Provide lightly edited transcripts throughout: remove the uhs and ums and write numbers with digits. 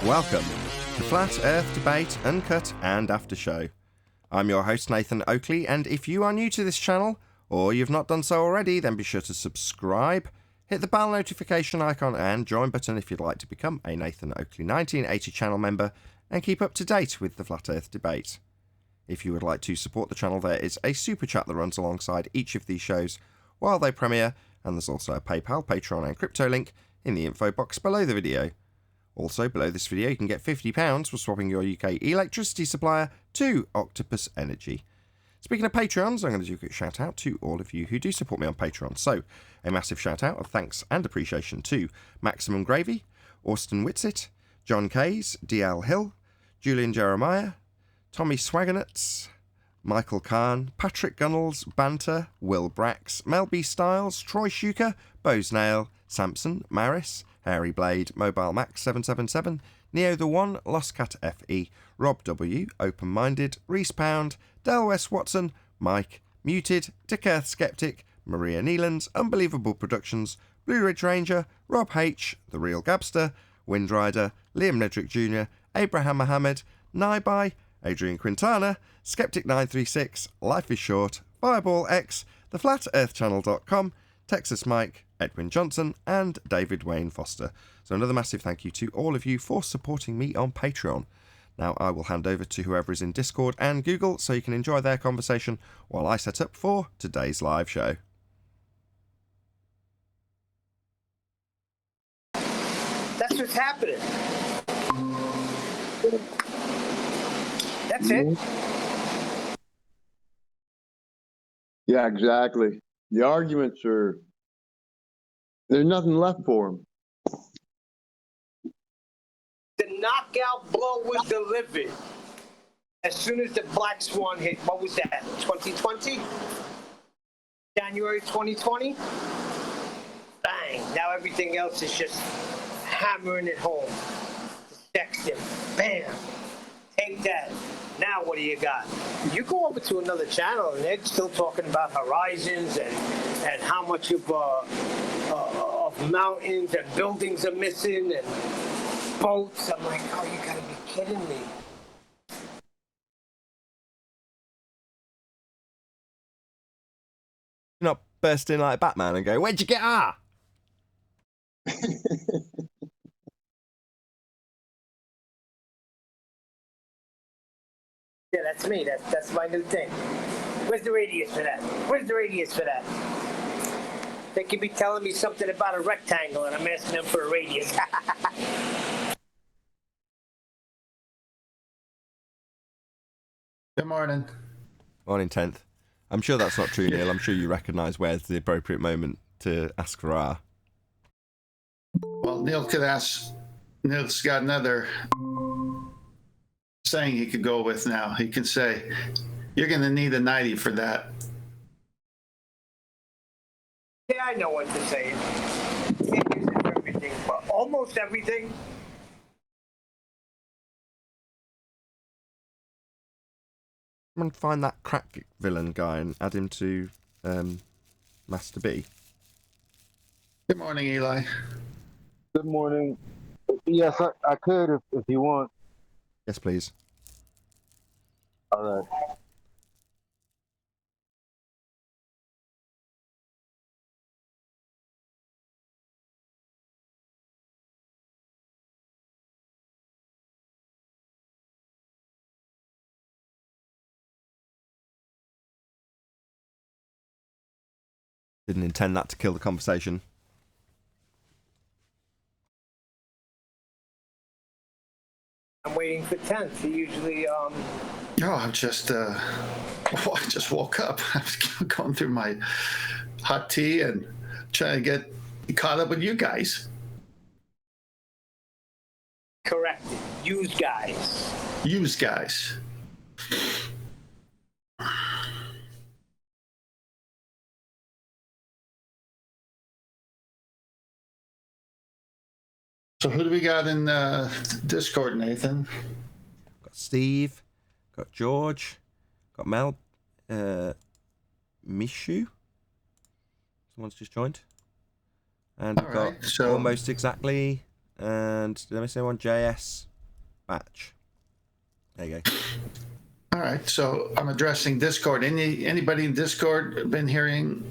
Welcome to Flat Earth Debate, Uncut and After Show. I'm your host Nathan Oakley, and if you are new to this channel, or you've not done so already, then be sure to subscribe, hit the bell notification icon and join button if you'd like to become a Nathan Oakley 1980 channel member and keep up to date with the Flat Earth Debate. If you would like to support the channel, there is a super chat that runs alongside each of these shows while they premiere, and there's also a PayPal, Patreon and crypto link in the info box below the video. Also, below this video, you can get £50 for swapping your UK electricity supplier to Octopus Energy. Speaking of Patreons, I'm going to do a quick shout out to all of you who do support me on Patreon. So, a massive shout out of thanks and appreciation to Maximum Gravy, Austin Whitsitt, John Kays, DL Hill, Julian Jeremiah, Tommy Swaggernuts, Michael Kahn, Patrick Gunnels, Banter, Will Brax, Mel B. Styles, Troy Shuker, Bose Nail, Samson, Maris, Harry Blade, Mobile Max 777, Neo the One, Lost Cat FE, Rob W, Open Minded, Reese Pound, Del West Watson, Mike, Muted, Dick Earth Skeptic, Maria Neelands, Unbelievable Productions, Blue Ridge Ranger, Rob H, The Real Gabster, Windrider, Liam Nedrick Jr., Abraham Mohammed, Naibai, Adrian Quintana, Skeptic936, Life is Short, Fireball X, TheFlatEarthChannel.com, Texas Mike, Edwin Johnson and David Wayne Foster. So another massive thank you to all of you for supporting me on Patreon. Now I will hand over to whoever is in Discord and Google so you can enjoy their conversation while I set up for today's live show. That's what's happening. That's it. Yeah, exactly. The arguments are, there's nothing left for them. The knockout blow was delivered as soon as the Black Swan hit. What was that? 2020? January 2020? Bang. Now everything else is just hammering it home. The Sextant. Bam. Take that. Now what do you got? You go over to another channel and they're still talking about horizons and how much of mountains and buildings are missing and boats. I'm like, oh, you gotta be kidding me. You're not burst in like Batman and go, where'd you get her? Yeah, that's me. That's my new thing. Where's the radius for that? Where's the radius for that? They could be telling me something about a rectangle, and I'm asking them for a radius. Good morning. Morning, 10th. I'm sure that's not true, Neil. I'm sure you recognise where's the appropriate moment to ask for R. Well, Neil could ask. Neil's got another saying he could go with now. He can say, you're going to need a 90 for that. Yeah, I know what to say. Can't use it for everything, but almost everything. I'm going to find that crack villain guy and add him to Master B. Good morning, Eli. Good morning. Yes, I could if you want. Yes, please. All right. Didn't intend that to kill the conversation. I'm waiting for 10th. He usually, Oh, I just woke up. I was going through my hot tea and trying to get caught up with you guys. corrected. Use guys. Use guys. So who do we got in Discord, Nathan? Got Steve, got George, got Mel, Mishu. Someone's just joined. And we've got so Almost Exactly, and did I miss anyone? JS, batch. There you go. All right, so I'm addressing Discord. Anybody in Discord been hearing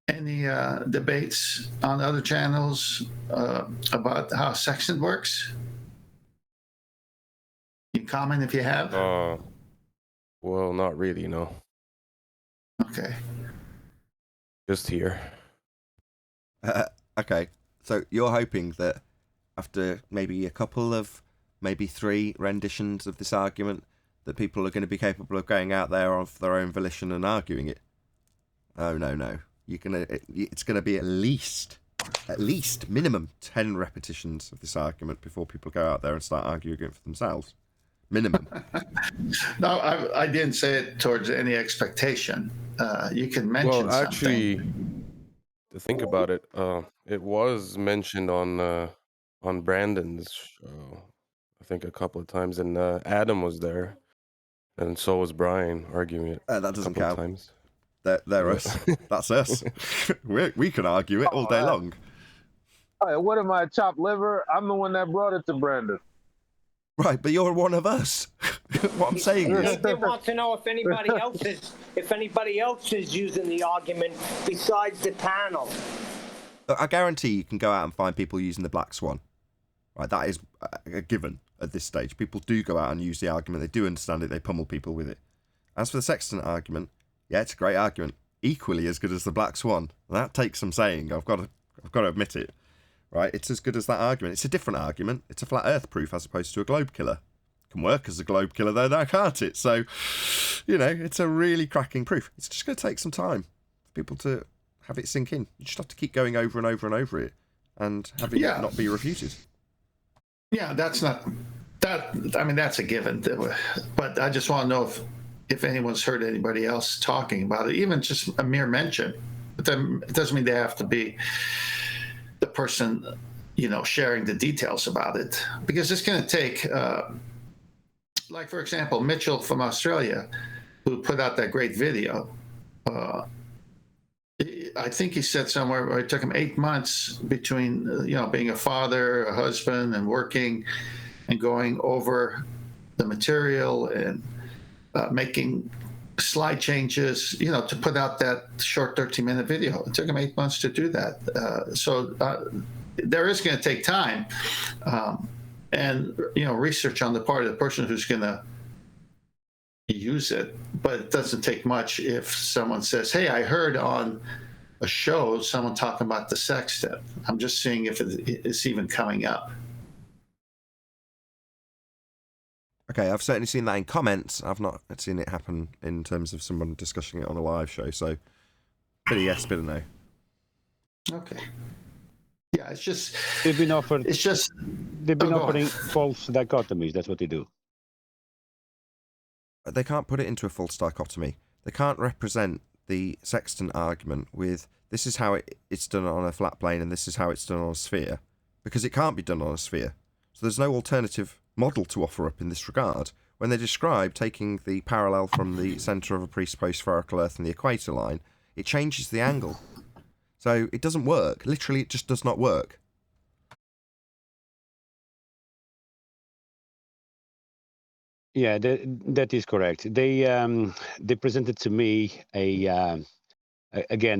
any debates on other channels about how Sextant works? You can comment if you have. Well, not really, no. Okay. Just here. Okay, so you're hoping that after maybe a couple of, maybe 3 renditions of this argument, that people are going to be capable of going out there of their own volition and arguing it? Oh, no. It's going to be at least minimum 10 repetitions of this argument before people go out there and start arguing it for themselves. Minimum. No, I didn't say it towards any expectation. You can mention Well, actually, something. to think about it, it was mentioned on Brandon's show, I think a couple of times, and Adam was there, and so was Brian arguing it. That doesn't a couple count. of times. They're us. That's us. we can argue it all day long. Hey, what am I, chopped liver? I'm the one that brought it to Brandon. Right, but you're one of us. What I'm saying is, Nathan wants to know if anybody else is using the argument besides the panel. I guarantee you can go out and find people using the black swan. Right, that is a given at this stage. People do go out and use the argument. They do understand it. They pummel people with it. As for the Sextant argument, yeah, it's a great argument. Equally as good as the black swan. That takes some saying. I've got to admit it. Right, it's as good as that argument. It's a different argument. It's a flat Earth proof as opposed to a globe killer. It can work as a globe killer though, now can't it? So, it's a really cracking proof. It's just going to take some time for people to have it sink in. You just have to keep going over and over and over it and having it not be refuted. Yeah, that's not that. I mean, that's a given. But I just want to know if anyone's heard anybody else talking about it, even just a mere mention. But then it doesn't mean they have to be the person, sharing the details about it, because it's going to take, like for example, Mitchell from Australia, who put out that great video. I think he said somewhere where it took him 8 months between, being a father, a husband, and working, and going over the material and making slide changes, to put out that short 13-minute video. It took him 8 months to do that. So there is going to take time and, research on the part of the person who's going to use it. But it doesn't take much if someone says, hey, I heard on a show someone talking about the sextant. I'm just seeing if it's even coming up. Okay, I've certainly seen that in comments. I've not seen it happen in terms of someone discussing it on a live show. So, bit of yes, bit of no. Okay. Yeah, it's just. They've been offered. It's just. They've been offering false dichotomies. That's what they do. They can't put it into a false dichotomy. They can't represent the sextant argument with this is how it's done on a flat plane and this is how it's done on a sphere, because it can't be done on a sphere. So there's no alternative model to offer up in this regard when they describe taking the parallel from the centre of a presupposed spherical Earth and the equator line. It changes the angle, so it doesn't work. Literally, it just does not work. Yeah, that is correct. They presented to me again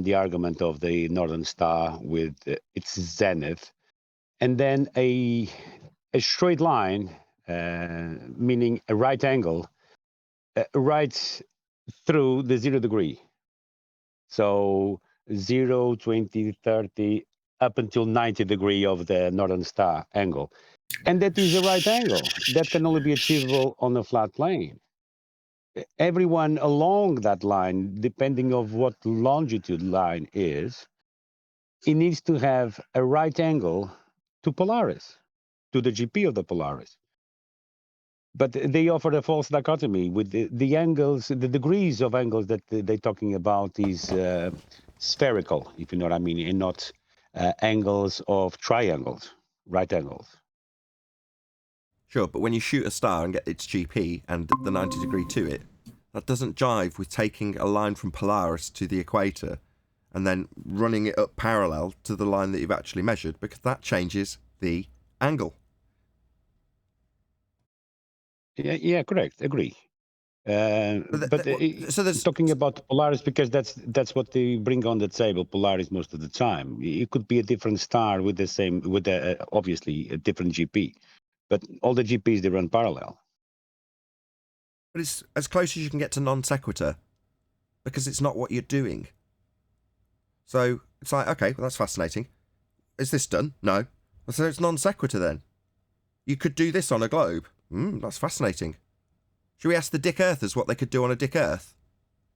the argument of the Northern Star with its zenith, and then a straight line, meaning a right angle, right through the 0 degree. So 0, 20, 30, up until 90 degree of the Northern Star angle. And that is a right angle. That can only be achievable on a flat plane. Everyone along that line, depending of what longitude line is, it needs to have a right angle to Polaris, to the GP of the Polaris. But they offer a false dichotomy with the angles, the degrees of angles that they're talking about is spherical, if you know what I mean, and not angles of triangles, right angles. Sure, but when you shoot a star and get its GP and the 90 degree to it, that doesn't jive with taking a line from Polaris to the equator and then running it up parallel to the line that you've actually measured, because that changes the angle. Yeah, correct. Agree. So there's Talking about Polaris, because that's what they bring on the table, Polaris, most of the time. It could be a different star with the same, with obviously a different GP, but all the GPs, they run parallel. but it's as close as you can get to non sequitur, because it's not what you're doing. So it's like, okay, well, that's fascinating. Is this done? No. Well, so it's non sequitur then. You could do this on a globe. That's fascinating. Should we ask the Dick Earthers what they could do on a Dick Earth?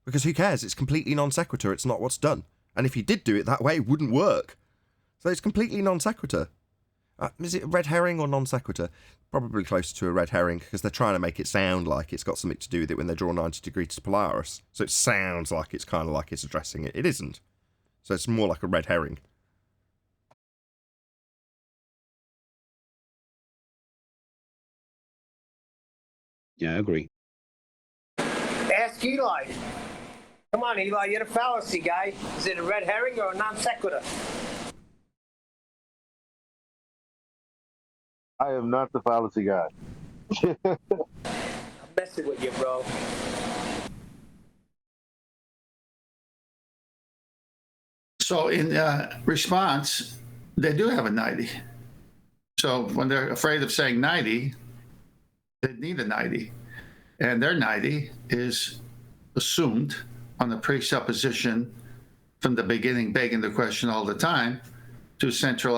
Because who cares? It's completely non sequitur. It's not what's done. And if you did do it that way, it wouldn't work. So it's completely non sequitur. Is it a red herring or non sequitur? Probably closer to a red herring, because they're trying to make it sound like it's got something to do with it when they draw 90 degrees to Polaris. So it sounds like it's kind of like it's addressing it. It isn't. So it's more like a red herring. Yeah, I agree. Ask Eli. Come on, Eli, you're the fallacy guy. Is it a red herring or a non sequitur? I am not the fallacy guy. I'm messing with you, bro. So in response, they do have a 90. So when they're afraid of saying 90, they need a 90. And their 90 is assumed on the presupposition from the beginning, begging the question all the time, to central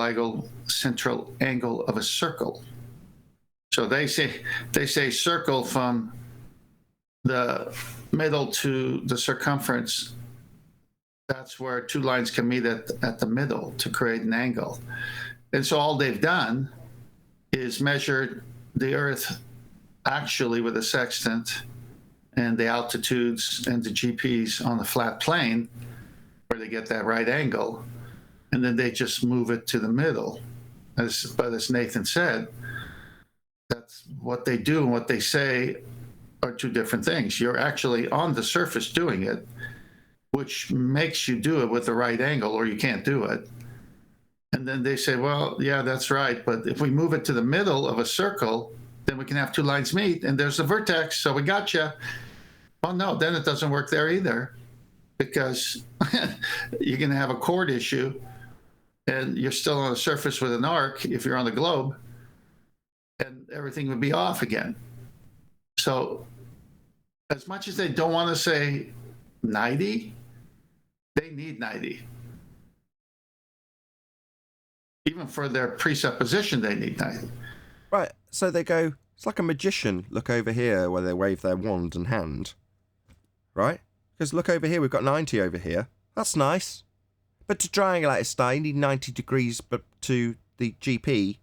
angle of a circle. So they say circle from the middle to the circumference. That's where two lines can meet at the middle to create an angle. And so all they've done is measured the Earth actually with a sextant and the altitudes and the GPs on the flat plane where they get that right angle. And then they just move it to the middle. But as Nathan said, that's what they do and what they say are two different things. You're actually on the surface doing it, which makes you do it with the right angle, or you can't do it. And then they say, well, yeah, that's right. But if we move it to the middle of a circle, then we can have two lines meet and there's a vertex. So we got you. Well, no, then it doesn't work there either, because you're going to have a chord issue and you're still on the surface with an arc if you're on the globe, and everything would be off again. So as much as they don't want to say 90, they need 90. Even for their presupposition, they need 90. Right, so they go, it's like a magician. Look over here where they wave their wand and hand. Right? Because look over here, we've got 90 over here. That's nice. But to triangulate a star, you need 90 degrees to the GP,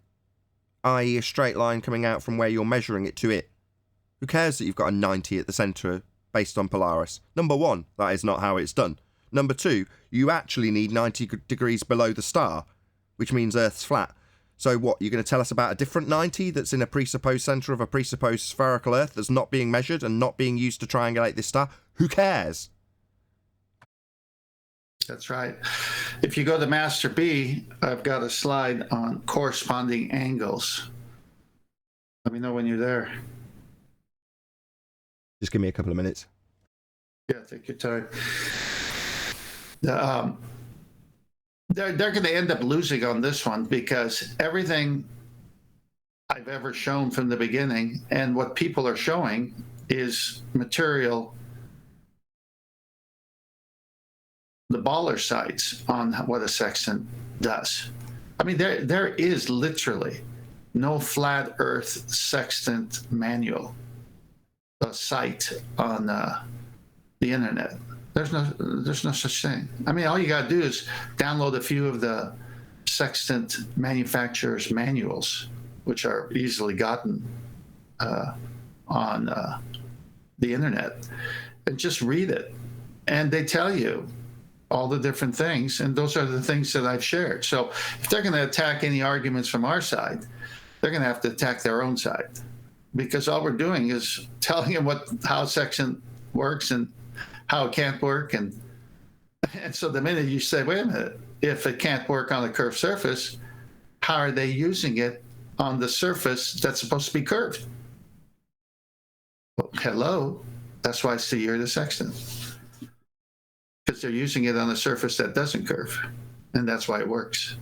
i.e. a straight line coming out from where you're measuring it to it. Who cares that you've got a 90 at the centre based on Polaris? Number one, that is not how it's done. Number two, you actually need 90 degrees below the star, which means Earth's flat. So what, you're going to tell us about a different 90 that's in a presupposed centre of a presupposed spherical Earth that's not being measured and not being used to triangulate this star? Who cares? That's right. If you go to Master B, I've got a slide on corresponding angles. Let me know when you're there. Just give me a couple of minutes. Yeah, take your time. They're going to end up losing on this one, because everything I've ever shown from the beginning and what people are showing is material, the baller sites on what a sextant does. I mean, there is literally no flat Earth sextant manual, a site on the internet. There's no such thing. I mean, all you got to do is download a few of the sextant manufacturers' manuals, which are easily gotten on the internet, and just read it. And they tell you all the different things, and those are the things that I've shared. So if they're going to attack any arguments from our side, they're going to have to attack their own side, because all we're doing is telling them how sextant works and how it can't work. And so the minute you say, wait a minute, if it can't work on a curved surface, how are they using it on the surface that's supposed to be curved? Well, hello, that's why it's the year of the sextant. Because they're using it on a surface that doesn't curve, and that's why it works.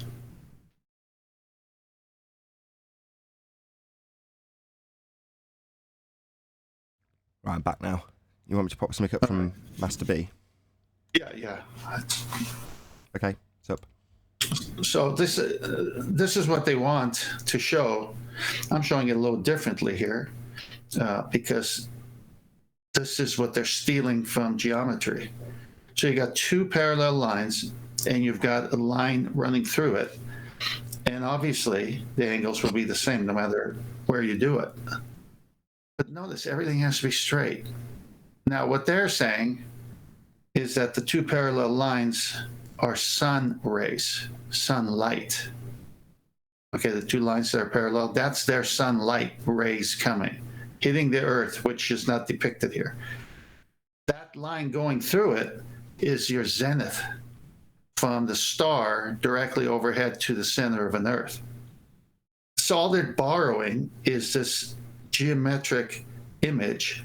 Right, I'm back now. You want me to pop something up from Master B? Yeah. Okay, it's up. So this is what they want to show. I'm showing it a little differently here because this is what they're stealing from geometry. So you got two parallel lines, and you've got a line running through it, and obviously the angles will be the same no matter where you do it. But notice everything has to be straight. Now what they're saying is that the two parallel lines are sun rays, sunlight. Okay, the two lines that are parallel, that's their sunlight rays coming, hitting the earth, which is not depicted here. That line going through it is your zenith from the star directly overhead to the center of an earth. So all they're borrowing is this geometric image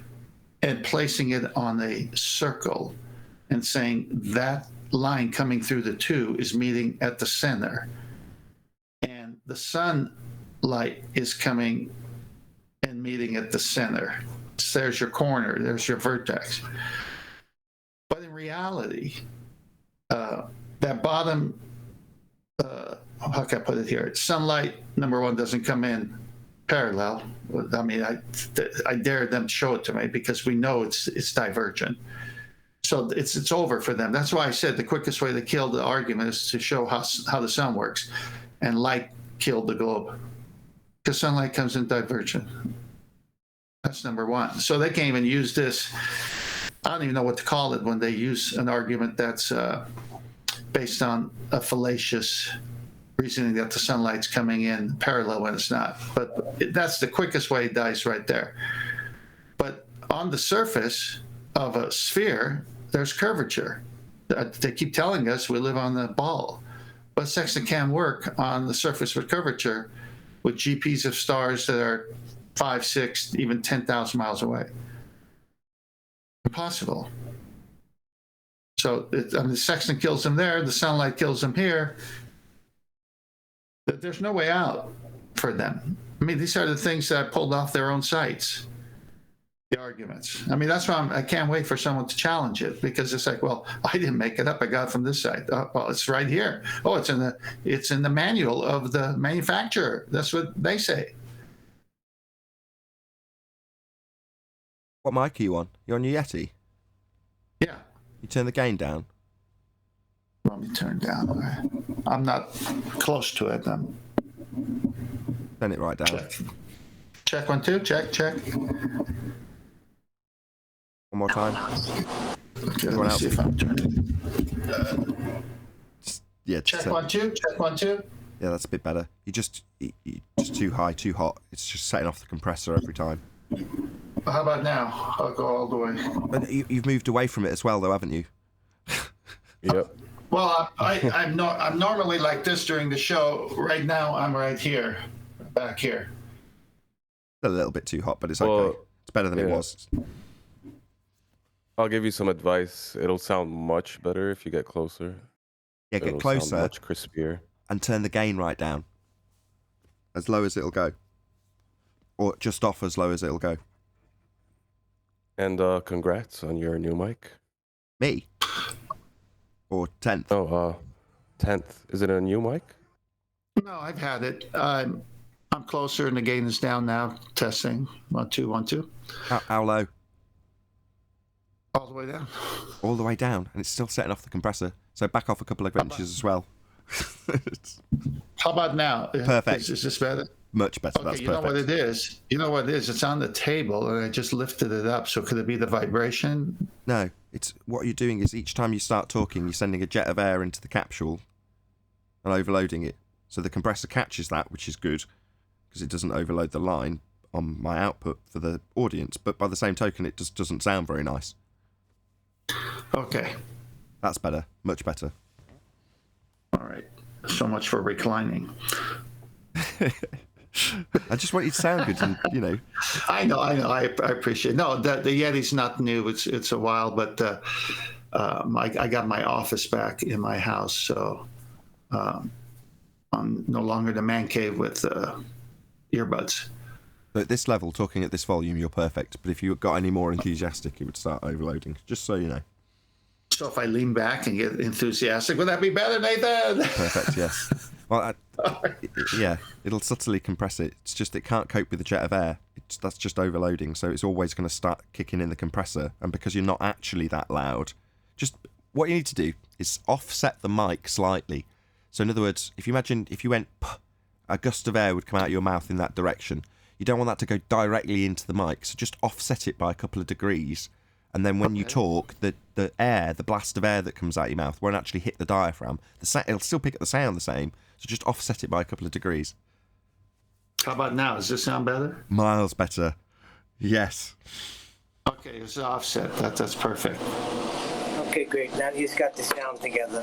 and placing it on a circle and saying that line coming through the two is meeting at the center, and the sunlight is coming and meeting at the center. So there's your corner, there's your vertex. But in reality, that bottom, how can I put it here? Sunlight, number one, doesn't come in parallel. I mean, I dare them to show it to me because we know it's divergent. So it's over for them. That's why I said the quickest way to kill the argument is to show how the sun works, and light killed the globe because sunlight comes in divergent. That's number one. So they can't even use this. I don't even know what to call it when they use an argument that's based on a fallacious reasoning that the sunlight's coming in parallel when it's not. But that's the quickest way it dies right there. But on the surface of a sphere, there's curvature. They keep telling us we live on the ball, but sextant can work on the surface with curvature with GPs of stars that are 5, 6, even 10,000 miles away. Impossible. So the sextant kills them there, the sunlight kills them here. There's no way out for them. I mean, these are the things that I pulled off their own sites. The arguments. I mean, that's why I can't wait for someone to challenge it, because it's like, well, I didn't make it up. I got it from this site. Well, it's right here. Oh, it's in the manual of the manufacturer. That's what they say. What mic are you on? You're on your Yeti? Yeah. You turn the gain down? Let me turn down. I'm not close to it. Turn it right down. Check 1, 2. Check. One more time. Okay, let me see if I'm turning. Check 1, 2. Check 1, 2. Yeah, that's a bit better. You just too high, too hot. It's just setting off the compressor every time. How about now? I'll go all the way. But you've moved away from it as well, though, haven't you? Yep. Well, I'm normally like this during the show. Right now, I'm right here, back here. A little bit too hot, but it's okay. It's better than it was. I'll give you some advice. It'll sound much better if you get closer. Yeah, get closer. Sound much crispier. And turn the gain right down. As low as it'll go. Or just off as low as it'll go. And congrats on your new mic. Me? Or 10th? Oh, 10th. Is it a new mic? No, I've had it. I'm closer and the gain is down now. Testing. 1, 2, 1, 2. How low? All the way down. All the way down, and it's still setting off the compressor. So back off a couple of inches as well. How about now? Perfect. Is this better? Much better. Okay, That's you perfect. know what it is? You know what it is? It's on the table, and I just lifted it up. So could it be the vibration? No, it's what you're doing is each time you start talking, you're sending a jet of air into the capsule and overloading it. So the compressor catches that, which is good, because it doesn't overload the line on my output for the audience. But by the same token, it just doesn't sound very nice. Okay. That's better. Much better. All right. So much for reclining. I just want you to sound good, and I know. I appreciate it. No, the Yeti's not new. It's a while, but I got my office back in my house, so I'm no longer the man cave with earbuds. But at this level, talking at this volume, you're perfect. But if you got any more enthusiastic, it would start overloading. Just so you know. So if I lean back and get enthusiastic, would that be better, Nathan? Perfect. Yes. Well, yeah, it'll subtly compress it. It's just it can't cope with the jet of air. That's just overloading. So it's always going to start kicking in the compressor. And because you're not actually that loud, just what you need to do is offset the mic slightly. So in other words, if you imagine if you went, a gust of air would come out of your mouth in that direction. You don't want that to go directly into the mic. So just offset it by a couple of degrees. And then when you talk, the air, the blast of air that comes out your mouth won't actually hit the diaphragm. It'll still pick up the sound the same. So just offset it by a couple of degrees. How about now? Does this sound better? Miles better. Yes. Okay, it's offset. That's perfect. Okay, great. Now he's got the sound together.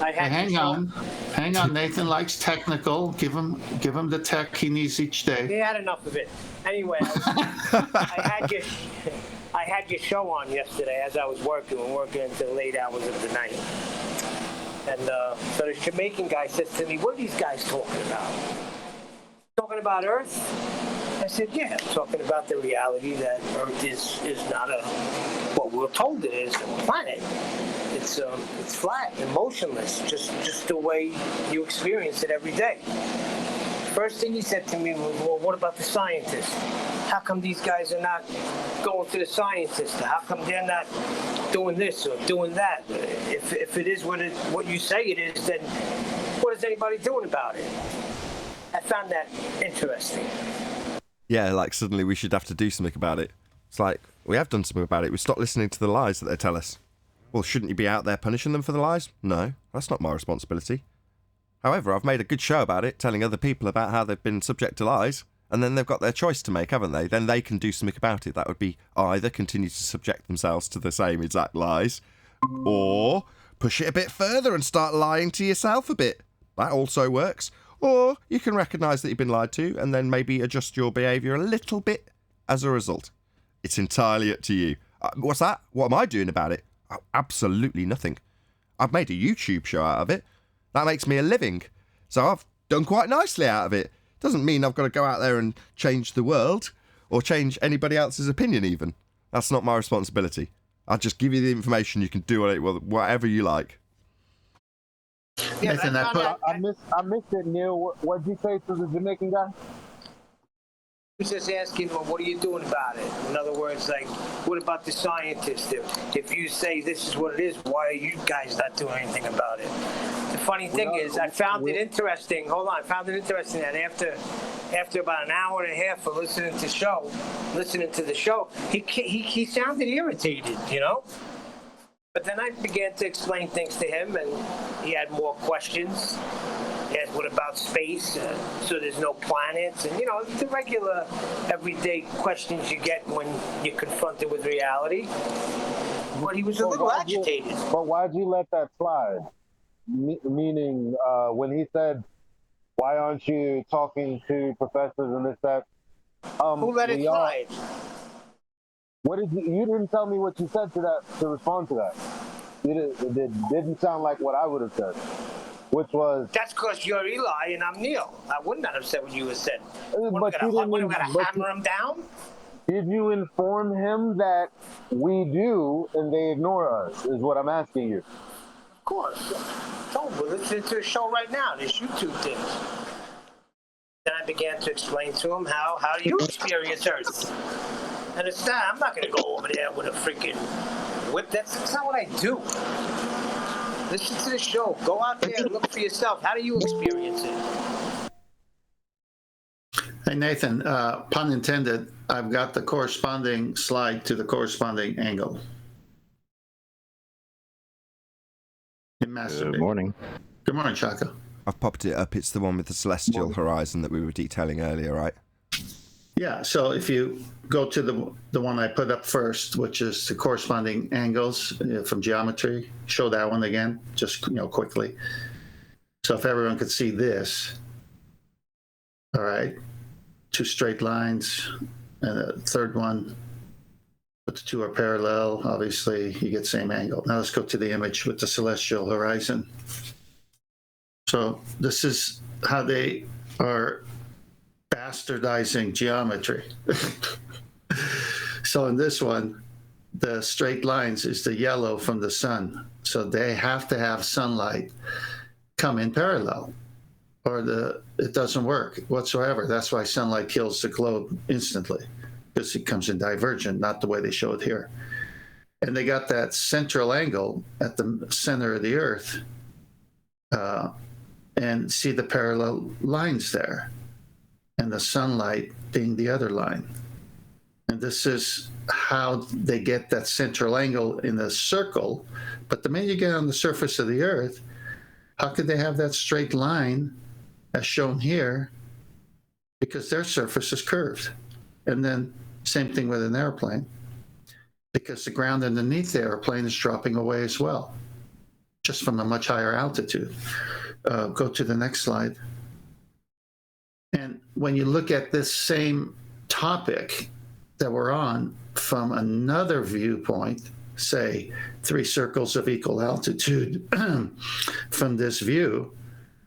Hang on, Nathan likes technical. Give him the tech he needs each day. He had enough of it. Anyway, I had your show on yesterday as I was working into the late hours of the night. And so the Jamaican guy says to me, "What are these guys talking about? Talking about Earth?" I said, "Yeah, I'm talking about the reality that Earth is not what we're told it is, a planet. It's flat and motionless, just the way you experience it every day." First thing he said to me was, "Well, what about the scientists? How come these guys are not going to the scientists? How come they're not doing this or doing that? If it is what you say it is, then what is anybody doing about it?" I found that interesting. Yeah, like suddenly we should have to do something about it. It's like, we have done something about it. We stopped listening to the lies that they tell us. Well, shouldn't you be out there punishing them for the lies? No, that's not my responsibility. However, I've made a good show about it, telling other people about how they've been subject to lies, and then they've got their choice to make, haven't they? Then they can do something about it. That would be either continue to subject themselves to the same exact lies, or push it a bit further and start lying to yourself a bit. That also works. Or you can recognise that you've been lied to and then maybe adjust your behaviour a little bit as a result. It's entirely up to you. What's that? What am I doing about it? Oh, absolutely nothing. I've made a YouTube show out of it. That makes me a living. So I've done quite nicely out of it. Doesn't mean I've got to go out there and change the world or change anybody else's opinion even. That's not my responsibility. I'll just give you the information. You can do whatever you like. Yeah, Nathan, I missed it, Neil. What did you say to the Jamaican guy? He was just asking, well, what are you doing about it? In other words, like, what about the scientists? If you say this is what it is, why are you guys not doing anything about it? The funny thing is, I found it interesting. Hold on, I found it interesting that after about an hour and a half of listening to the show, he sounded irritated, But then I began to explain things to him, and he had more questions. He asked, what about space? So there's no planets? And, the regular, everyday questions you get when you're confronted with reality. But he was a little agitated. But why'd you let that slide? Meaning, when he said, why aren't you talking to professors and this, that? Who let it slide? What did you didn't tell me what you said to that to respond to that. It didn't sound like what I would have said, which was that's because you're Eli and I'm Neil. I would not have said what you had said. But What am I gonna hammer him down? Did you inform him that we do and they ignore us? Is what I'm asking you. Of course. We're listening to the show right now. This YouTube thing. Then I began to explain to him how do you experience Earth. And it's not, I'm not going to go over there with a freaking whip. That's not what I do. Listen to the show. Go out there and look for yourself. How do you experience it? Hey, Nathan, pun intended, I've got the corresponding slide to the corresponding angle. Good morning. Good morning, Chaka. I've popped it up. It's the one with the celestial horizon that we were detailing earlier, right? Yeah, so if you go to the one I put up first, which is the corresponding angles from geometry, show that one again, just quickly. So if everyone could see this, all right, two straight lines, and a third one, but the two are parallel. Obviously, you get same angle. Now let's go to the image with the celestial horizon. So this is how they are bastardizing geometry. So in this one, the straight lines is the yellow from the sun. So they have to have sunlight come in parallel, or it doesn't work whatsoever. That's why sunlight kills the globe instantly, because it comes in divergent, not the way they show it here. And they got that central angle at the center of the Earth, and see the parallel lines there, and the sunlight being the other line. And this is how they get that central angle in the circle. But the minute you get on the surface of the Earth, how could they have that straight line as shown here? Because their surface is curved. And then same thing with an airplane, because the ground underneath the airplane is dropping away as well, just from a much higher altitude. Go to the next slide. And when you look at this same topic that we're on from another viewpoint, say 3 circles of equal altitude from this view,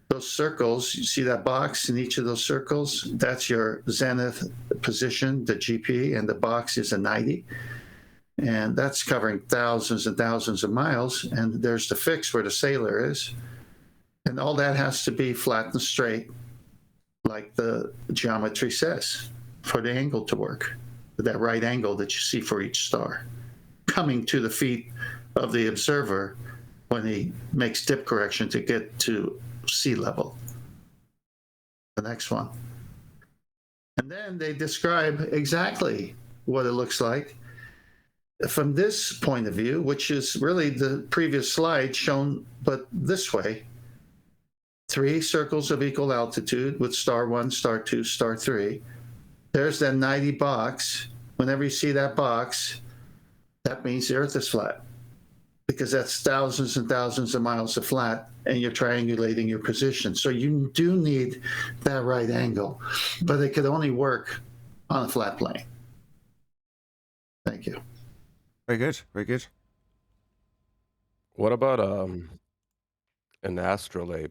those circles, you see that box in each of those circles, that's your zenith position, the GP, and the box is a 90. And that's covering thousands and thousands of miles. And there's the fix where the sailor is. And all that has to be flat and straight, like the geometry says, for the angle to work, that right angle that you see for each star, coming to the feet of the observer when he makes dip correction to get to sea level. The next one. And then they describe exactly what it looks like from this point of view, which is really the previous slide shown, but this way. 3 circles of equal altitude with star 1, star 2, star 3. There's that 90 box. Whenever you see that box, that means the Earth is flat, because that's thousands and thousands of miles of flat, and you're triangulating your position. So you do need that right angle, but it could only work on a flat plane. Thank you. Very good. Very good. What about an astrolabe?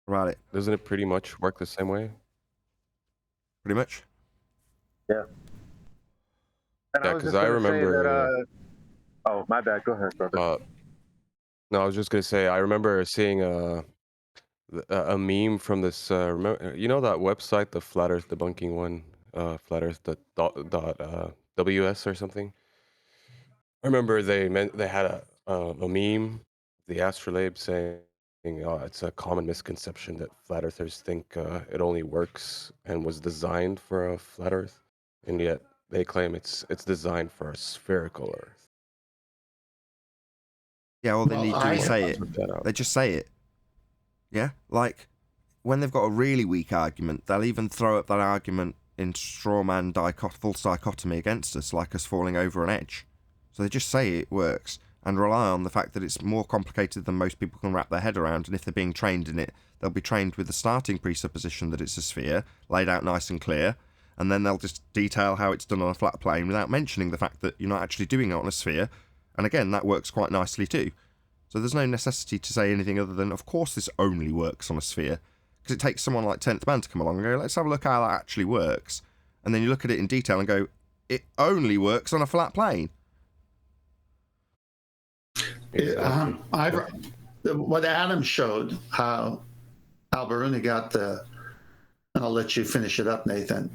Right. Doesn't it pretty much work the same way? Pretty much. Yeah. And Yeah, was because just I gonna say remember. that, oh, my bad. Go ahead, brother. No, I was just gonna say I remember seeing a meme from this. Remember, you know that website, the Flat Earth debunking one, Flat Earth .ws or something. I remember they had a meme, the Astrolabe saying, it's a common misconception that flat earthers think it only works and was designed for a flat Earth, and yet they claim it's designed for a spherical Earth. Yeah, all they Well, need to do is say it. They just say it. Yeah, like when they've got a really weak argument, they'll even throw up that argument in strawman false dichotomy against us, like us falling over an edge. So they just say it works and rely on the fact that it's more complicated than most people can wrap their head around, and if they're being trained in it, they'll be trained with the starting presupposition that it's a sphere, laid out nice and clear, and then they'll just detail how it's done on a flat plane without mentioning the fact that you're not actually doing it on a sphere, and again, that works quite nicely too. So there's no necessity to say anything other than, of course this only works on a sphere, because it takes someone like 10th Man to come along and go, let's have a look how that actually works, and then you look at it in detail and go, it only works on a flat plane. What Adam showed, how Alberuni got the, and I'll let you finish it up, Nathan.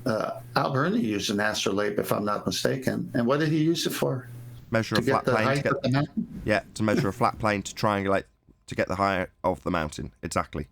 Alberuni used an astrolabe, if I'm not mistaken. And what did he use it for? Measure a flat plane to get, yeah, to measure a flat plane to triangulate to get the height of the mountain. Exactly.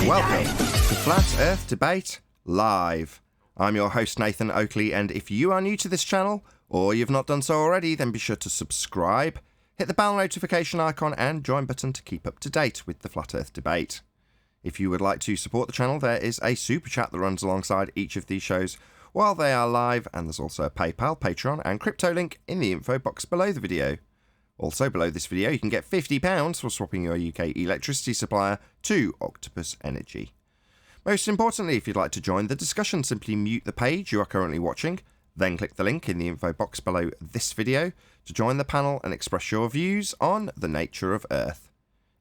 Welcome to Flat Earth Debate Live. I'm your host Nathan Oakley, and if you are new to this channel, or you've not done so already, then be sure to subscribe, hit the bell notification icon and join button to keep up to date with the Flat Earth Debate. If you would like to support the channel, there is a super chat that runs alongside each of these shows while they are live, and there's also a PayPal, Patreon and crypto link in the info box below the video. Also below this video you can get £50 for swapping your UK electricity supplier to Octopus Energy. Most importantly, if you'd like to join the discussion, simply mute the page you are currently watching, then click the link in the info box below this video to join the panel and express your views on the nature of Earth.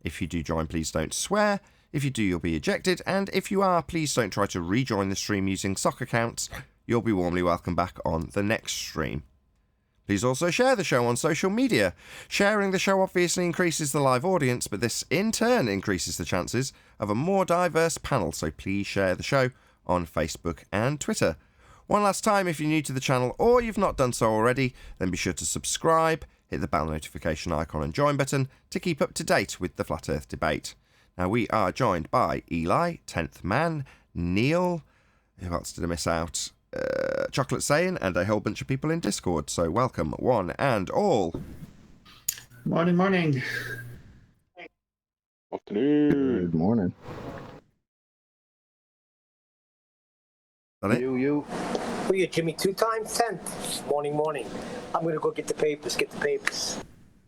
If you do join, please don't swear. If you do, you'll be ejected, and if you are, please don't try to rejoin the stream using sock accounts. You'll be warmly welcome back on the next stream. Please also share the show on social media. Sharing the show obviously increases the live audience, but this in turn increases the chances of a more diverse panel, so please share the show on Facebook and Twitter. One last time, if you're new to the channel or you've not done so already, then be sure to subscribe, hit the bell notification icon and join button to keep up to date with the Flat Earth Debate. Now we are joined by Eli, 10th Man, Neil, who else did I miss out? Chocolate Saying, and a whole bunch of people in Discord, so welcome one and all. Morning, morning. Good morning. Done it? You. Who are you, Jimmy? 2 times 10. Morning. I'm gonna go get the papers.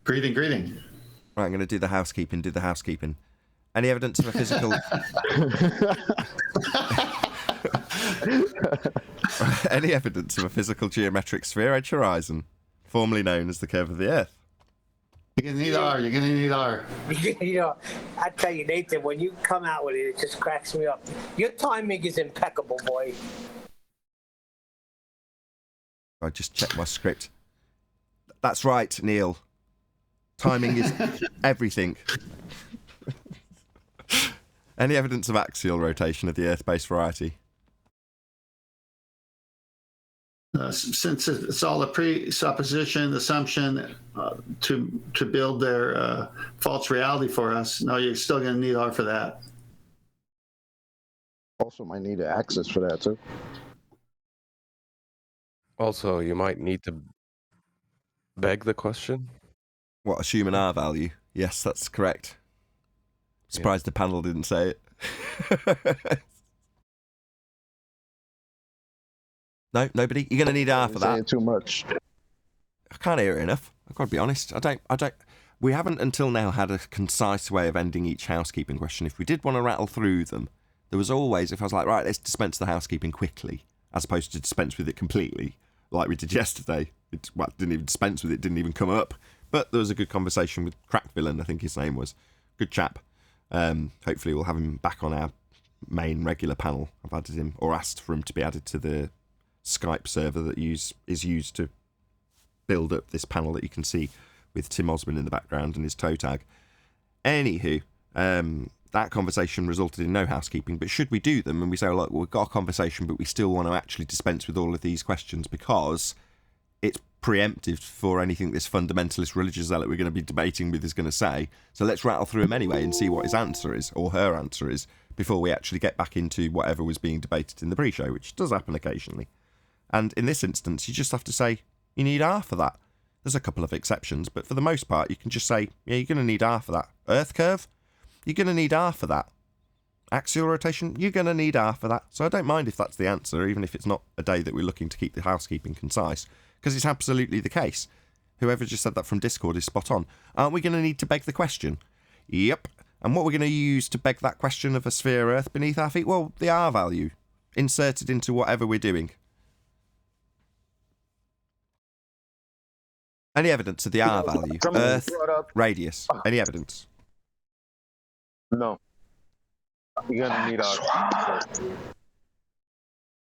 Greeting. Right, I'm going to do the housekeeping. Any evidence of a physical... Any evidence of a physical geometric sphere edge horizon, formerly known as the curve of the Earth? You're gonna need R. You know, I tell you, Nathan, when you come out with it, it just cracks me up. Your timing is impeccable, boy. I just checked my script. That's right, Neil. Timing is everything. Any evidence of axial rotation of the Earth-based variety? Since it's all a presupposition, assumption to build their false reality for us, no, you're still going to need R for that. Also might need access for that too. Also, you might need to beg the question. What, assume an R value? Yes, that's correct. Surprised the panel didn't say it. No, nobody? You're going to need R for that. Saying too much. I can't hear it enough. I've got to be honest. I don't. We haven't until now had a concise way of ending each housekeeping question. If we did want to rattle through them, there was always, if I was like, right, let's dispense the housekeeping quickly, as opposed to dispense with it completely, like we did yesterday. Didn't even dispense with it, didn't even come up. But there was a good conversation with Crack Villain, I think his name was. Good chap. Hopefully we'll have him back on our main regular panel. I've added him, or asked for him to be added to the Skype server that is used to build up this panel that you can see with Tim Osman in the background and his toe tag. Anywho, that conversation resulted in no housekeeping, but should we do them and we say, oh, look, we've got a conversation, but we still want to actually dispense with all of these questions because it's preemptive for anything this fundamentalist religious zealot we're going to be debating with is going to say, so let's rattle through them anyway and see what his answer is, or her answer is, before we actually get back into whatever was being debated in the pre-show, which does happen occasionally. And in this instance, you just have to say, you need R for that. There's a couple of exceptions, but for the most part, you can just say, yeah, you're going to need R for that. Earth curve? You're going to need R for that. Axial rotation? You're going to need R for that. So I don't mind if that's the answer, even if it's not a day that we're looking to keep the housekeeping concise, because it's absolutely the case. Whoever just said that from Discord is spot on. Aren't we going to need to beg the question? Yep. And what we're going to use to beg that question of a sphere Earth beneath our feet? Well, the R value, inserted into whatever we're doing. Any evidence of the R value? Earth, radius. Any evidence? No. You're gonna need R.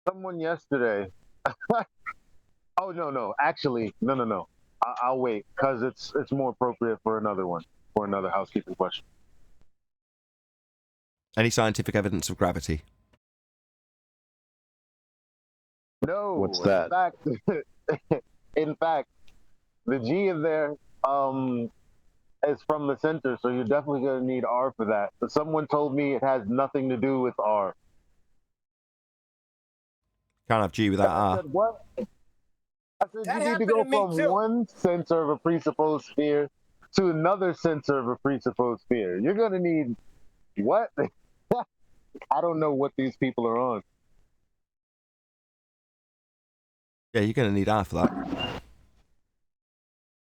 Someone yesterday. Oh no! Actually, no. I'll wait because it's more appropriate for another one, for another housekeeping question. Any scientific evidence of gravity? No. What's that? In fact, the G is there. is from the center, so you're definitely going to need R for that. But someone told me it has nothing to do with R. Can't have G without I R. said, what? I said, That you need to happened go to me, from too. one center of a presupposed sphere to another center of a presupposed sphere. You're going to need what? I don't know what these people are on. Yeah, you're going to need R for that.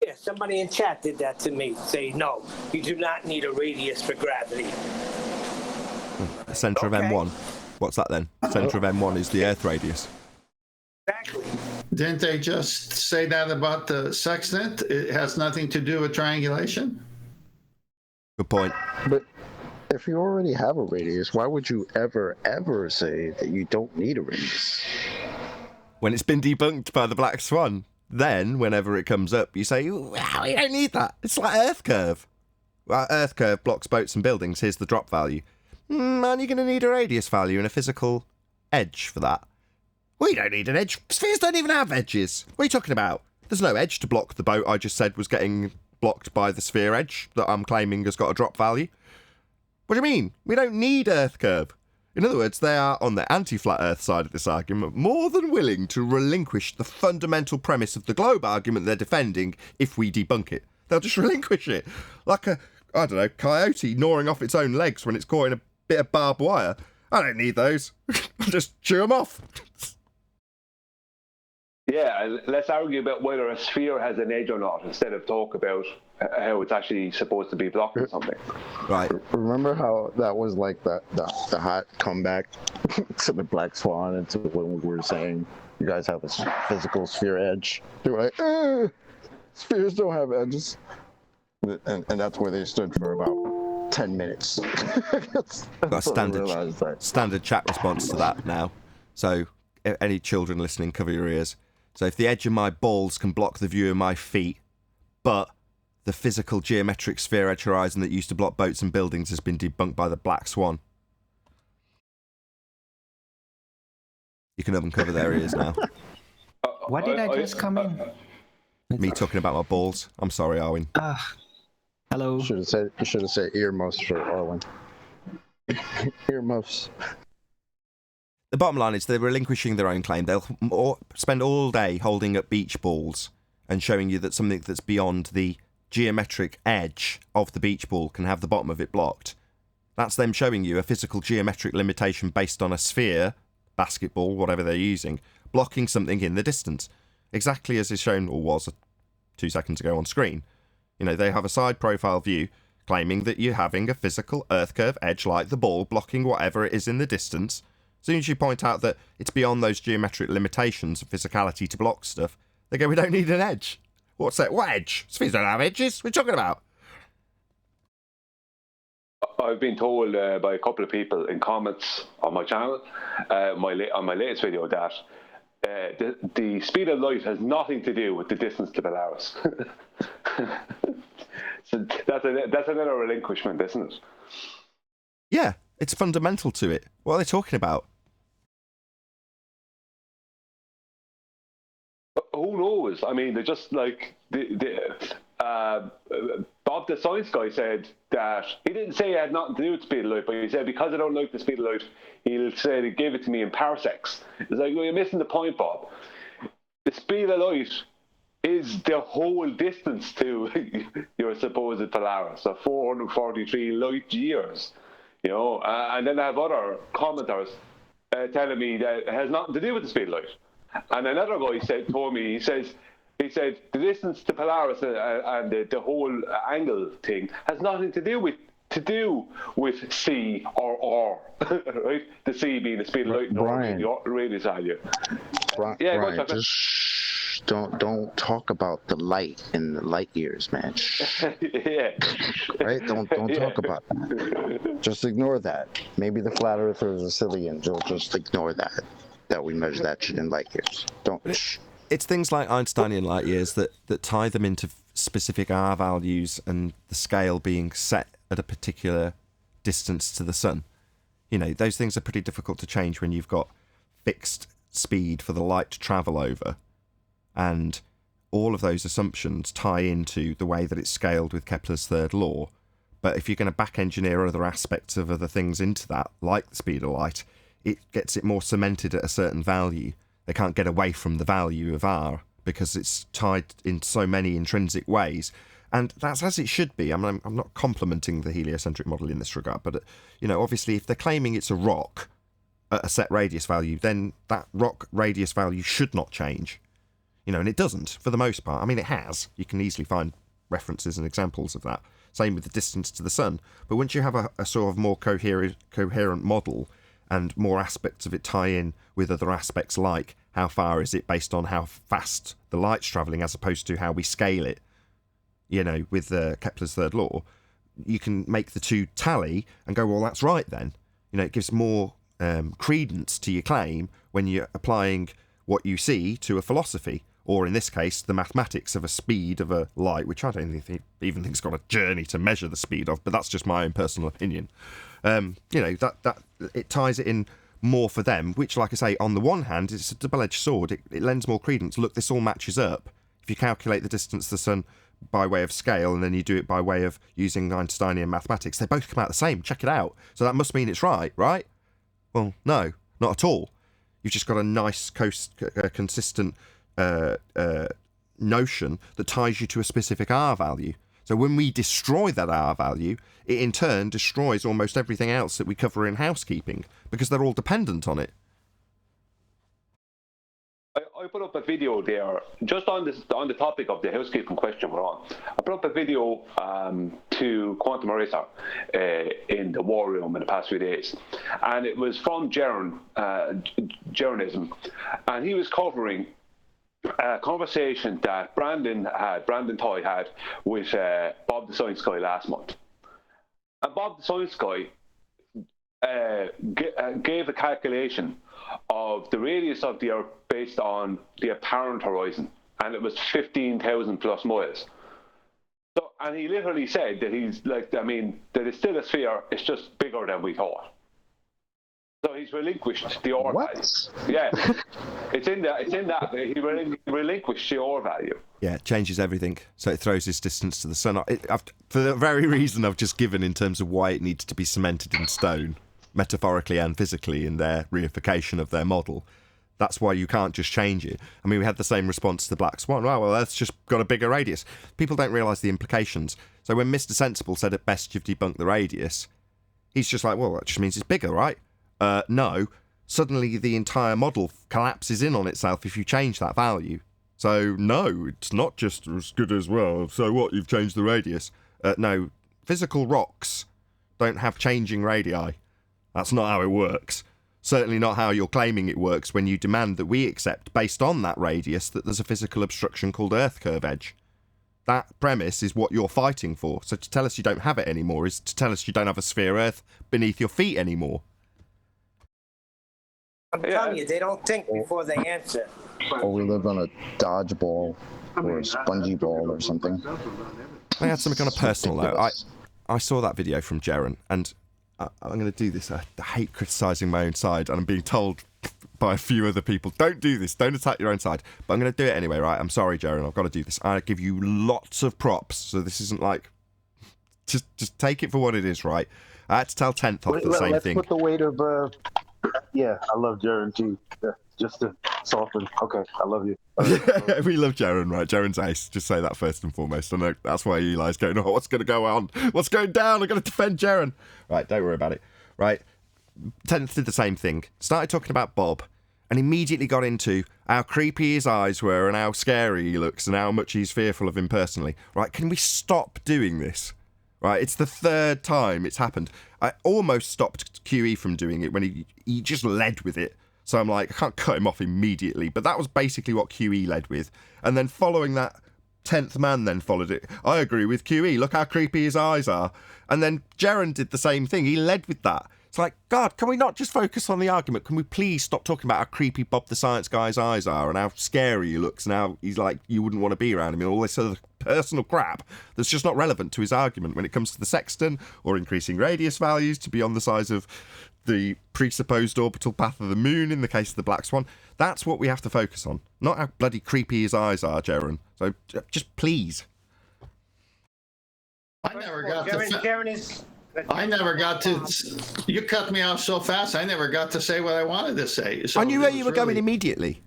Yeah, somebody in chat did that to me. Say, no, you do not need a radius for gravity. The centre of Okay. M1. What's that then? Centre of M1 is the Earth radius. Exactly. Didn't they just say that about the sextant? It has nothing to do with triangulation? Good point. But if you already have a radius, why would you ever say that you don't need a radius? When it's been debunked by the black swan, then whenever it comes up, you say, wow, you don't need that. It's like Earth curve. Well, Earth curve blocks boats and buildings. Here's the drop value. Man, you're going to need a radius value and a physical edge for that. Well, you don't need an edge. Spheres don't even have edges. What are you talking about? There's no edge to block the boat I just said was getting blocked by the sphere edge that I'm claiming has got a drop value. What do you mean? We don't need Earth curve. In other words, they are, on the anti-flat Earth side of this argument, more than willing to relinquish the fundamental premise of the globe argument they're defending if we debunk it. They'll just relinquish it. Like a, I don't know, coyote gnawing off its own legs when it's caught in a bit of barbed wire. I don't need those. I'll just chew them off. Yeah, let's argue about whether a sphere has an edge or not instead of talk about how it's actually supposed to be blocking something. Right. Remember how that was like the hot comeback to the black swan and to when we were saying you guys have a physical sphere edge? They were like, spheres don't have edges. And that's where they stood for about 10 minutes. Got a standard chat response to that now. So, any children listening, cover your ears. So, if the edge of my balls can block the view of my feet, but the physical geometric sphere edge horizon that used to block boats and buildings has been debunked by the black swan. You can uncover their ears now. Why did I just come in? Me talking about my balls. I'm sorry, Arwen. Hello. You should have said earmuffs for Arwen. Earmuffs. The bottom line is they're relinquishing their own claim. They'll spend all day holding up beach balls and showing you that something that's beyond the geometric edge of the beach ball can have the bottom of it blocked. That's them showing you a physical geometric limitation based on a sphere, basketball, whatever they're using, blocking something in the distance. Exactly as is shown, or was 2 seconds ago on screen. You know, they have a side profile view claiming that you're having a physical Earth curve edge like the ball blocking whatever it is in the distance. As soon as you point out that it's beyond those geometric limitations of physicality to block stuff, they go, we don't need an edge. What's that? What edge? Spheres don't have edges. What are you talking about? I've been told by a couple of people in comments on my channel, on my latest video, that the speed of light has nothing to do with the distance to Polaris. So that's another relinquishment, isn't it? Yeah, it's fundamental to it. What are they talking about? Who knows? I mean, they're just like Bob the science guy said that he didn't say it had nothing to do with the speed of light, but he said because I don't like the speed of light, he'll say they gave it to me in parsecs. It's like, well, you're missing the point, Bob. The speed of light is the whole distance to your supposed Polaris, so 443 light years. You know, and then I have other commenters telling me that it has nothing to do with the speed of light. And another guy told me, he said the distance to Polaris and the whole angle thing has nothing to do with C or R, right? The C being the speed of light, Brian, the radius value. Brian, just don't talk about the light in the light years, man. Yeah. Right? Don't talk about that. Just ignore that. Maybe the flat earthers are silly and you'll just ignore that we measure that shit in light years. Don't. It's things like Einsteinian light years that tie them into specific R values and the scale being set at a particular distance to the sun. You know, those things are pretty difficult to change when you've got fixed speed for the light to travel over and all of those assumptions tie into the way that it's scaled with Kepler's third law. But if you're going to back engineer other aspects of other things into that, like the speed of light, it gets it more cemented at a certain value. They can't get away from the value of R because it's tied in so many intrinsic ways. And that's as it should be. I mean, I'm not complimenting the heliocentric model in this regard, but, obviously if they're claiming it's a rock at a set radius value, then that rock radius value should not change. And it doesn't, for the most part. I mean, it has. You can easily find references and examples of that. Same with the distance to the sun. But once you have a sort of more coherent model and more aspects of it tie in with other aspects like how far is it based on how fast the light's travelling as opposed to how we scale it, with Kepler's third law, you can make the two tally and go, well, that's right then. It gives more credence to your claim when you're applying what you see to a philosophy, or in this case, the mathematics of a speed of a light, which I don't even think's got a journey to measure the speed of, but that's just my own personal opinion. That it ties it in more for them, which, like I say, on the one hand, it's a double-edged sword. It lends more credence. Look, this all matches up. If you calculate the distance to the sun by way of scale, and then you do it by way of using Einsteinian mathematics, they both come out the same. Check it out. So that must mean it's right? Well, no, not at all. You've just got a nice, consistent notion that ties you to a specific R value. So when we destroy that R value, it in turn destroys almost everything else that we cover in housekeeping, because they're all dependent on it. I put up a video there just on the topic of the housekeeping question we're on. I put up a video to Quantum Eraser in the war room in the past few days, and it was from Jaronism, and he was covering a conversation that Brandon Toy had with Bob the Science Guy last month. And Bob the Science Guy gave a calculation of the radius of the Earth based on the apparent horizon, and it was 15,000 plus miles. So, and he literally said that that it's still a sphere, it's just bigger than we thought. So he's relinquished the R value. Yeah, it's in that. He relinquished the R value. Yeah, it changes everything. So it throws this distance to the sun. For the very reason I've just given in terms of why it needs to be cemented in stone, metaphorically and physically, in their reification of their model. That's why you can't just change it. I mean, we had the same response to the Black Swan. Well, that's just got a bigger radius. People don't realise the implications. So when Mr. Sensible said at best you've debunked the radius, he's just like, well, that just means it's bigger, right? No. Suddenly the entire model collapses in on itself if you change that value. So, no, it's not just as good as, well, so what, you've changed the radius? No, physical rocks don't have changing radii. That's not how it works. Certainly not how you're claiming it works when you demand that we accept, based on that radius, that there's a physical obstruction called Earth curve edge. That premise is what you're fighting for. So to tell us you don't have it anymore is to tell us you don't have a sphere Earth beneath your feet anymore. I'm telling you, they don't think before they answer. Or we live on a dodgeball or a spongy ball or something. I had something on a personal note. I saw that video from Jaron, and I'm going to do this. I hate criticising my own side, and I'm being told by a few other people, don't do this, don't attack your own side. But I'm going to do it anyway, right? I'm sorry, Jaron, I've got to do this. I give you lots of props, so this isn't like... Just take it for what it is, right? I had to tell 10th off the same thing. Let's put the weight of... Yeah, I love Jaron too. Yeah, just to soften. Okay, I love you. We love Jaron, right? Jaron's ace. Just say that first and foremost. I know that's why Eli's going, oh, what's going to go on? What's going down? I'm going to defend Jaron. Right, don't worry about it. Right, 10th did the same thing. Started talking about Bob and immediately got into how creepy his eyes were and how scary he looks and how much he's fearful of him personally. Right, can we stop doing this? Right, it's the third time it's happened. I almost stopped QE from doing it when he just led with it. So I'm like, I can't cut him off immediately. But that was basically what QE led with. And then following that, 10th man then followed it. I agree with QE. Look how creepy his eyes are. And then Jaron did the same thing. He led with that. It's like, God, can we not just focus on the argument? Can we please stop talking about how creepy Bob the Science Guy's eyes are and how scary he looks and how he's like, you wouldn't want to be around him and all this other personal crap that's just not relevant to his argument when it comes to the sextant or increasing radius values to be on the size of the presupposed orbital path of the moon in the case of the black swan. That's what we have to focus on, not how bloody creepy his eyes are, Jaren. So just please. I never got to. Jaren is. I never got to. You cut me off so fast. I never got to say what I wanted to say. So I knew where you were going immediately.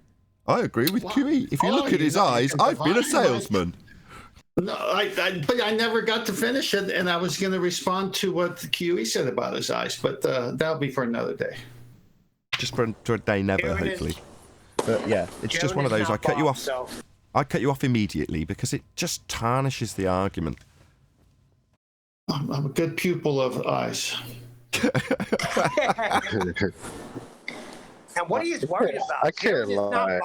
I agree with QE. If you look at his eyes, I've been a salesman. No, but I never got to finish it, and I was going to respond to what the QE said about his eyes, but that'll be for another day. Just for a day never, hopefully. But yeah, it's just one of those. I cut you off. I cut you off immediately because it just tarnishes the argument. I'm a good pupil of eyes. And what he is worried about? I can't lie.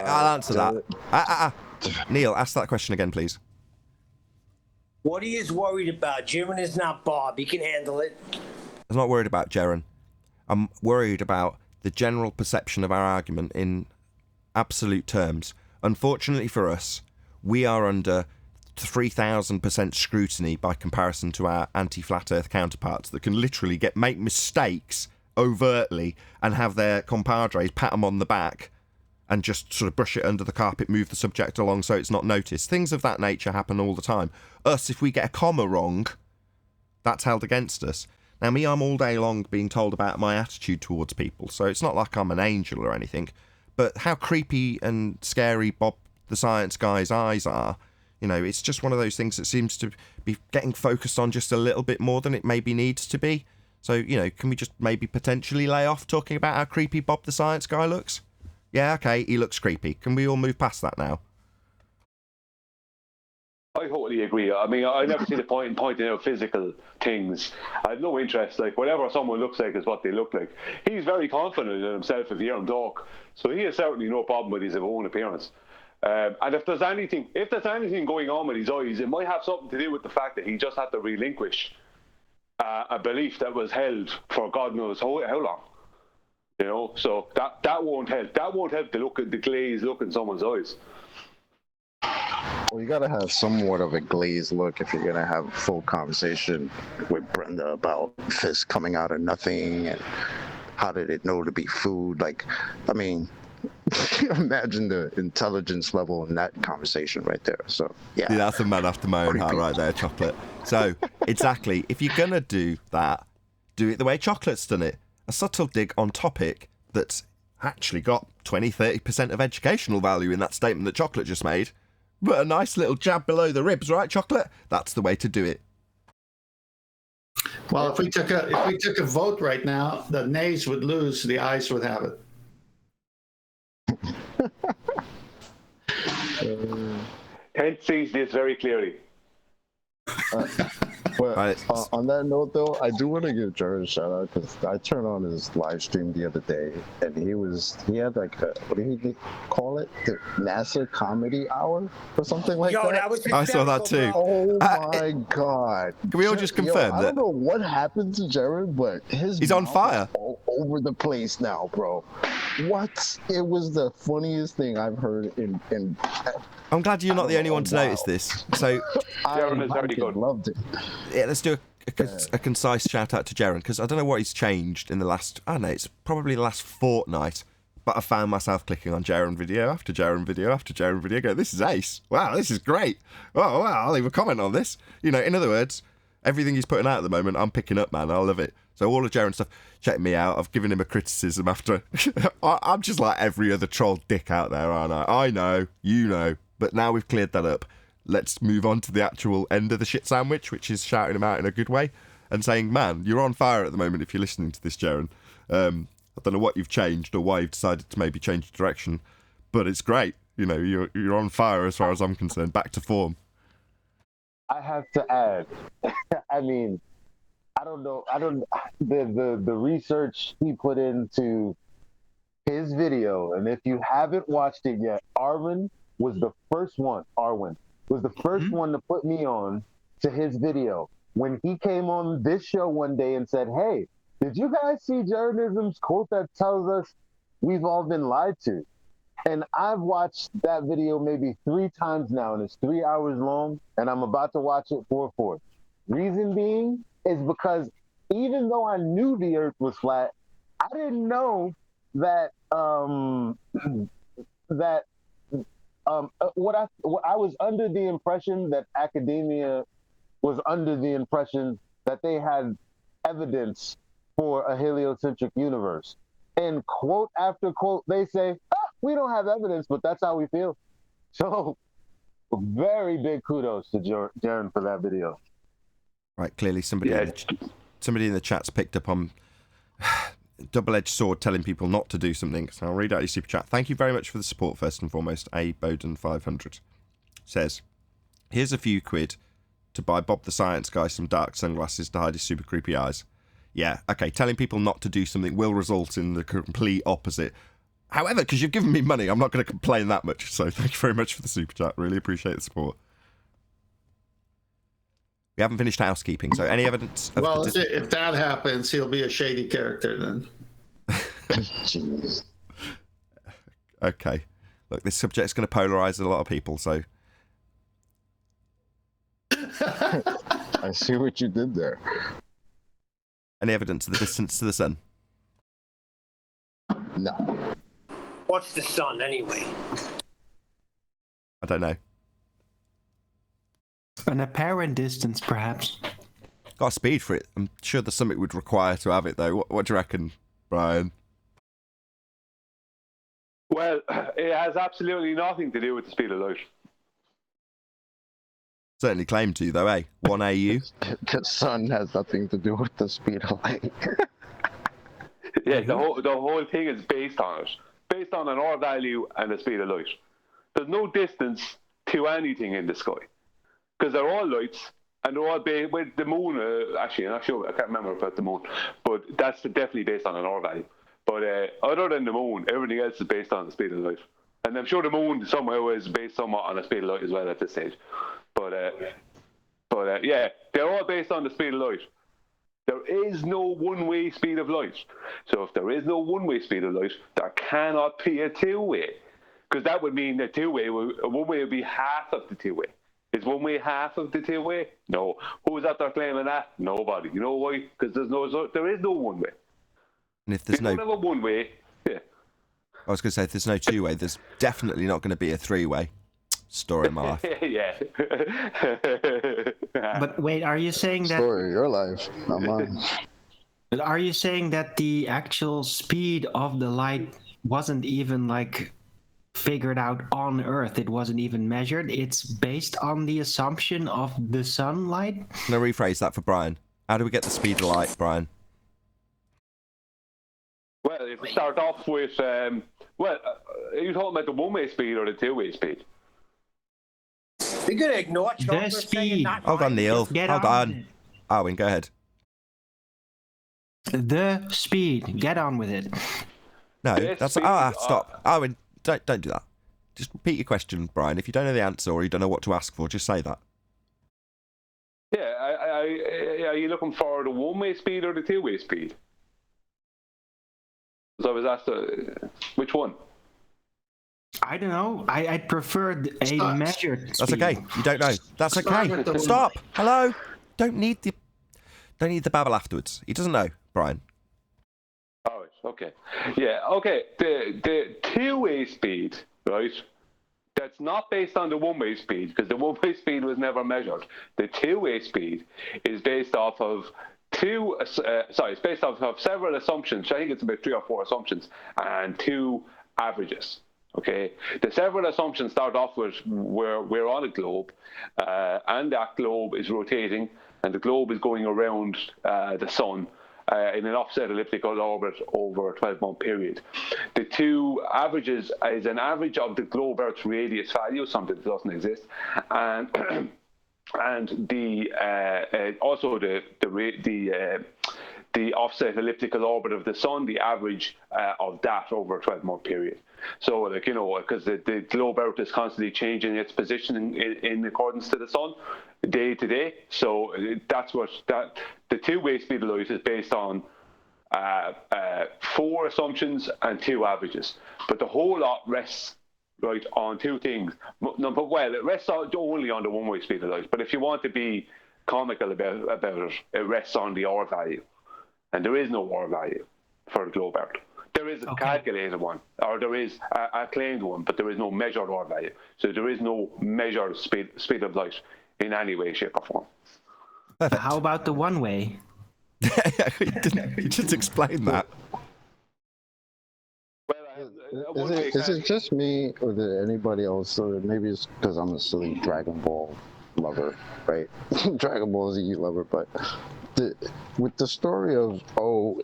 I'll answer that. Neil, ask that question again, please. What he is worried about? Jaren is not Bob. He can handle it. I'm not worried about Jaren. I'm worried about the general perception of our argument in absolute terms. Unfortunately for us, we are under 3,000% scrutiny by comparison to our anti-flat earth counterparts that can literally make mistakes overtly and have their compadres pat them on the back and just sort of brush it under the carpet, move the subject along so it's not noticed. Things of that nature happen all the time. Us, if we get a comma wrong, that's held against us. Now, me, I'm all day long being told about my attitude towards people, so it's not like I'm an angel or anything, but how creepy and scary Bob the Science Guy's eyes are, you know, it's just one of those things that seems to be getting focused on just a little bit more than it maybe needs to be. So, you know, can we just maybe potentially lay off talking about how creepy Bob the Science Guy looks? Yeah, okay, he looks creepy. Can we all move past that now? I totally agree. I mean, I never see the point in pointing out physical things. I have no interest. Like, whatever someone looks like is what they look like. He's very confident in himself if you hear him talk. So he has certainly no problem with his own appearance. And if there's anything going on with his eyes, it might have something to do with the fact that he just had to relinquish a belief that was held for God knows how long. You know, so that won't help. That won't help the glazed look in someone's eyes. Well, you gotta have somewhat of a glazed look if you're gonna have a full conversation with Brenda about fish coming out of nothing and how did it know to be food. Like, I mean, imagine the intelligence level in that conversation right there. So yeah, that's a man after my own heart right there, Chocolate. So exactly, if you're gonna do that, do it the way Chocolate's done it. A subtle dig on topic that's actually got 20-30% of educational value in that statement that Chocolate just made, but a nice little jab below the ribs, right, Chocolate? That's the way to do it. Well, if we took a vote right now, the nays would lose, the ayes would have it. Kent sees this very clearly. But on that note, though, I do want to give Jared a shout out because I turned on his live stream the other day, and he had like what do you call it? The NASA Comedy Hour or something like that. I saw that too. Oh my God! Can we all just confirm that? I don't know what happened to Jared, but he's on fire all over the place now, bro. What? It was the funniest thing I've heard in I'm glad you're not the only one to notice this. So, I loved it. Yeah, let's do a concise shout out to Jaren, because I don't know what he's changed in the last, I don't know, it's probably the last fortnight, but I found myself clicking on Jaren video after Jaren video after Jaren video, going, this is ace. Wow, this is great. Oh, wow, I'll leave a comment on this. You know, in other words, everything he's putting out at the moment, I'm picking up, man. I love it. So all of Jaren's stuff, check me out. I've given him a criticism after. I'm just like every other troll dick out there, aren't I? I know, you know. But now we've cleared that up, let's move on to the actual end of the shit sandwich, which is shouting him out in a good way and saying, man, you're on fire at the moment if you're listening to this, Jaren. I don't know what you've changed or why you've decided to maybe change direction, but it's great. You know, you're on fire as far as I'm concerned, back to form. I have to add, I mean, the research he put into his video, and if you haven't watched it yet, Arwen was the first one to put me on to his video. When he came on this show one day and said, hey, did you guys see Jeranism's quote that tells us we've all been lied to? And I've watched that video maybe 3 times now, and it's 3 hours long, and I'm about to watch it 4/4. Reason being is because even though I knew the Earth was flat, I didn't know that what I was under the impression that academia was under the impression that they had evidence for a heliocentric universe. And quote after quote, they say, we don't have evidence, but that's how we feel. So very big kudos to Jaren for that video. Right, clearly somebody in the chat's picked up on double-edged sword telling people not to do something. So I'll read out your super chat. Thank you very much for the support, first and foremost. A Bowden 500 says, here's a few quid to buy Bob the Science Guy some dark sunglasses to hide his super creepy eyes. Yeah, okay, telling people not to do something will result in the complete opposite. However, because you've given me money, I'm not going to complain that much. So thank you very much for the super chat. Really appreciate the support. We haven't finished housekeeping, so any evidence of... Well, if that happens, he'll be a shady character then. Okay. Look, this subject's going to polarize a lot of people, so... I see what you did there. Any evidence of the distance to the sun? No. What's the sun, anyway? I don't know. An apparent distance, perhaps. Got a speed for it. I'm sure the summit would require to have it, though. What do you reckon, Brian? Well, it has absolutely nothing to do with the speed of light. Certainly claim to, though, eh? 1 AU? The sun has nothing to do with the speed of light. Yeah, the whole thing is based on it. Based on an R value and the speed of light. There's no distance to anything in the sky. Because they're all lights, and they're all with the moon. Actually, I'm not sure. I can't remember about the moon, but that's definitely based on an R value. But other than the moon, everything else is based on the speed of light. And I'm sure the moon somehow is based somewhat on the speed of light as well at this stage. But yeah, they're all based on the speed of light. There is no one-way speed of light. So if there is no one-way speed of light, there cannot be a two-way, because that would mean that one-way would be half of the two-way. Is one-way half of the two-way? No. Who's out there claiming that? Nobody. You know why? Because there is no one-way. And if there's no one-way, yeah. I was going to say, if there's no two-way, there's definitely not going to be a three-way. Story of my life. Yeah. But wait, are you saying that... Story of your life, not mine. But are you saying that the actual speed of the light wasn't even, like, figured out on Earth? It wasn't even measured? It's based on the assumption of the sunlight? Can I rephrase that for Brian? How do we get the speed of light, Brian? Well, if we start off with... are you talking about the one-way speed or the two-way speed? You're going to ignore the speed. Hold on, Neil. Hold on. Owen, go ahead. The speed. Get on with it. No, that's... stop. Owen, don't do that. Just repeat your question, Brian. If you don't know the answer or you don't know what to ask for, just say that. Yeah, are you looking for the one-way speed or the two-way speed? So I was asked, which one? I don't know. I'd prefer a measured speed. That's okay. You don't know. That's okay. Stop. Hello. Don't need the babble afterwards. He doesn't know, Brian. All right. Okay. Yeah. Okay. The two-way speed, right? That's not based on the one-way speed, because the one-way speed was never measured. The two-way speed is based off of it's based off of several assumptions. I think it's about 3 or 4 assumptions and 2 averages. Okay, the several assumptions start off with we're on a globe, and that globe is rotating, and the globe is going around the sun in an offset elliptical orbit over a 12-month period. The 2 averages is an average of the globe Earth's radius value, something that doesn't exist, and also the offset elliptical orbit of the sun, the average of that over a 12-month period. So, because the globe Earth is constantly changing its position in accordance to the sun, day to day. So that's the two-way speed of light is based on 4 assumptions and 2 averages, but the whole lot rests right on 2 things. It rests only on the one-way speed of light. But if you want to be comical about it, it rests on the R value, and there is no R value for the globe Earth. There is a calculated one, or there is a claimed one, but there is no measured R value. So there is no measured speed of light in any way, shape, or form. Perfect. How about the one way? You just explained that. Is it just me, or is it anybody else? Or maybe it's because I'm a silly Dragon Ball lover, right? Dragon Ball Z lover, but with the story of,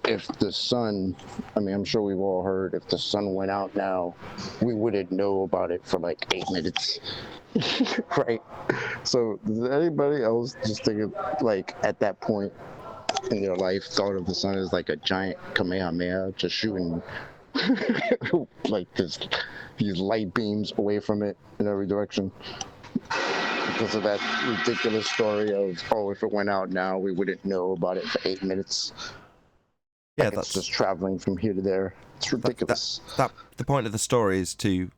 if the sun, I mean, I'm sure we've all heard, if the sun went out now, we wouldn't know about it for like 8 minutes, right? So does anybody else just think of, like, at that point in their life, thought of the sun as like a giant Kamehameha just shooting like these light beams away from it in every direction? Because of that ridiculous story of, if it went out now, we wouldn't know about it for 8 minutes. Yeah, like it's just traveling from here to there. It's ridiculous. The point of the story is to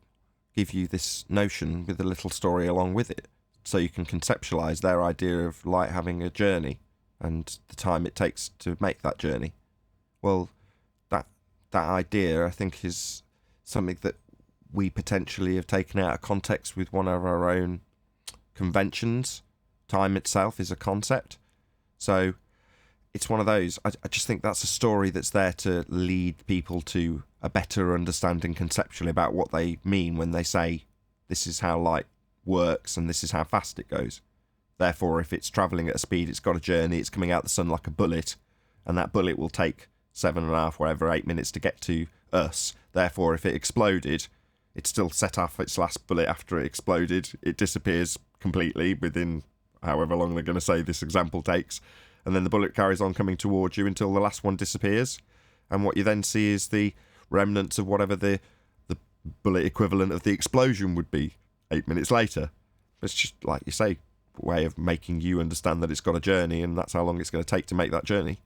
give you this notion with a little story along with it, so you can conceptualize their idea of light having a journey and the time it takes to make that journey. Well, that idea, I think, is something that we potentially have taken out of context with one of our own conventions. Time itself is a concept. So it's one of those. I just think that's a story that's there to lead people to a better understanding conceptually about what they mean when they say this is how light works and this is how fast it goes. Therefore, if it's travelling at a speed, it's got a journey, it's coming out the sun like a bullet, and that bullet will take 7.5, 8 minutes to get to us. Therefore, if it exploded, it still set off its last bullet after it exploded. It disappears completely within however long they're going to say this example takes. And then the bullet carries on coming towards you until the last one disappears. And what you then see is the remnants of whatever the bullet equivalent of the explosion would be 8 minutes later. It's just, like you say, a way of making you understand that it's got a journey, and that's how long it's going to take to make that journey.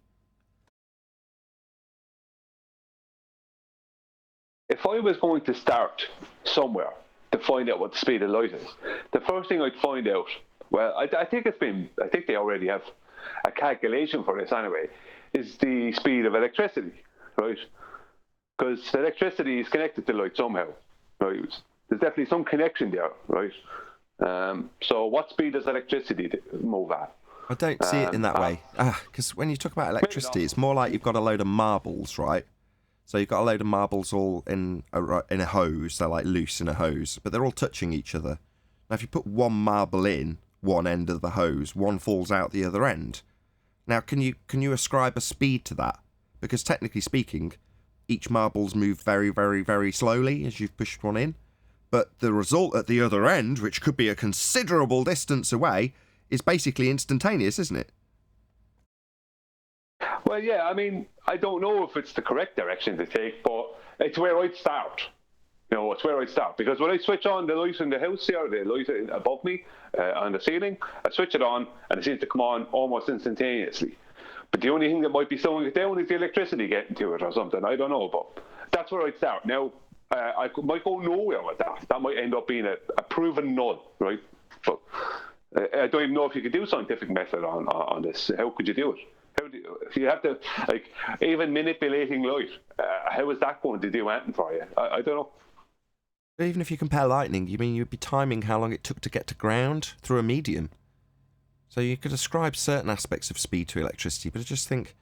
If I was going to start somewhere to find out what the speed of light is, the first thing I'd find out, well, I think they already have a calculation for this anyway, is the speed of electricity, right? Because electricity is connected to light somehow, right? There's definitely some connection there, right? So what speed does electricity move at? I don't see it in that way. Because when you talk about electricity, it's more like you've got a load of marbles, right? So you've got a load of marbles all in a hose. They're like loose in a hose, but they're all touching each other. Now, if you put one marble in one end of the hose, one falls out the other end. Now, can you ascribe a speed to that? Because technically speaking, each marble's moved very, very, very slowly as you've pushed one in. But the result at the other end, which could be a considerable distance away, is basically instantaneous, isn't it? Well, yeah, I mean, I don't know if it's the correct direction to take, but it's where I'd start. It's where I'd start. Because when I switch on the light in the house here, the light above me on the ceiling, I switch it on and it seems to come on almost instantaneously. But the only thing that might be slowing it down is the electricity getting to it or something. I don't know, but that's where I'd start. Now, I might go nowhere with that. That might end up being a proven null, right? But I don't even know if you could do scientific method on this. How could you do it? If you have to, like, even manipulating light, how is that going to do anything for you? I don't know. Even if you compare lightning, you mean you'd be timing how long it took to get to ground through a medium. So you could ascribe certain aspects of speed to electricity, but I just think,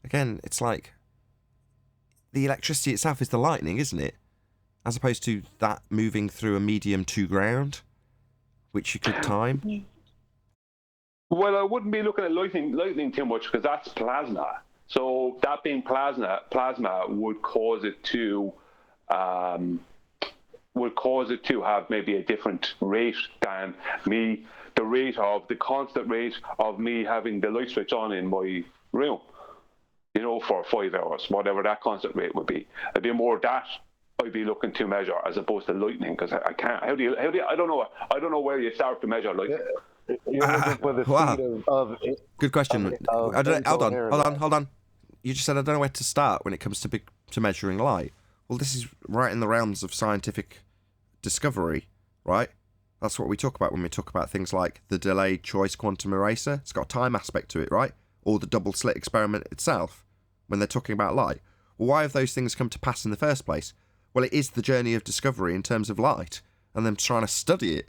again, it's like the electricity itself is the lightning, isn't it? As opposed to that moving through a medium to ground, which you could time. Well, I wouldn't be looking at lightning too much because that's plasma. So that being plasma would cause it to have maybe a different rate than me, the constant rate of me having the light switch on in my room, for 5 hours, whatever that constant rate would be. It'd be more that I'd be looking to measure as opposed to lightning, because I can't. How do you? I don't know where you start to measure lightning. You're looking for the speed of good question. Hold on. you just said I don't know where to start when it comes to measuring light. Well, this is right in the realms of scientific discovery, right? That's what we talk about when we talk about things like the delayed choice quantum eraser. It's got a time aspect to it, right? Or the double slit experiment itself, when they're talking about light. Well, why have those things come to pass in the first place? Well, it is the journey of discovery in terms of light, and them trying to study it.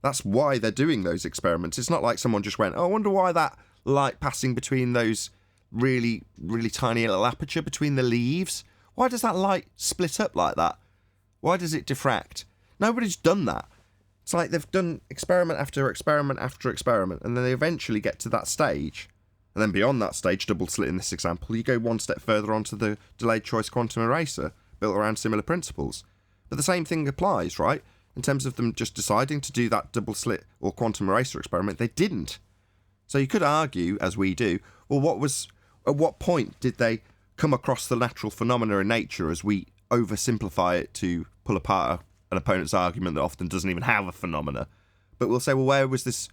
That's why they're doing those experiments. It's not like someone just went, oh, I wonder why that light passing between those really, really tiny little aperture between the leaves, why does that light split up like that? Why does it diffract? Nobody's done that. It's like they've done experiment after experiment after experiment, and then they eventually get to that stage. And then beyond that stage, double slit in this example, you go one step further onto the delayed choice quantum eraser, built around similar principles. But the same thing applies, right? In terms of them just deciding to do that double slit or quantum eraser experiment, they didn't. So you could argue, as we do, well, at what point did they come across the natural phenomena in nature as we oversimplify it to pull apart an opponent's argument that often doesn't even have a phenomena? But we'll say, well, where was this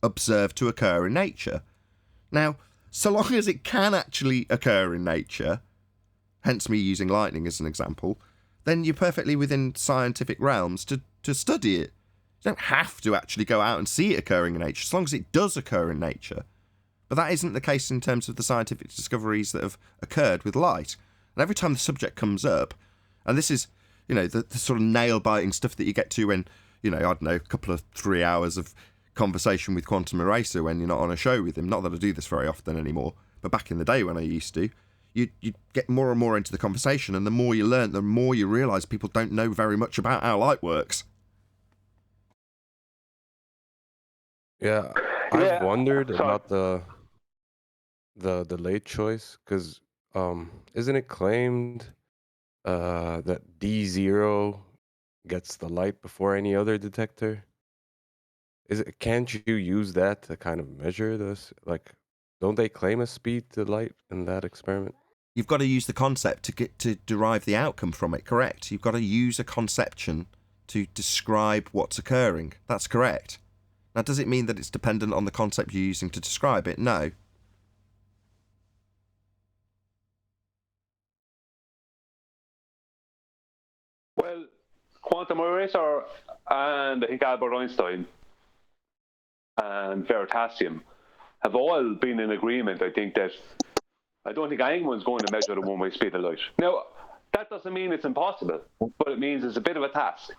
observed to occur in nature? Now, so long as it can actually occur in nature, hence me using lightning as an example, then you're perfectly within scientific realms to study it. You don't have to actually go out and see it occurring in nature, as long as it does occur in nature. But that isn't the case in terms of the scientific discoveries that have occurred with light. And every time the subject comes up, and this is, the sort of nail-biting stuff that you get to when, I don't know, a couple of 3 hours of conversation with Quantum Eraser when you're not on a show with him. Not that I do this very often anymore, but back in the day when I used to, you get more and more into the conversation, and the more you learn, the more you realise people don't know very much about how light works. Yeah, I've wondered about the delayed choice, because isn't it claimed that D0 gets the light before any other detector? Can't you use that to kind of measure this? Like, don't they claim a speed to light in that experiment? You've got to use the concept to derive the outcome from it, correct? You've got to use a conception to describe what's occurring. That's correct. Now, does it mean that it's dependent on the concept you're using to describe it? No. Well, quantum eraser and I think Albert Einstein and Veritasium have all been in agreement, I think, that I don't think anyone's going to measure the one-way speed of light. Now, that doesn't mean it's impossible, but it means it's a bit of a task.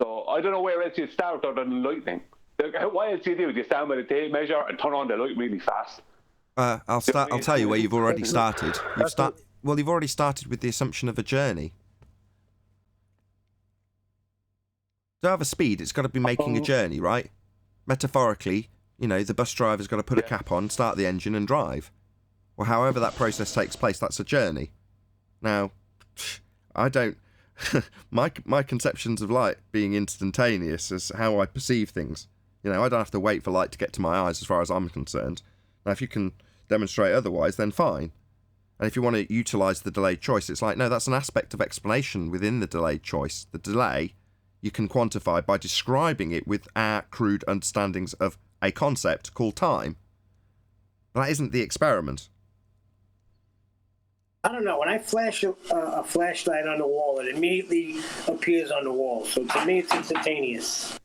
So I don't know where else you'd start other than lightning. What else do you do? Do you stand by the tape measure and turn on the light really fast? I'll tell you where you've already started. You've already started with the assumption of a journey. To have a speed, it's got to be making a journey, right? Metaphorically, the bus driver's got to put a cap on, start the engine and drive. Well, however that process takes place, that's a journey. Now, I don't... my conceptions of light being instantaneous is how I perceive things. I don't have to wait for light to get to my eyes as far as I'm concerned. Now, if you can demonstrate otherwise, then fine. And if you want to utilise the delayed choice, it's like, no, that's an aspect of explanation within the delayed choice. The delay you can quantify by describing it with our crude understandings of a concept called time. But that isn't the experiment. I don't know. When I flash a flashlight on the wall, it immediately appears on the wall. So to me, it's instantaneous.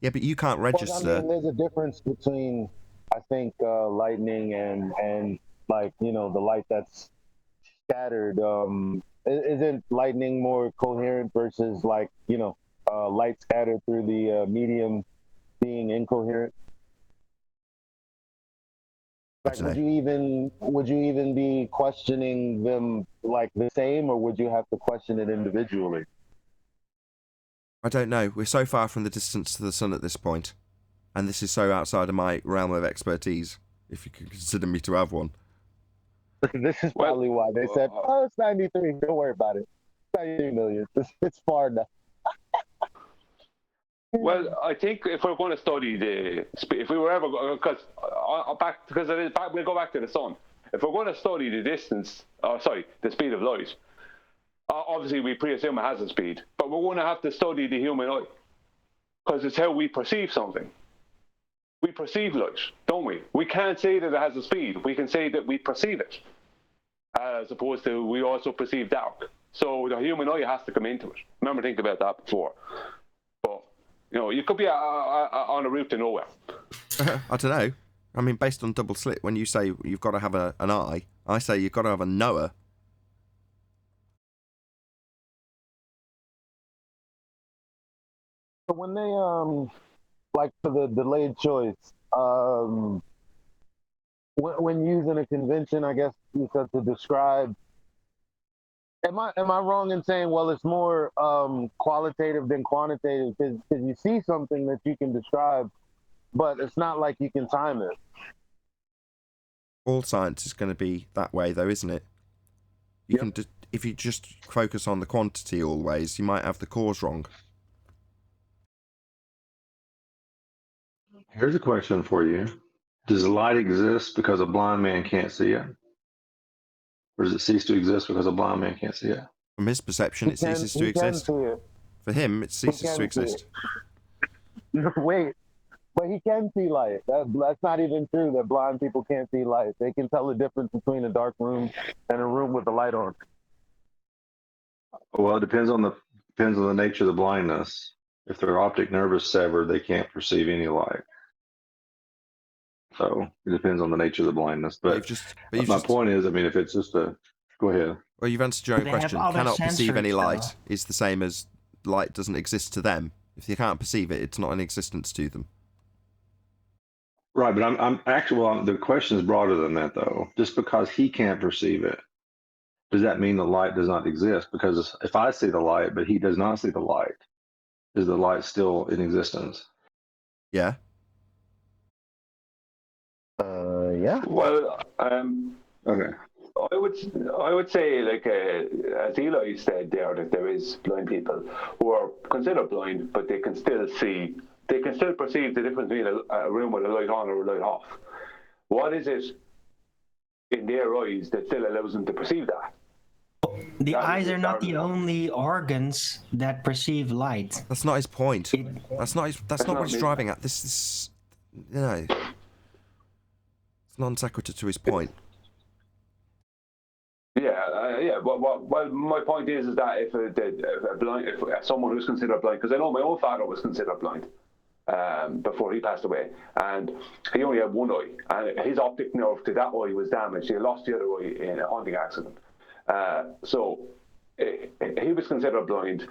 Yeah, but you can't register. Well, there's a difference between, I think, lightning and like, the light that's scattered. Isn't lightning more coherent versus like, light scattered through the medium being incoherent? Like, would you even be questioning them like the same, or would you have to question it individually? I don't know. We're so far from the distance to the sun at this point, and this is so outside of my realm of expertise, if you can consider me to have one. This is probably why they said, oh, it's 93. Don't worry about it. 93 million. It's far enough. Well, I think if we're going to study if we were ever, we'll go back to the sun. If we're going to study the speed of light, obviously we presume it has a speed, but we're going to have to study the human eye, because it's how we perceive something. we perceive light, don't we? We can't say that it has a speed. We can say that we perceive it, as opposed to we also perceive dark. So the human eye has to come into it. Remember thinking about that before. But, you could be on a route to nowhere. I don't know. I mean, based on double slit, when you say you've got to have an eye, I say you've got to have a knower. So when they like for the delayed choice, when using a convention, I guess you said to describe. Am I wrong in saying, well, it's more qualitative than quantitative because you see something that you can describe, but it's not like you can time it. All science is going to be that way, though, isn't it? You can if you just focus on the quantity always, you might have the cause wrong. Here's a question for you. Does the light exist because a blind man can't see it? Or does it cease to exist because a blind man can't see it? From his perception, it ceases to exist. For him, it ceases to exist. Wait, but he can see light. That's not even true that blind people can't see light. They can tell the difference between a dark room and a room with the light on. Well, it depends on the nature of the blindness. If their optic nerve is severed, they can't perceive any light. So it depends on the nature of the blindness. But my point is, I mean, if it's just go ahead. Well, you've answered your own question. Cannot perceive any light is the same as light doesn't exist to them. If you can't perceive it, it's not in existence to them. Right, but I'm actually, the question is broader than that, though. Just because he can't perceive it, does that mean the light does not exist? Because if I see the light, but he does not see the light, is the light still in existence? Yeah. Yeah. Well, okay. I would say, like as Eli said there, that there is blind people who are considered blind, but they can still see. They can still perceive the difference between a room with a light on or a light off. What is it in their eyes that still allows them to perceive that? The eyes are not the only organs that perceive light. That's not his point. That's not what he's driving at. This is, it's non sequitur to his point. Yeah. Well, my point is that if someone who's considered blind, because I know my own father was considered blind before he passed away, and he only had one eye, and his optic nerve to that eye was damaged. He lost the other eye in a hunting accident. So he was considered blind,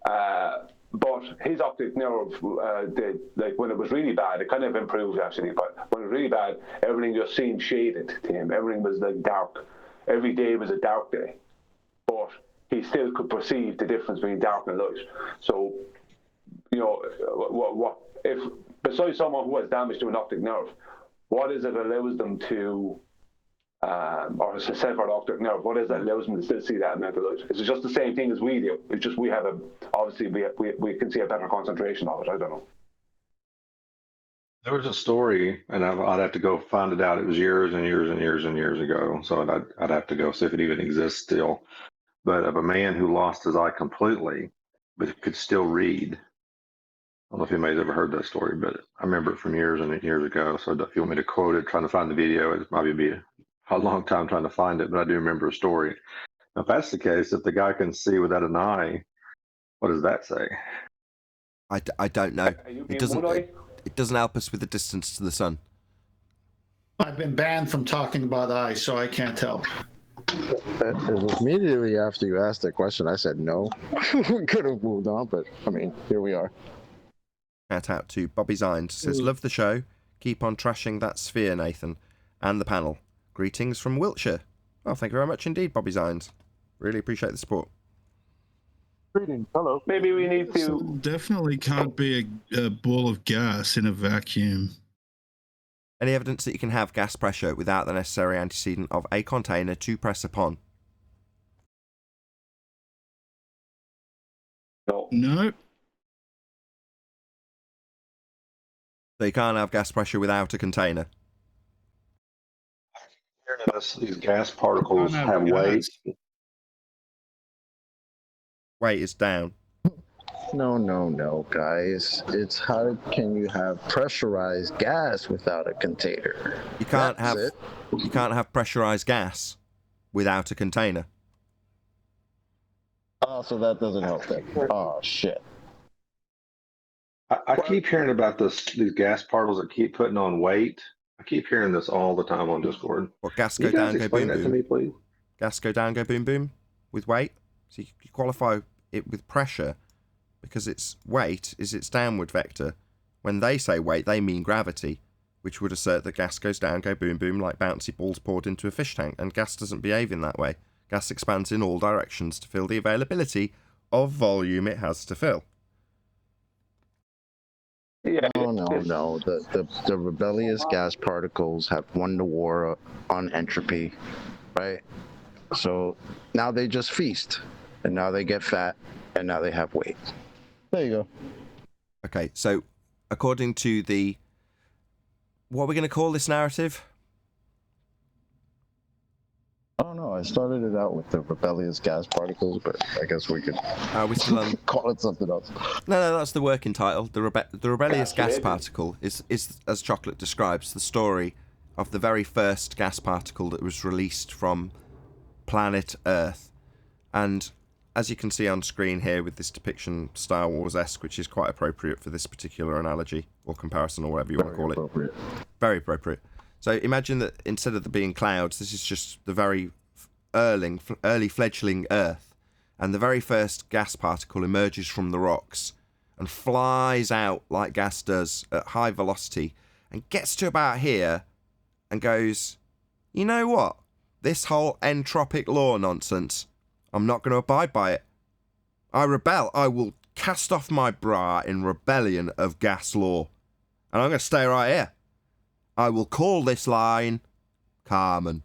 but his optic nerve did, like, when it was really bad, it kind of improved actually, but when it was really bad, everything just seemed shaded to him. Everything was like dark. Every day was a dark day, but he still could perceive the difference between dark and light. So, what if, besides someone who has damage to an optic nerve, what is it that allows them to, or a severed optic nerve, what is that allows them to still see that amount of light? Is it just the same thing as we do? It's just we have we can see a better concentration of it. I don't know. There was a story, and I'd have to go find it out. It was years and years and years and years ago, so I'd have to go see if it even exists still. But of a man who lost his eye completely, but could still read. I don't know if anybody's ever heard that story, but I remember it from years and years ago. So if you want me to quote it, trying to find the video, it might be a long time trying to find it, but I do remember a story. Now, if that's the case, if the guy can see without an eye, what does that say? I don't know. It doesn't help us with the distance to the sun. I've been banned from talking about eyes, so I can't help. Immediately after you asked that question, I said no. We could have moved on, but I mean, here we are. Shout out to Bobby Zines. Says, love the show. Keep on trashing that sphere, Nathan, and the panel. Greetings from Wiltshire. Well, thank you very much indeed, Bobby Zines. Really appreciate the support. Greetings. Hello. Maybe we need to. Definitely can't be a ball of gas in a vacuum. Any evidence that you can have gas pressure without the necessary antecedent of a container to press upon? No. So you can't have gas pressure without a container? These gas particles have weight. Weight is down. No, guys. It's how can you have pressurized gas without a container? You can't That's have it. you can't have pressurized gas without a container. Oh, so that doesn't help then. Oh shit. I keep hearing about these gas particles that keep putting on weight. I keep hearing this all the time on Discord. What, gas Can go you guys down, go explain boom that to boom? me, please? Gas go down, go boom boom with weight. So you qualify it with pressure because its weight is its downward vector. When they say weight, they mean gravity, which would assert that gas goes down, go boom boom like bouncy balls poured into a fish tank, and gas doesn't behave in that way. Gas expands in all directions to fill the availability of volume it has to fill. Yeah, No. The rebellious gas particles have won the war on entropy, right? So now they just feast, and now they get fat, and now they have weight. There you go. Okay, so according to the... What are we going to call this narrative? I don't know. I started it out with the rebellious gas particles, but I guess we could Are we still on... call it something else. No, that's the working title. The rebellious gas particle is, as Chocolate describes, the story of the very first gas particle that was released from planet Earth. And as you can see on screen here with this depiction, Star Wars-esque, which is quite appropriate for this particular analogy or comparison or whatever you want to call it. Very appropriate. So imagine that instead of there being clouds, this is just the very early fledgling Earth. And the very first gas particle emerges from the rocks and flies out like gas does at high velocity and gets to about here and goes, you know what? This whole entropic law nonsense, I'm not going to abide by it. I rebel. I will cast off my bra in rebellion of gas law. And I'm going to stay right here. I will call this line Carmen.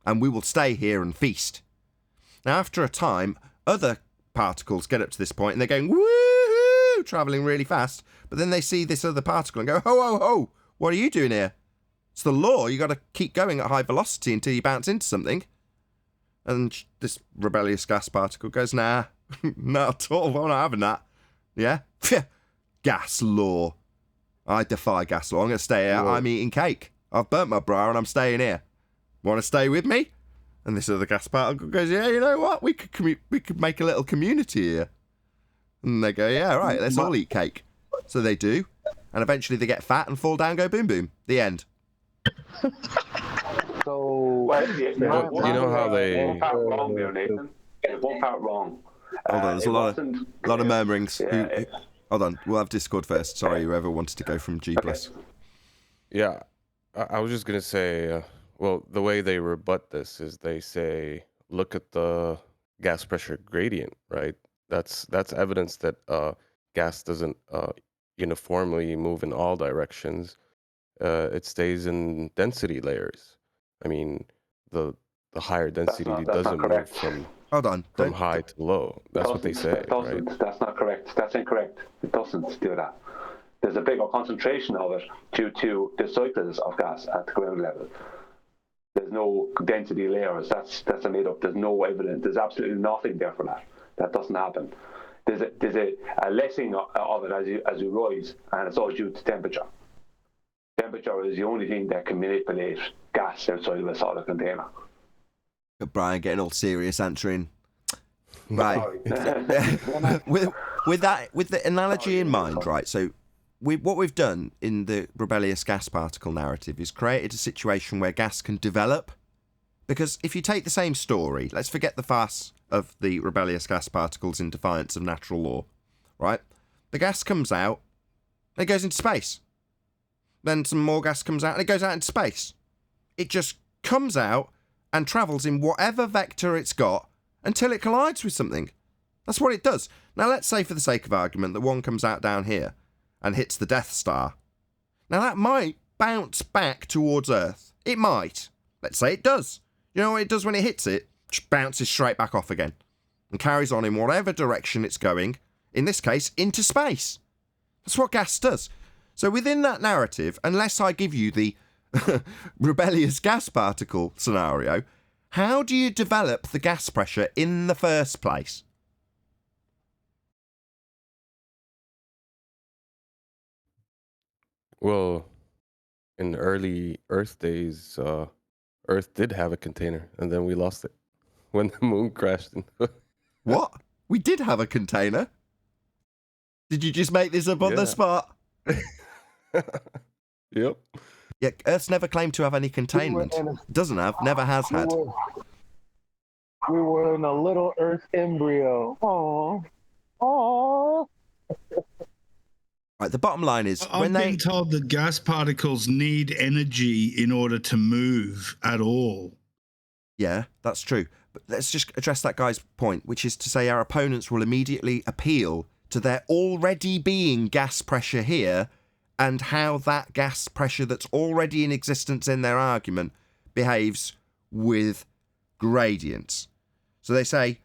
And we will stay here and feast. Now, after a time, other particles get up to this point and they're going, woohoo, travelling really fast. But then they see this other particle and go, ho, ho, ho, what are you doing here? It's the law. You got to keep going at high velocity until you bounce into something. And this rebellious gas particle goes, nah, not at all. I'm not having that. Yeah? Gas law. I defy gas law. I'm going to stay here. I'm eating cake. I've burnt my bra and I'm staying here. Want to stay with me? And this other gas particle goes, yeah, you know what? We could make a little community here. And they go, yeah, right, let's all eat cake. So they do. And eventually they get fat and fall down, go boom boom. The end. So, you know how they... One part wrong there, Nathan. One part wrong. Hold on, there's a lot of murmurings. Yeah, Hold on, we'll have Discord first. Sorry, whoever wanted to go from G+. Okay. Yeah, I was just going to say, well, the way they rebut this is they say, look at the gas pressure gradient, right? That's evidence that gas doesn't uniformly move in all directions. It stays in density layers. I mean, the higher density doesn't move from Hold on. high to low. That's what they say, right? That's not correct. That's incorrect. It doesn't do that. There's a bigger concentration of it due to the cycles of gas at the ground level. There's no density layers. That's a made up. There's no evidence. There's absolutely nothing there for that. That doesn't happen. There's a lessening of it as you rise, and it's all due to temperature. Temperature is the only thing that can manipulate gas outside of a solid container. Brian getting all serious answering. Right. with the analogy in mind, right? So what we've done in the rebellious gas particle narrative is created a situation where gas can develop. Because if you take the same story, let's forget the farce of the rebellious gas particles in defiance of natural law, right? The gas comes out, it goes into space. Then some more gas comes out and it goes out into space. It just comes out and travels in whatever vector it's got until it collides with something. That's what it does. Now let's say for the sake of argument that one comes out down here and hits the Death Star. Now that might bounce back towards Earth. It might. Let's say it does. You know what it does when it hits it? Just bounces straight back off again and carries on in whatever direction it's going, in this case, into space. That's what gas does. So within that narrative, unless I give you the rebellious gas particle scenario, how do you develop the gas pressure in the first place? Well, in early Earth days, Earth did have a container, and then we lost it when the moon crashed. What? We did have a container? Did you just make this up on the spot? Yep. Yeah, Earth's never claimed to have any containment. Doesn't have, never has had. We were in a little Earth embryo. Aww. Aww. Right, the bottom line is I've been told that gas particles need energy in order to move at all. Yeah, that's true. But let's just address that guy's point, which is to say our opponents will immediately appeal to there already being gas pressure here and how that gas pressure that's already in existence in their argument behaves with gradients. So they say,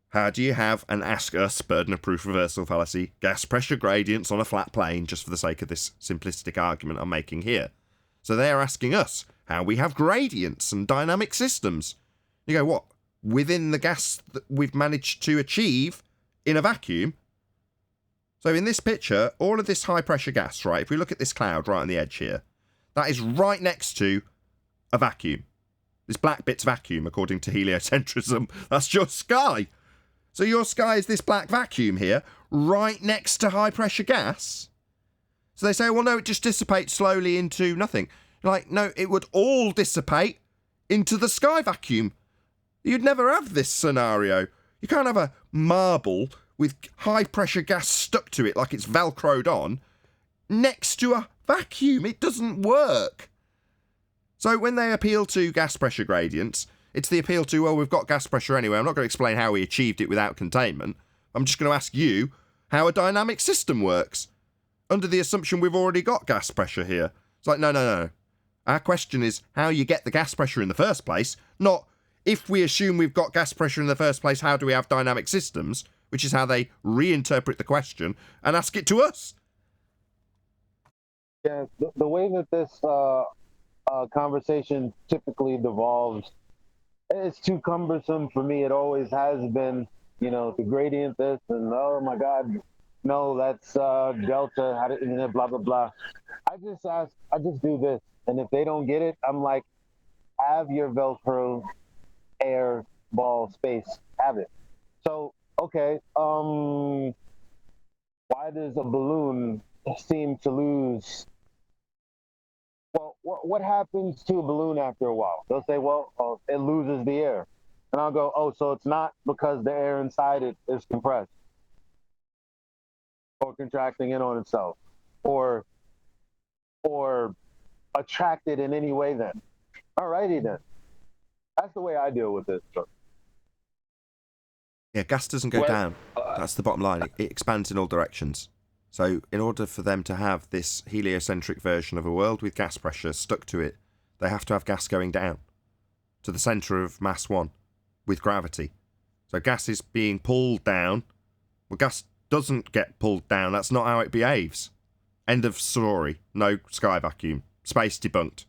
how do you have, and ask us, burden of proof reversal fallacy, gas pressure gradients on a flat plane, just for the sake of this simplistic argument I'm making here. So they're asking us how we have gradients and dynamic systems. You go, what? Within the gas that we've managed to achieve in a vacuum? So in this picture, all of this high pressure gas, right, if we look at this cloud right on the edge here, that is right next to a vacuum. This black bit's vacuum, according to heliocentrism. That's your sky. So your sky is this black vacuum here, right next to high pressure gas. So they say, well, no, it just dissipates slowly into nothing. You're like, no, it would all dissipate into the sky vacuum. You'd never have this scenario. You can't have a marble with high pressure gas stuck to it like it's velcroed on next to a vacuum. It doesn't work. So when they appeal to gas pressure gradients, it's the appeal to, well, we've got gas pressure anyway. I'm not going to explain how we achieved it without containment. I'm just going to ask you how a dynamic system works under the assumption we've already got gas pressure here. It's like, no. Our question is how you get the gas pressure in the first place, not if we assume we've got gas pressure in the first place, how do we have dynamic systems, which is how they reinterpret the question and ask it to us. Yeah, the way that this conversation typically devolves, it's too cumbersome for me. It always has been, the gradient this and, oh my God, no, that's delta, how did, blah, blah, blah. I just do this. And if they don't get it, I'm like, have your Velcro air ball space, have it. So, okay, why does a balloon seem to lose? Well, what happens to a balloon after a while? They'll say, well, it loses the air. And I'll go, oh, so it's not because the air inside it is compressed or contracting in on itself or attracted in any way then. Alrighty then. That's the way I deal with it. Yeah, gas doesn't go down. That's the bottom line. It expands in all directions. So in order for them to have this heliocentric version of a world with gas pressure stuck to it, they have to have gas going down to the centre of mass 1 with gravity. So gas is being pulled down. Well, gas doesn't get pulled down. That's not how it behaves. End of story. No sky vacuum. Space debunked.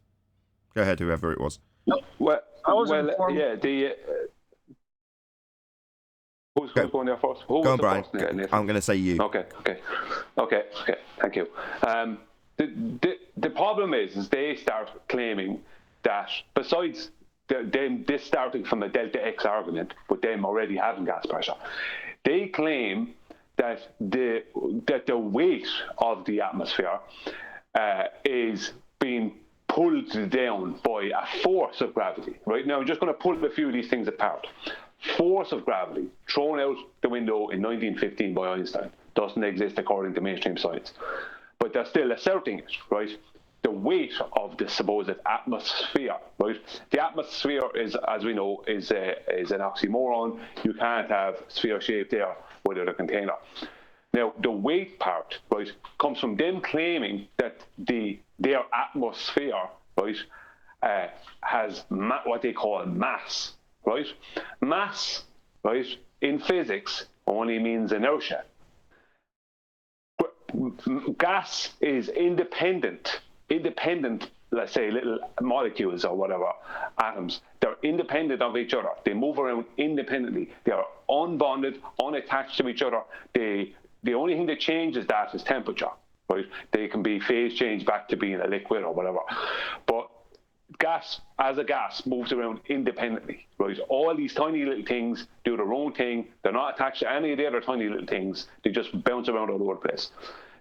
Go ahead, whoever it was. Well, informed. yeah, who's going there first? Who Go on, was the Brian. first, Nathan? I'm going to say you. Okay. Thank you. The problem is they start claiming that besides this starting from a delta X argument, with them already having gas pressure, they claim that the weight of the atmosphere is being pulled down by a force of gravity. Right now, I'm just going to pull a few of these things apart. Force of gravity thrown out the window in 1915 by Einstein doesn't exist according to mainstream science, but they're still asserting it, right? The weight of the supposed atmosphere, right? The atmosphere is, as we know, is an oxymoron. You can't have sphere-shaped air without a container. Now, the weight part, right, comes from them claiming that their atmosphere, right, has what they call mass, right? Mass, right, in physics only means inertia. Gas is independent, let's say little molecules or whatever, atoms. They're independent of each other. They move around independently. They are unbonded, unattached to each other. The only thing that changes that is temperature, right? They can be phase changed back to being a liquid or whatever. But gas, as a gas, moves around independently, right? All these tiny little things do their own thing. They're not attached to any of the other tiny little things. They just bounce around all over the place.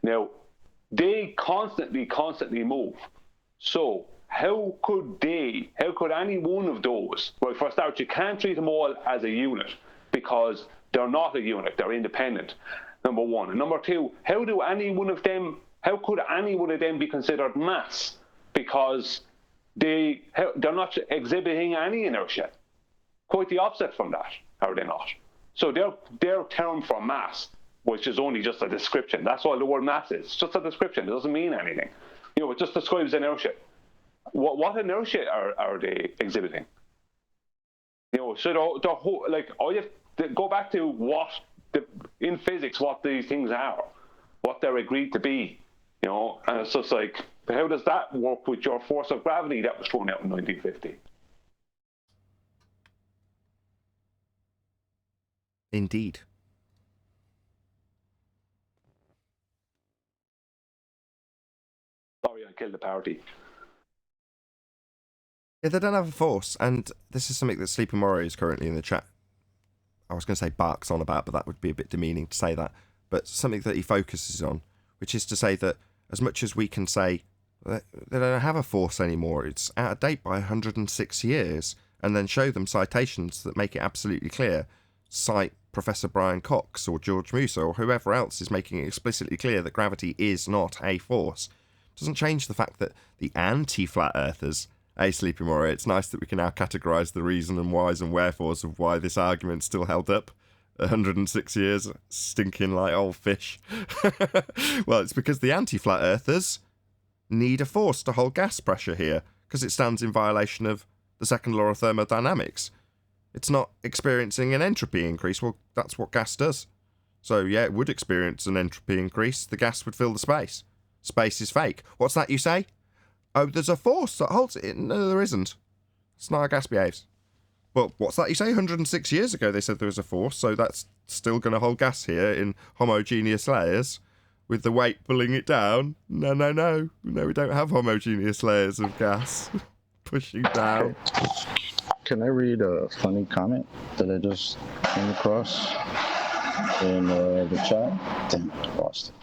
Now, they constantly move. So how could any one of those, well, for a start, you can't treat them all as a unit because they're not a unit, they're independent, number one. And number two, how could any one of them be considered mass? Because they're not exhibiting any inertia. Quite the opposite from that, are they not? So their term for mass, which is only just a description, that's all the word mass is. It's just a description, it doesn't mean anything. It just describes inertia. What inertia are they exhibiting? So the whole, all you have to go back to in physics what these things are, what they're agreed to be, and it's just like, how does that work with your force of gravity that was thrown out in 1950? Indeed. Sorry, I killed the party. Yeah, they don't have a force, and this is something that Sleeping Warrior is currently in the chat. I was going to say barks on about, but that would be a bit demeaning to say that. But something that he focuses on, which is to say that as much as we can say that they don't have a force anymore, it's out of date by 106 years, and then show them citations that make it absolutely clear. Cite Professor Brian Cox or George Musa or whoever else is making it explicitly clear that gravity is not a force. It doesn't change the fact that the anti-flat earthers, Sleeping Warrior, it's nice that we can now categorise the reason and whys and wherefores of why this argument's still held up 106 years, stinking like old fish. Well, it's because the anti-flat earthers need a force to hold gas pressure here, because it stands in violation of the second law of thermodynamics. It's not experiencing an entropy increase. Well, that's what gas does. So yeah, it would experience an entropy increase. The gas would fill the space. Space is fake. What's that you say? Oh, there's a force that holds it. No, there isn't. It's not how gas behaves. Well, what's that you say? 106 years ago they said there was a force, so that's still going to hold gas here in homogeneous layers with the weight pulling it down. No. No, we don't have homogeneous layers of gas pushing down. Can I read a funny comment that I just came across in the chat? Damn, I lost it.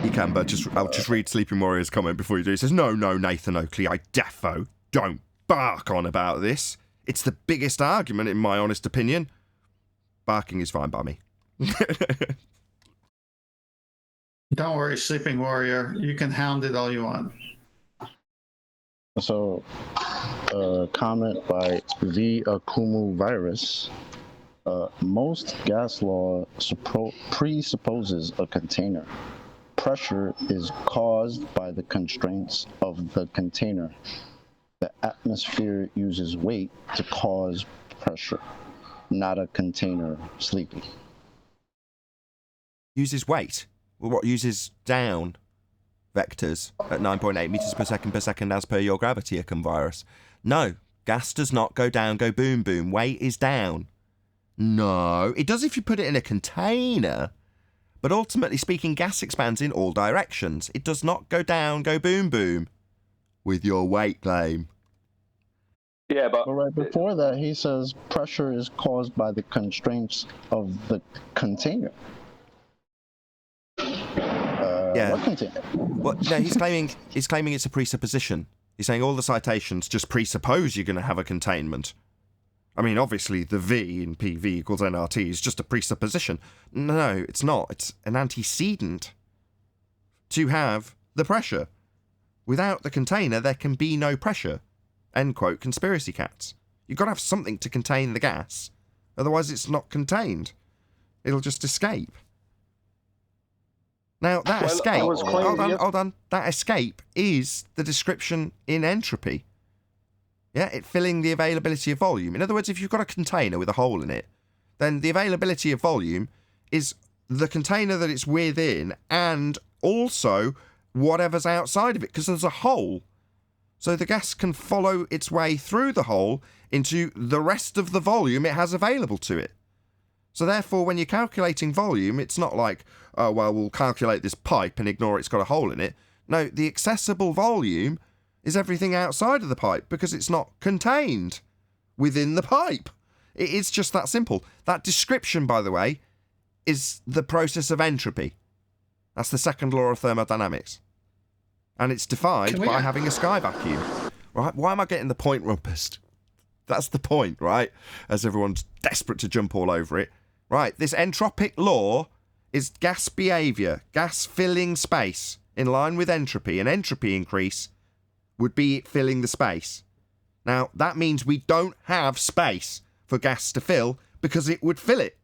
You can, but I'll just read Sleeping Warrior's comment before you do. He says, No, Nathan Oakley, I defo don't bark on about this. It's the biggest argument, in my honest opinion. Barking is fine by me. Don't worry, Sleeping Warrior. You can hound it all you want. So, comment by the Akumu virus. Most gas law presupposes a container. Pressure is caused by the constraints of the container. The atmosphere uses weight to cause pressure, not a container sleeping. Uses weight? Well, what uses down vectors at 9.8 meters per second as per your gravity, Akum virus? No, gas does not go down, go boom boom. Weight is down. No, it does if you put it in a container. But ultimately speaking, gas expands in all directions. It does not go down, go boom boom with your weight claim. Yeah, but right before that, he says pressure is caused by the constraints of the container. Yeah. What container? Well, no, he's claiming it's a presupposition. He's saying all the citations just presuppose you're going to have a containment. I mean, obviously, the V in PV equals nRT is just a presupposition. No, it's not. It's an antecedent to have the pressure. Without the container, there can be no pressure. End quote, conspiracy cats. You've got to have something to contain the gas. Otherwise, it's not contained. It'll just escape. Now, that escape... Hold on. That escape is the description in entropy. Yeah, it filling the availability of volume. In other words, if you've got a container with a hole in it, then the availability of volume is the container that it's within and also whatever's outside of it, because there's a hole. So the gas can follow its way through the hole into the rest of the volume it has available to it. So therefore, when you're calculating volume, it's not like, oh, well, we'll calculate this pipe and ignore it's got a hole in it. No, the accessible volume is everything outside of the pipe because it's not contained within the pipe. It's just that simple. That description, by the way, is the process of entropy. That's the second law of thermodynamics. And it's defied by having a sky vacuum. Right? Why am I getting the point, Rumpus? That's the point, right? As everyone's desperate to jump all over it. Right, this entropic law is gas behaviour, gas filling space in line with entropy. An entropy increase would be it filling the space. Now, that means we don't have space for gas to fill because it would fill it.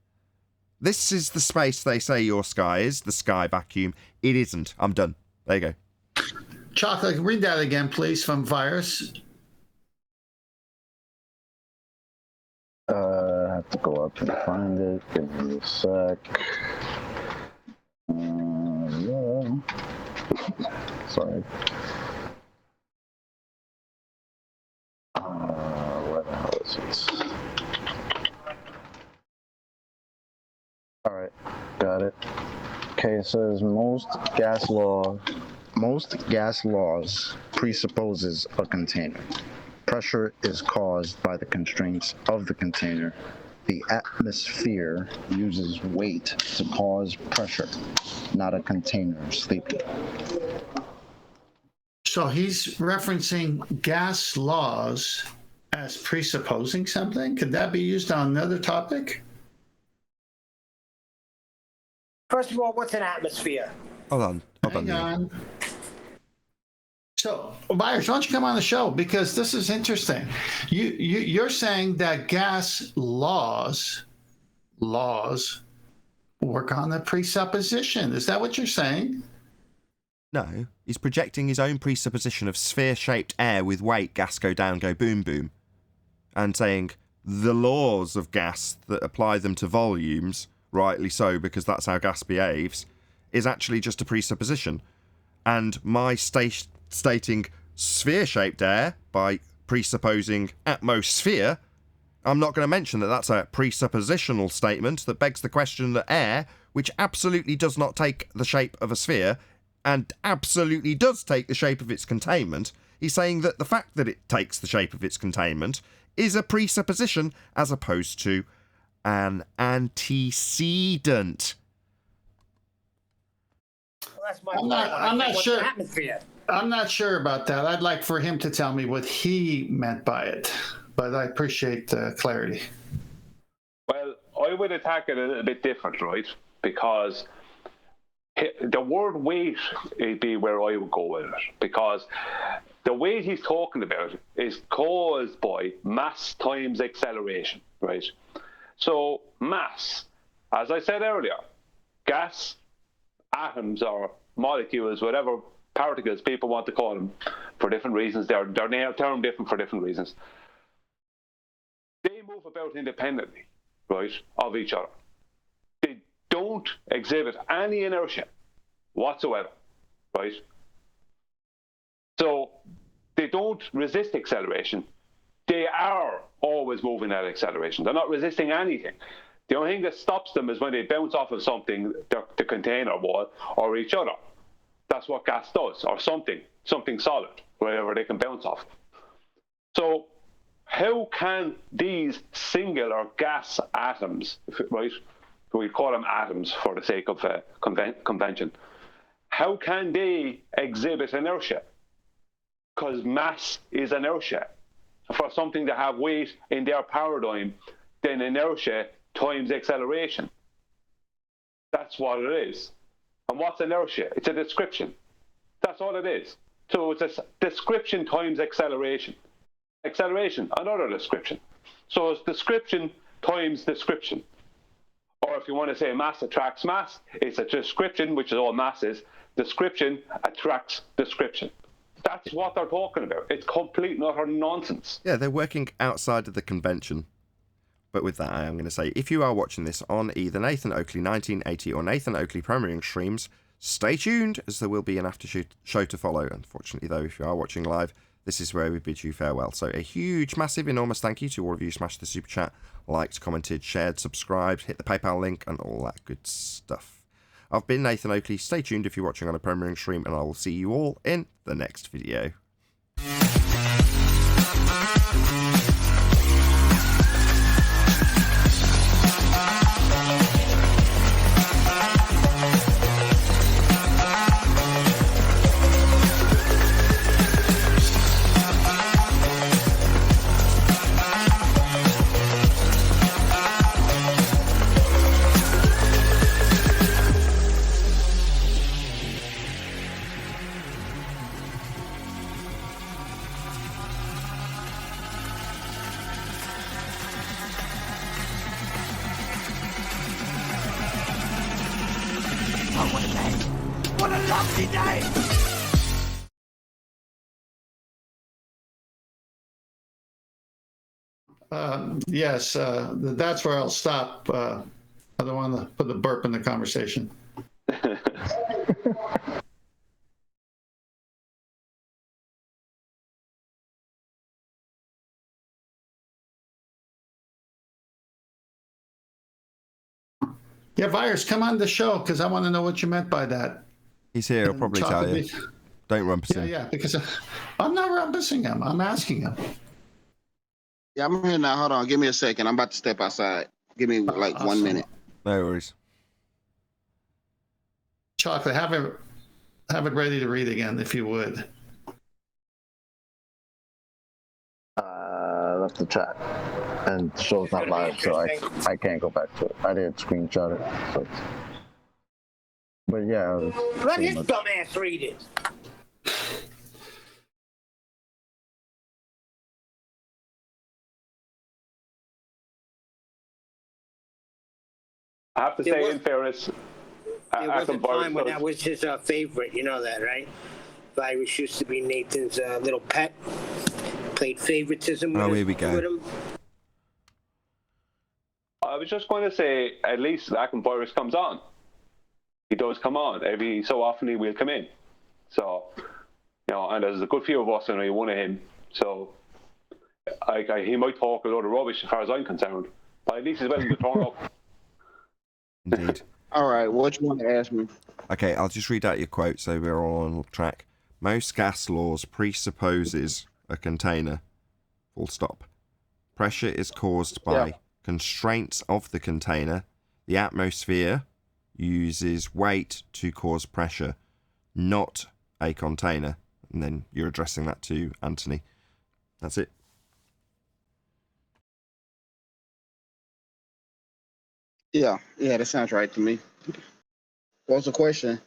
This is the space they say your sky is, the sky vacuum. It isn't. I'm done. There you go. Chocolate, read that again, please, from Virus. I have to go up and find it. Give me a sec. Yeah. Sorry. Where the hell is it? All right, got it. Okay, it says most gas laws presupposes a container. Pressure is caused by the constraints of the container. The atmosphere uses weight to cause pressure, not a container sleeping. So he's referencing gas laws as presupposing something? Could that be used on another topic? First of all, what's an atmosphere? Hold on. Hang on. So, Byers, why don't you come on the show? Because this is interesting. You're saying that gas laws work on the presupposition. Is that what you're saying? No, he's projecting his own presupposition of sphere-shaped air with weight, gas go down, go boom, boom. And saying the laws of gas that apply them to volumes, rightly so, because that's how gas behaves, is actually just a presupposition. And my stating sphere-shaped air by presupposing atmosphere, I'm not going to mention that that's a presuppositional statement that begs the question that air, which absolutely does not take the shape of a sphere and absolutely does take the shape of its containment, he's saying that the fact that it takes the shape of its containment is a presupposition as opposed to an antecedent. Well, that's my I'm not what's sure. an atmosphere? I'm not sure about that. I'd like for him to tell me what he meant by it, but I appreciate the clarity. Well, I would attack it a little bit different, right? Because the word weight would be where I would go with it. Because the weight he's talking about is caused by mass times acceleration, right? So mass, as I said earlier, gas, atoms or molecules, whatever particles people want to call them for different reasons, they're termed different for different reasons. They move about independently, right, of each other. They don't exhibit any inertia whatsoever, right? So they don't resist acceleration. They are always moving at acceleration. They're not resisting anything. The only thing that stops them is when they bounce off of something, the container wall, or each other. That's what gas does, or something solid, wherever they can bounce off. So how can these singular gas atoms, right, we call them atoms for the sake of convention, how can they exhibit inertia? Because mass is inertia. For something to have weight in their paradigm, then inertia times acceleration. That's what it is. And what's inertia? It's a description. That's all it is. So it's a description times acceleration. Acceleration, another description. So it's description times description. Or if you want to say mass attracts mass, it's a description, which is all mass is. Description attracts description. That's what they're talking about. It's complete and utter nonsense. Yeah, they're working outside of the convention. But with that, I am going to say, if you are watching this on either Nathan Oakley 1980 or Nathan Oakley premiering streams, stay tuned, as there will be an after show to follow. Unfortunately, though, if you are watching live, this is where we bid you farewell. So a huge, massive, enormous thank you to all of you who smashed the super chat, liked, commented, shared, subscribed, hit the PayPal link, and all that good stuff. I've been Nathan Oakley. Stay tuned if you're watching on a premiering stream, and I will see you all in the next video. Yes, that's where I'll stop. I don't want to put the burp in the conversation. Yeah, Virus, come on the show because I want to know what you meant by that. He's here. He'll probably tell you. Don't rumpus him. Yeah, because I'm not rumpusing him. I'm asking him. Yeah, I'm here now. Hold on. Give me a second. I'm about to step outside. Give me like Awesome. 1 minute. No worries. Chocolate, have it ready to read again, if you would. Left the chat, and the show's not live, so I can't go back to it. I didn't screenshot it, but yeah. Let his dumb ass read it. I have to say, in fairness, There was a time when that was his favorite. You know that, right? Virus used to be Nathan's little pet. Played favoritism with, here we go. with him. I was just going to say, at least back when Virus comes on, he does come on. Every so often he will come in. So, and there's a good few of us, and I one of him. So, he might talk a lot of rubbish as far as I'm concerned, but at least he's willing to turn up. Indeed. All right, what you want to ask me? Okay, I'll just read out your quote so we're all on track. Most gas laws presupposes a container. Full stop. Pressure is caused by constraints of the container. The atmosphere uses weight to cause pressure, not a container. And then you're addressing that to Anthony. That's it. Yeah, that sounds right to me. What's the question?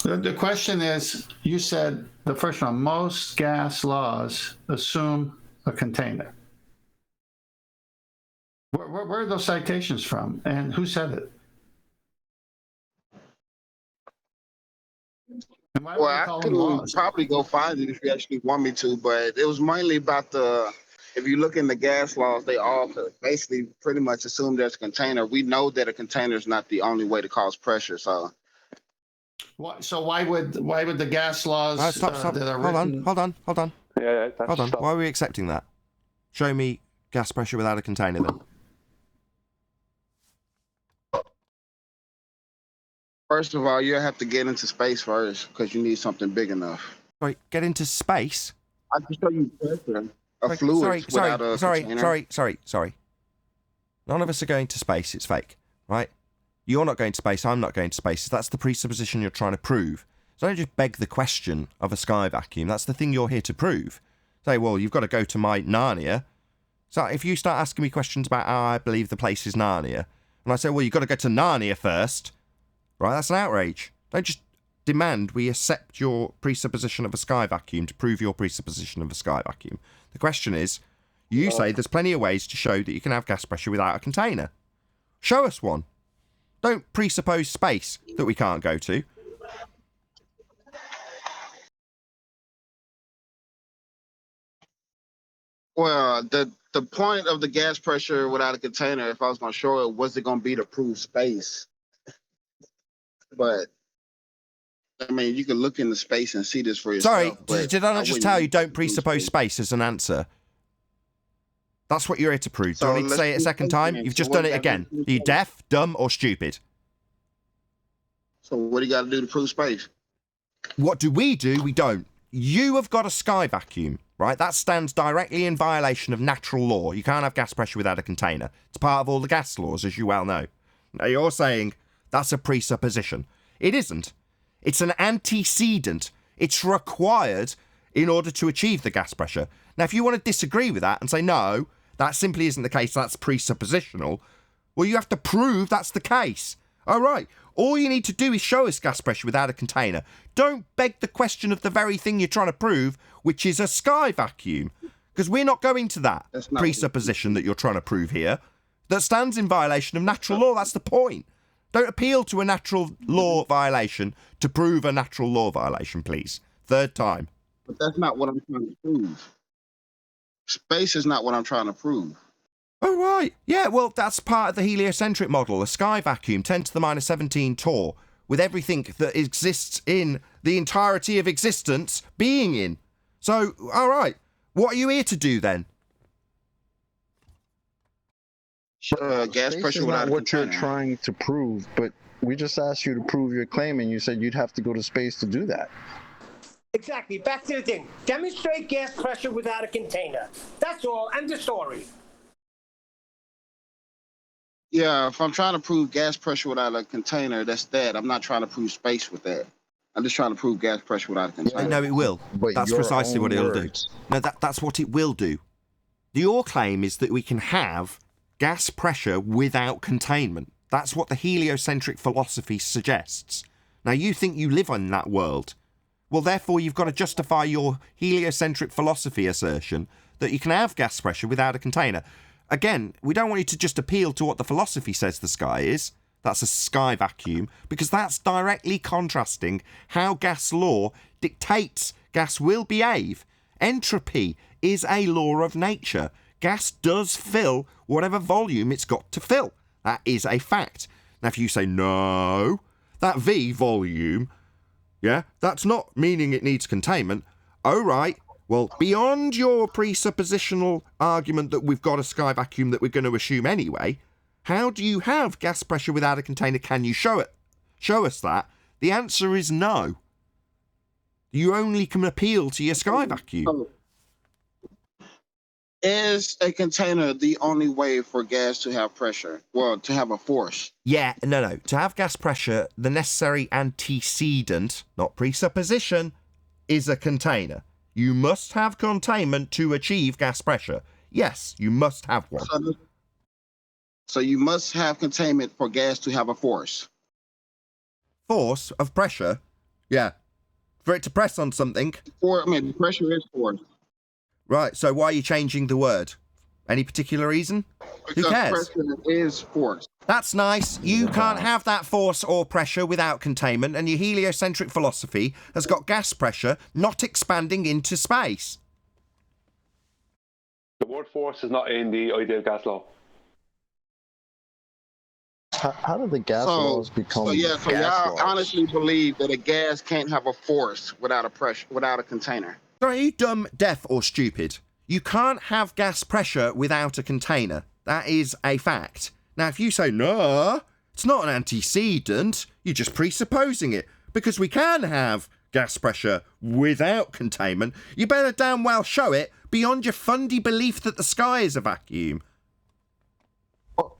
The question is, you said the first one, most gas laws assume a container. Where are those citations from, and who said it? And why would Well, you call I them could laws? probably go find it if you actually want me to, but it was mainly about if you look in the gas laws, they all basically pretty much assume there's a container. We know that a container is not the only way to cause pressure, so. So why would the gas laws Stop. that are Hold written... on. Yeah, hold on. Why are we accepting that? Show me gas pressure without a container then. First of all, you have to get into space first because you need something big enough. Sorry, get into space? I can show you pressure of fluids without a container. Sorry. None of us are going to space. It's fake, right? You're not going to space. I'm not going to space. That's the presupposition you're trying to prove. So don't just beg the question of a sky vacuum. That's the thing you're here to prove. Say, well, you've got to go to my Narnia. So if you start asking me questions about how I believe the place is Narnia, and I say, well, you've got to go to Narnia first, right? That's an outrage. Don't just demand we accept your presupposition of a sky vacuum to prove your presupposition of a sky vacuum. The question is, you say there's plenty of ways to show that you can have gas pressure without a container. Show us one. Don't presuppose space that we can't go to. Well, the point of the gas pressure without a container, if I was going to show it, was it going to be to prove space? But I mean, you can look into space and see this for yourself. Sorry, but did I not just wouldn't tell you use don't the presuppose space as an answer? That's what you're here to prove. Do So I need to let's say it a do second space time? then. You've So just what done do it you gotta again. do to Are you prove deaf, dumb, or stupid? So what do you got to do to prove space? What do? We don't. You have got a sky vacuum, right? That stands directly in violation of natural law. You can't have gas pressure without a container. It's part of all the gas laws, as you well know. Now, you're saying that's a presupposition. It isn't. It's an antecedent. It's required in order to achieve the gas pressure. Now, if you want to disagree with that and say, no, that simply isn't the case, that's presuppositional, well, you have to prove that's the case. All right. All you need to do is show us gas pressure without a container. Don't beg the question of the very thing you're trying to prove, which is a sky vacuum. Because we're not going to that presupposition that you're trying to prove here. That stands in violation of natural law. That's the point. Don't appeal to a natural law violation to prove a natural law violation, please. Third time. But that's not what I'm trying to prove. Space is not what I'm trying to prove. Oh, right. Yeah, well, that's part of the heliocentric model, a sky vacuum, 10 to the minus 17 torr, with everything that exists in the entirety of existence being in. So, all right. What are you here to do, then? Gas Space pressure is without not a what you're container. trying to prove, but we just asked you to prove your claim, and you said you'd have to go to space to do that. Exactly. Back to the thing. Demonstrate gas pressure without a container. That's all. End of story. Yeah, if I'm trying to prove gas pressure without a container, that's that. I'm not trying to prove space with that. I'm just trying to prove gas pressure without a container. No, it will. But That's your precisely own what it'll words. do. No, that's what it will do. Your claim is that we can have gas pressure without containment. That's what the heliocentric philosophy suggests. Now, you think you live in that world. Well, therefore, you've got to justify your heliocentric philosophy assertion that you can have gas pressure without a container. Again, we don't want you to just appeal to what the philosophy says the sky is. That's a sky vacuum, because that's directly contrasting how gas law dictates gas will behave. Entropy is a law of nature. Gas does fill whatever volume it's got to fill. That is a fact. Now, if you say, no, that V volume, yeah, that's not meaning it needs containment. Oh, right. Well, beyond your presuppositional argument that we've got a sky vacuum that we're going to assume anyway, how do you have gas pressure without a container? Can you show it? Show us that. The answer is no. You only can appeal to your sky vacuum. Is a container the only way for gas to have pressure? Well, to have a force. Yeah, no. To have gas pressure, the necessary antecedent, not presupposition, is a container. You must have containment to achieve gas pressure. Yes, you must have one. So you must have containment for gas to have a force. Force of pressure? Yeah. For it to press on something. Pressure is force. Right, so why are you changing the word? Any particular reason? Because who cares? pressure is force. That's nice. You can't have that force or pressure without containment, and your heliocentric philosophy has got gas pressure not expanding into space. The word force is not in the ideal gas law. How did the gas laws become So gas y'all laws? honestly believe that a gas can't have a force without a pressure, without a container. Are you dumb, deaf, or stupid? You can't have gas pressure without a container. That is a fact. Now, if you say, no, it's not an antecedent, you're just presupposing it. Because we can have gas pressure without containment, you better damn well show it beyond your fundy belief that the sky is a vacuum.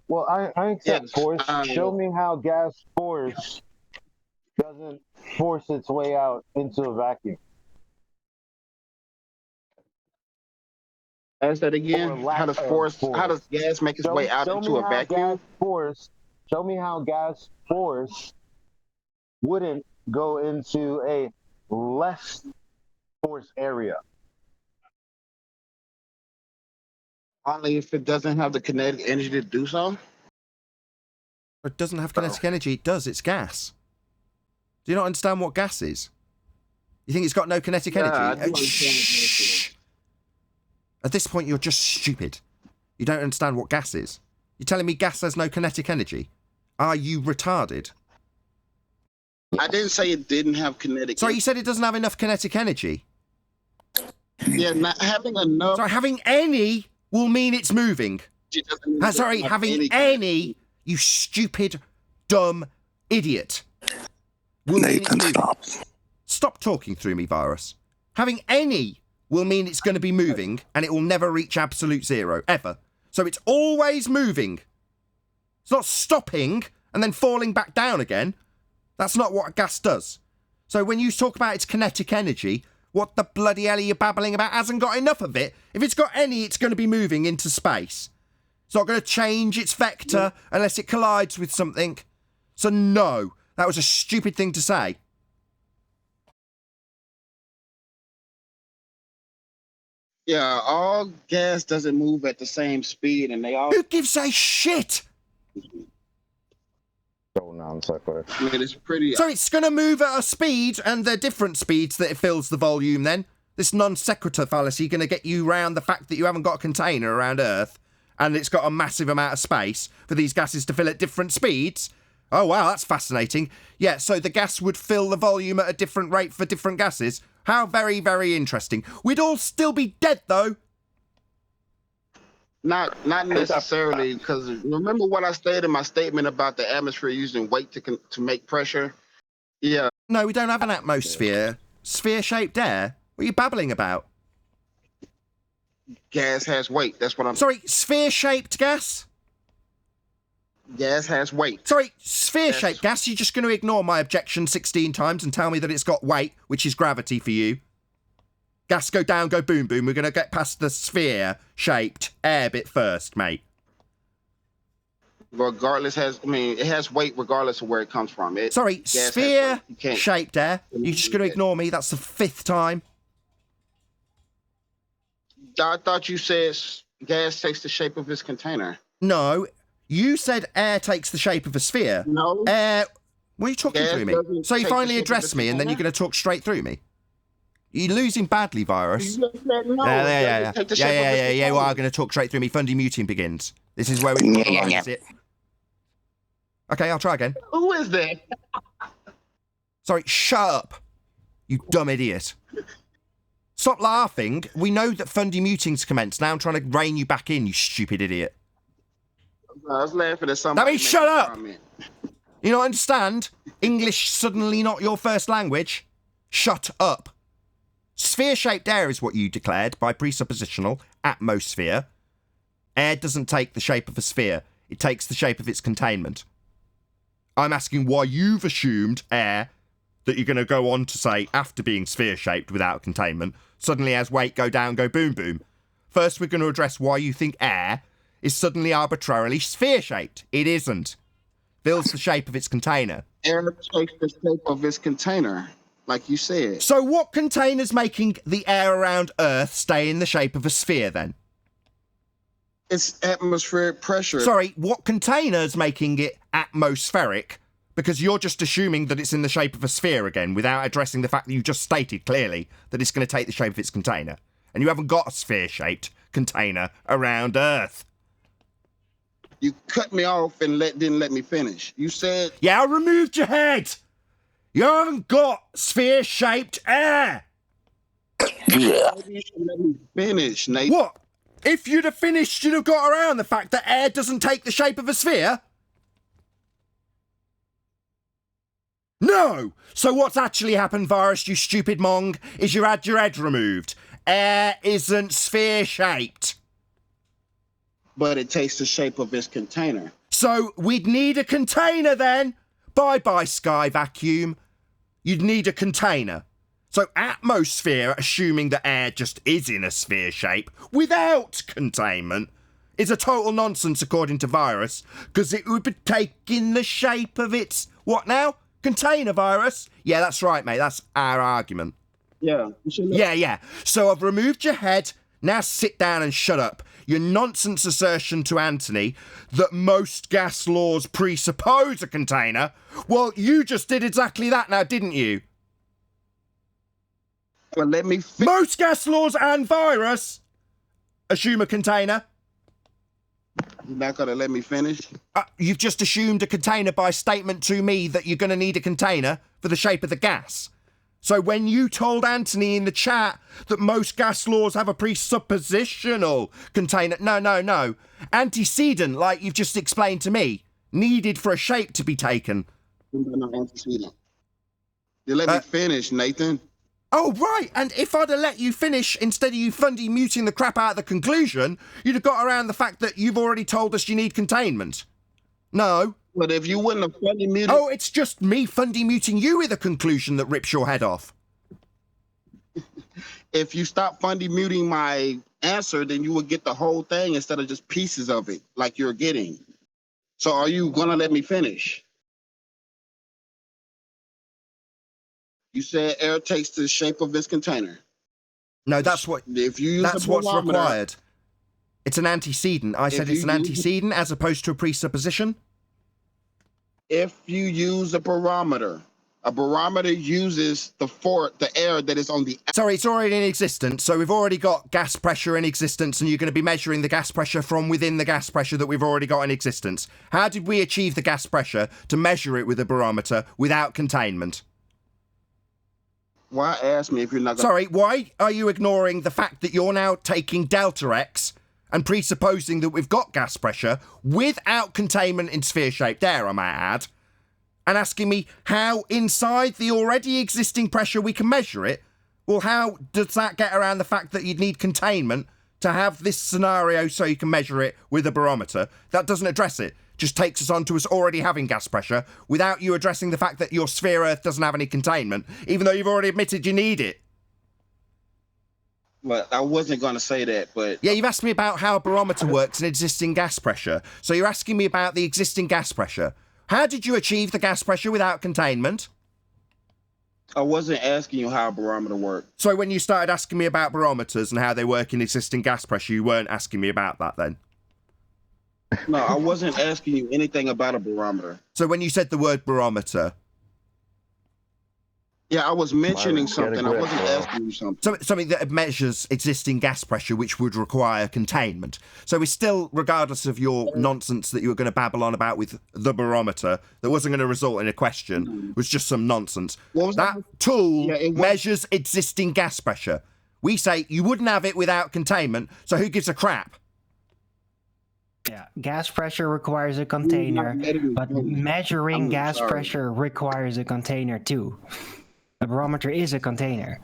Well, I accept force. Show me how gas force doesn't force its way out into a vacuum. Ask that again. How does gas make its way out into a vacuum? Show me how gas force wouldn't go into a less force area. Only if it doesn't have the kinetic energy to do so? It doesn't have kinetic energy. It does. It's gas. Do you not understand what gas is? You think it's got no kinetic energy? Shh. At this point, you're just stupid. You don't understand what gas is. You're telling me gas has no kinetic energy? Are you retarded? I didn't say it didn't have kinetic. Sorry, you said it doesn't have enough kinetic energy. Yeah, not having enough. Sorry, having any will mean it's moving. Sorry, having any, you stupid, dumb idiot. Will mean it's moving. Stop talking through me, Virus. Having any will mean it's going to be moving and it will never reach absolute zero, ever. So it's always moving. It's not stopping and then falling back down again. That's not what a gas does. So when you talk about its kinetic energy, what the bloody hell are you babbling about? Hasn't got enough of it. If it's got any, it's going to be moving into space. It's not going to change its vector unless it collides with something. So no, that was a stupid thing to say. Yeah, all gas doesn't move at the same speed, and they all. Who gives a shit? So non-sequitur. I mean, it's pretty. So it's going to move at a speed, and they're different speeds that it fills the volume then. This non sequitur fallacy going to get you round the fact that you haven't got a container around Earth, and it's got a massive amount of space for these gases to fill at different speeds. Oh, wow, that's fascinating. Yeah, so the gas would fill the volume at a different rate for different gases. How very, very interesting. We'd all still be dead, though. Not necessarily, because remember what I stated in my statement about the atmosphere using weight to make pressure? Yeah. No, we don't have an atmosphere. Sphere-shaped air? What are you babbling about? Gas has weight. That's what I'm... Sorry, sphere-shaped gas? Gas has weight. Sorry, sphere-shaped gas? You're just going to ignore my objection 16 times and tell me that it's got weight, which is gravity for you? Gas go down, go boom, boom. We're going to get past the sphere-shaped air bit first, mate. Regardless, it has weight regardless of where it comes from. Sorry, sphere-shaped air. You're just going to ignore me. That's the 5th time. I thought you said gas takes the shape of its container. No, you said air takes the shape of a sphere. No. Air... What are you talking through me? So you finally address me and then you're going to talk straight through me? You're losing badly, Virus. You just said no. Yeah, you are going to talk straight through me. Fundy muting begins. This is where we analyse it. Okay, I'll try again. Who is that? Sorry, shut up, you dumb idiot. Stop laughing. We know that Fundy muting's commenced. Now I'm trying to rein you back in, you stupid idiot. I was laughing at something. That means shut up! You don't understand? English suddenly not your first language? Shut up. Sphere-shaped air is what you declared by presuppositional atmosphere. Air doesn't take the shape of a sphere. It takes the shape of its containment. I'm asking why you've assumed air, that you're going to go on to say after being sphere-shaped without containment, suddenly has weight, go down, go boom, boom. First, we're going to address why you think air is suddenly arbitrarily sphere-shaped. It isn't. Fills the shape of its container. Air takes the shape of its container, like you said. So what container's making the air around Earth stay in the shape of a sphere, then? It's atmospheric pressure. Sorry, what container's making it atmospheric? Because you're just assuming that it's in the shape of a sphere again, without addressing the fact that you just stated clearly that it's going to take the shape of its container. And you haven't got a sphere-shaped container around Earth. You cut me off and didn't let me finish. You said... Yeah, I removed your head! You haven't got sphere-shaped air! Yeah. You should let me finish, Nate. What? If you'd have finished, you'd have got around the fact that air doesn't take the shape of a sphere? No! So what's actually happened, Virus, you stupid mong, is you had your head removed. Air isn't sphere-shaped. But it takes the shape of its container. So we'd need a container then. Bye-bye, Sky Vacuum. You'd need a container. So atmosphere, assuming that air just is in a sphere shape, without containment, is a total nonsense according to Virus, because it would be taking the shape of its... What now? Container, Virus? Yeah, that's right, mate. That's our argument. Yeah. Yeah. So I've removed your head. Now sit down and shut up. Your nonsense assertion to Anthony that most gas laws presuppose a container, well, you just did exactly that now, didn't you? Well, let me... Most gas laws and Virus assume a container. You're not gonna let me finish? You've just assumed a container by statement to me that you're going to need a container for the shape of the gas. So when you told Anthony in the chat that most gas laws have a presuppositional container, no. Antecedent, like you've just explained to me, needed for a shape to be taken. No antecedent. You let me finish, Nathan. Oh, right. And if I'd have let you finish instead of you fundy muting the crap out of the conclusion, you'd have got around the fact that you've already told us you need containment. No. But if you wouldn't have fundy muted... Oh, it's just me fundy muting you with a conclusion that rips your head off. If you stop fundy muting my answer, then you would get the whole thing instead of just pieces of it, like you're getting. So are you going to let me finish? You said air takes the shape of this container. No, that's what. If you use that's what's required. It's an antecedent. I said it's an antecedent as opposed to a presupposition. If you use a barometer uses the air that is on the... Sorry, it's already in existence, so we've already got gas pressure in existence, and you're going to be measuring the gas pressure from within the gas pressure that we've already got in existence. How did we achieve the gas pressure to measure it with a barometer without containment? Why ask me if you're not going... Sorry, why are you ignoring the fact that you're now taking delta X and presupposing that we've got gas pressure without containment in sphere shape, there I might add, and asking me how inside the already existing pressure we can measure it? Well, how does that get around the fact that you'd need containment to have this scenario so you can measure it with a barometer? That doesn't address it. Just takes us on to us already having gas pressure without you addressing the fact that your sphere Earth doesn't have any containment, even though you've already admitted you need it. Well, I wasn't going to say that, but... Yeah, you've asked me about how a barometer works in existing gas pressure. So you're asking me about the existing gas pressure. How did you achieve the gas pressure without containment? I wasn't asking you how a barometer worked. So when you started asking me about barometers and how they work in existing gas pressure, you weren't asking me about that then? No, I wasn't asking you anything about a barometer. So when you said the word barometer... Yeah, I was mentioning something. I wasn't asking you something. Something that measures existing gas pressure, which would require containment. So we're still, regardless of your nonsense that you were going to babble on about with the barometer, that wasn't going to result in a question, was just some nonsense. That tool measures existing gas pressure. We say you wouldn't have it without containment, so who gives a crap? Yeah, gas pressure requires a container, but measuring gas pressure requires a container too. A barometer is a container.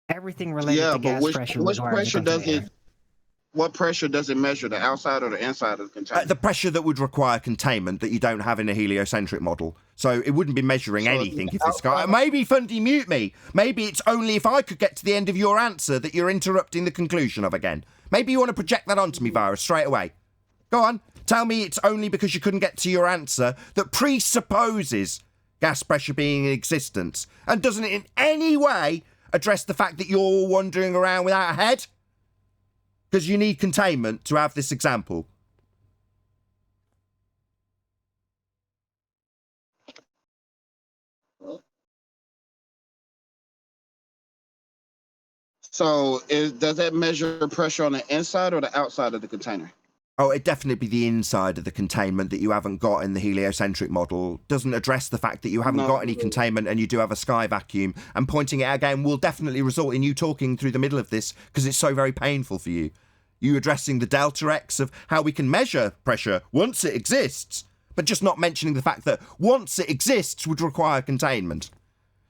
Everything related to gas pressure requires a container. What pressure does it measure, the outside or the inside of the container? The pressure that would require containment that you don't have in a heliocentric model. So it wouldn't be measuring anything if this guy... Maybe Fundy mute me. Maybe it's only if I could get to the end of your answer that you're interrupting the conclusion of again. Maybe you want to project that onto me, Virus, straight away. Go on. Tell me it's only because you couldn't get to your answer that presupposes gas pressure being in existence and doesn't in any way address the fact that you're all wandering around without a head? Because you need containment to have this example. So does that measure pressure on the inside or the outside of the container? Oh, it'd definitely be the inside of the containment that you haven't got in the heliocentric model. Doesn't address the fact that you haven't got any containment and you do have a sky vacuum. And pointing it out again will definitely result in you talking through the middle of this because it's so very painful for you. You addressing the delta X of how we can measure pressure once it exists, but just not mentioning the fact that once it exists would require containment.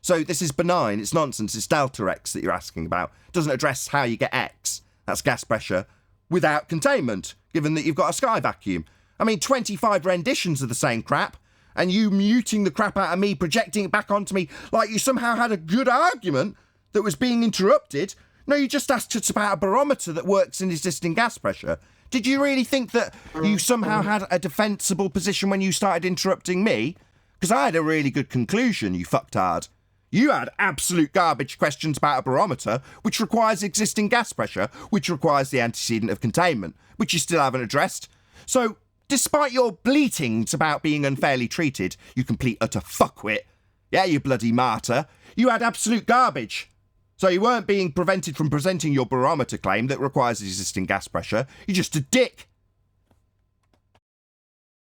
So this is benign, it's nonsense, it's delta X that you're asking about. It doesn't address how you get X, that's gas pressure, without containment, given that you've got a sky vacuum. I mean, 25 renditions of the same crap, and you muting the crap out of me, projecting it back onto me like you somehow had a good argument that was being interrupted. No, you just asked us about a barometer that works in existing gas pressure. Did you really think that you somehow had a defensible position when you started interrupting me? Because I had a really good conclusion, you fucktard. You had absolute garbage questions about a barometer, which requires existing gas pressure, which requires the antecedent of containment, which you still haven't addressed. So, despite your bleatings about being unfairly treated, you complete utter fuckwit, yeah, you bloody martyr, you had absolute garbage. So you weren't being prevented from presenting your barometer claim that requires existing gas pressure, you're just a dick.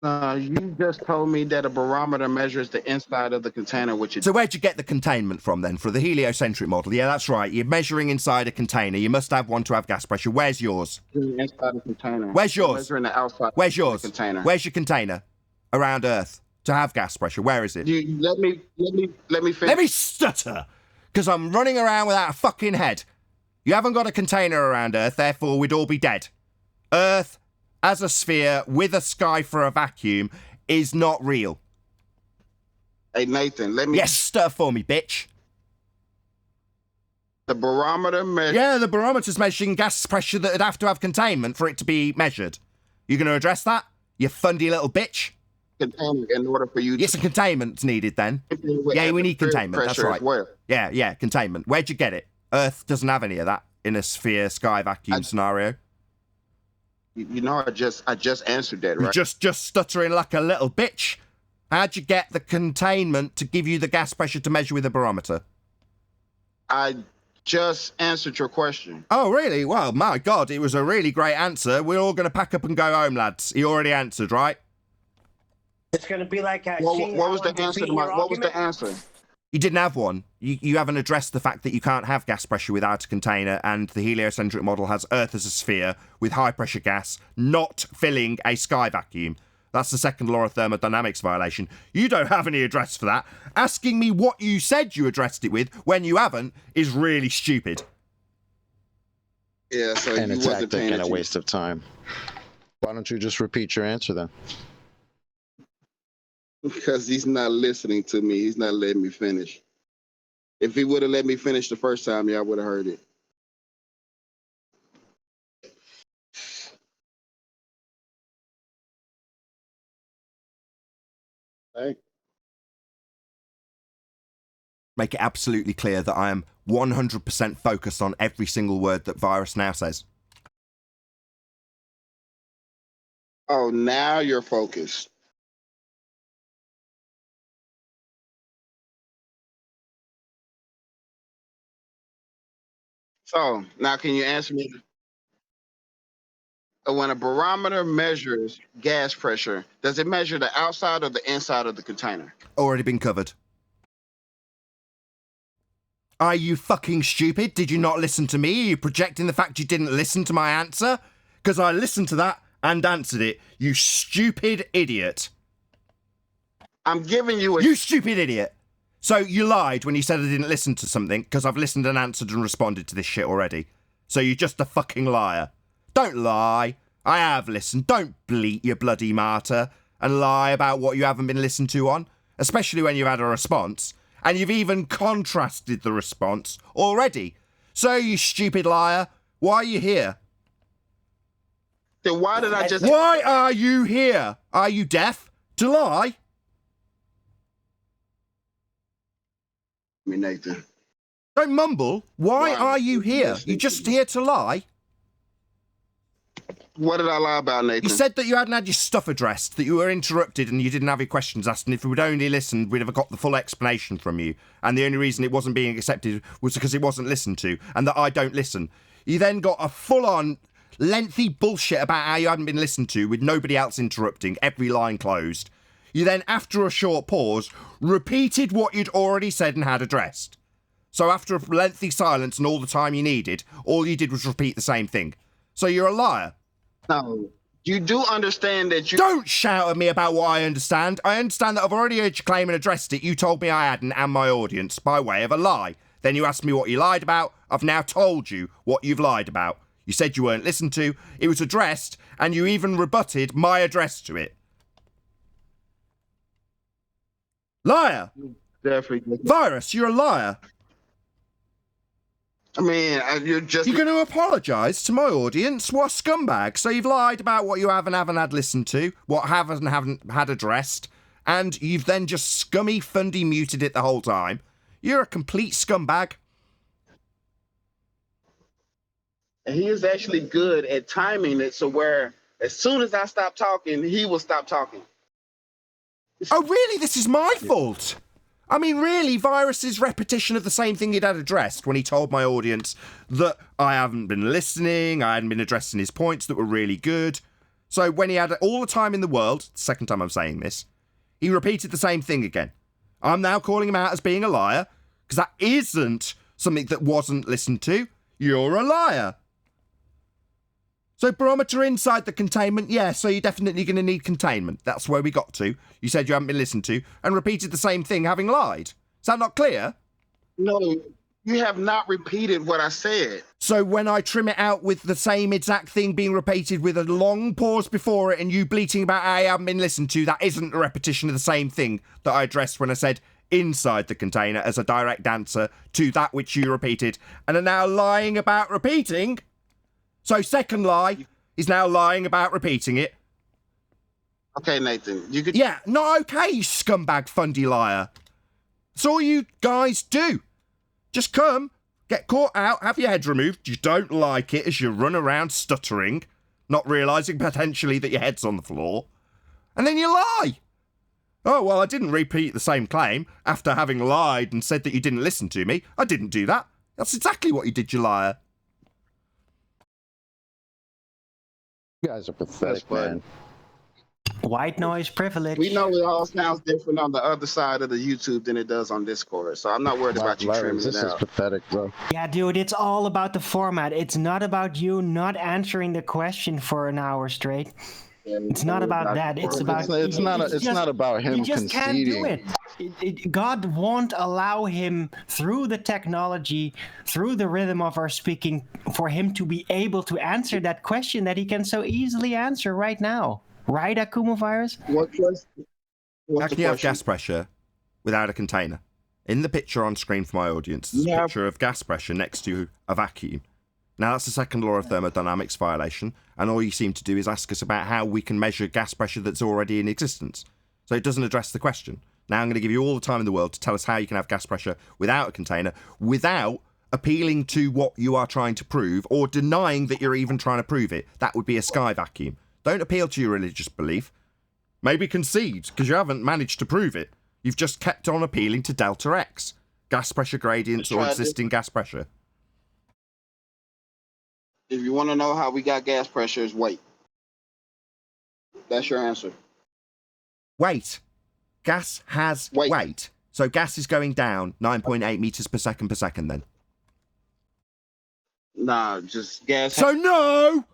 You just told me that a barometer measures the inside of the container, which it So where'd you get the containment from then, for the heliocentric model? Yeah, that's right. You're measuring inside a container. You must have one to have gas pressure. Where's yours? inside the container. Where's yours? Measuring the outside. Where's yours? Of the container. Where's your container around Earth to have gas pressure? Where is it? Let me finish. Let me stutter, because I'm running around without a fucking head. You haven't got a container around Earth, therefore we'd all be dead. Earth, as a sphere with a sky for a vacuum, is not real. Hey, Nathan, let me... Yes, stutter for me, bitch. The barometer measures... Yeah, the barometer's measuring gas pressure that would have to have containment for it to be measured. You going to address that, you fundy little bitch? Containment in order for you to... Yes, a containment's needed then. Yeah, we need containment, that's right. Yeah, containment. Where'd you get it? Earth doesn't have any of that in a sphere sky vacuum scenario. You know, I just answered that, right? You're just stuttering like a little bitch. How'd you get the containment to give you the gas pressure to measure with a barometer? I just answered your question. Oh, really? Well, my God, it was a really great answer. We're all going to pack up and go home, lads. He already answered, right? It's going to be like a... What was the answer to my... What was the answer? You didn't have one. You haven't addressed the fact that you can't have gas pressure without a container, and the heliocentric model has Earth as a sphere with high-pressure gas not filling a sky vacuum. That's the second law of thermodynamics violation. You don't have any address for that. Asking me what you said you addressed it with when you haven't is really stupid. Yeah, so and you a wasn't tactic paying and a attention. waste of time. Why don't you just repeat your answer then? Because he's not listening to me. He's not letting me finish. If he would have let me finish the first time, y'all would have heard it. Hey. Make it absolutely clear that I am 100% focused on every single word that Virus now says. Oh, now you're focused. So now can you answer me? When a barometer measures gas pressure, does it measure the outside or the inside of the container? Already been covered. Are you fucking stupid? Did you not listen to me? Are you projecting the fact you didn't listen to my answer? Because I listened to that and answered it, you stupid idiot. I'm giving you a... You stupid idiot. So you lied when you said I didn't listen to something, because I've listened and answered and responded to this shit already. So you're just a fucking liar. Don't lie. I have listened. Don't bleat, you bloody martyr, and lie about what you haven't been listened to on, especially when you've had a response. And you've even contrasted the response already. So, you stupid liar, why are you here? Then why did I just... Why are you here? Are you deaf? To lie? Me, Nathan. Don't mumble. Why are you here? You're just here to lie? What did I lie about, Nathan? You said that you hadn't had your stuff addressed, that you were interrupted and you didn't have your questions asked, and if we would only listened, we'd have got the full explanation from you. And the only reason it wasn't being accepted was because it wasn't listened to, and that I don't listen. You then got a full-on, lengthy bullshit about how you hadn't been listened to with nobody else interrupting, every line closed. You then, after a short pause, repeated what you'd already said and had addressed. So after a lengthy silence and all the time you needed, all you did was repeat the same thing. So you're a liar. No, you do understand that you... Don't shout at me about what I understand. I understand that I've already heard your claim and addressed it. You told me I hadn't, and my audience, by way of a lie. Then you asked me what you lied about. I've now told you what you've lied about. You said you weren't listened to. It was addressed, and you even rebutted my address to it. Liar! Definitely. Virus, you're a liar. I mean, you're just... You're going to apologise to my audience? What a scumbag. So you've lied about what you haven't had listened to, what haven't had addressed, and you've then just scummy, fundy muted it the whole time. You're a complete scumbag. And he is actually good at timing it so where as soon as I stop talking, he will stop talking. Oh, really? This is my fault? I mean, really, Virus's repetition of the same thing he'd had addressed when he told my audience that I haven't been listening, I hadn't been addressing his points that were really good. So when he had all the time in the world, second time I'm saying this, he repeated the same thing again. I'm now calling him out as being a liar, because that isn't something that wasn't listened to. You're a liar. So barometer inside the containment, yeah, so you're definitely going to need containment. That's where we got to. You said you haven't been listened to, and repeated the same thing, having lied. Is that not clear? No, you have not repeated what I said. So when I trim it out with the same exact thing being repeated with a long pause before it and you bleating about I haven't been listened to, that isn't a repetition of the same thing that I addressed when I said inside the container as a direct answer to that which you repeated and are now lying about repeating. So second lie is now lying about repeating it. Okay, Nathan, you could... Yeah, not okay, you scumbag fundy liar. That's all you guys do. Just come, get caught out, have your head removed. You don't like it as you run around stuttering, not realising potentially that your head's on the floor. And then you lie. Oh, well, I didn't repeat the same claim after having lied and said that you didn't listen to me. I didn't do that. That's exactly what you did, you liar. You guys are pathetic, man. White noise privilege. We know it all sounds different on the other side of the YouTube than it does on Discord, so I'm not worried about you trimming This it is out. pathetic, bro. Yeah, dude, it's all about the format. It's not about you not answering the question for an hour straight. It's not about that. It's about It's not about him you just conceding. can't do it. God won't allow him through the technology, through the rhythm of our speaking, for him to be able to answer that question that he can so easily answer right now. Right, Akumu Virus? What question? How can you have gas pressure without a container? In the picture on screen for my audience, there's a picture of gas pressure next to a vacuum. Now, that's the second law of thermodynamics violation, and all you seem to do is ask us about how we can measure gas pressure that's already in existence. So it doesn't address the question. Now I'm going to give you all the time in the world to tell us how you can have gas pressure without a container, without appealing to what you are trying to prove, or denying that you're even trying to prove it. That would be a sky vacuum. Don't appeal to your religious belief. Maybe concede, because you haven't managed to prove it. You've just kept on appealing to delta X, gas pressure gradients or existing gas pressure. If you want to know how we got gas pressure, is weight. That's your answer. Weight. Gas has weight. So gas is going down 9.8 meters per second then. Nah, just gas. So no!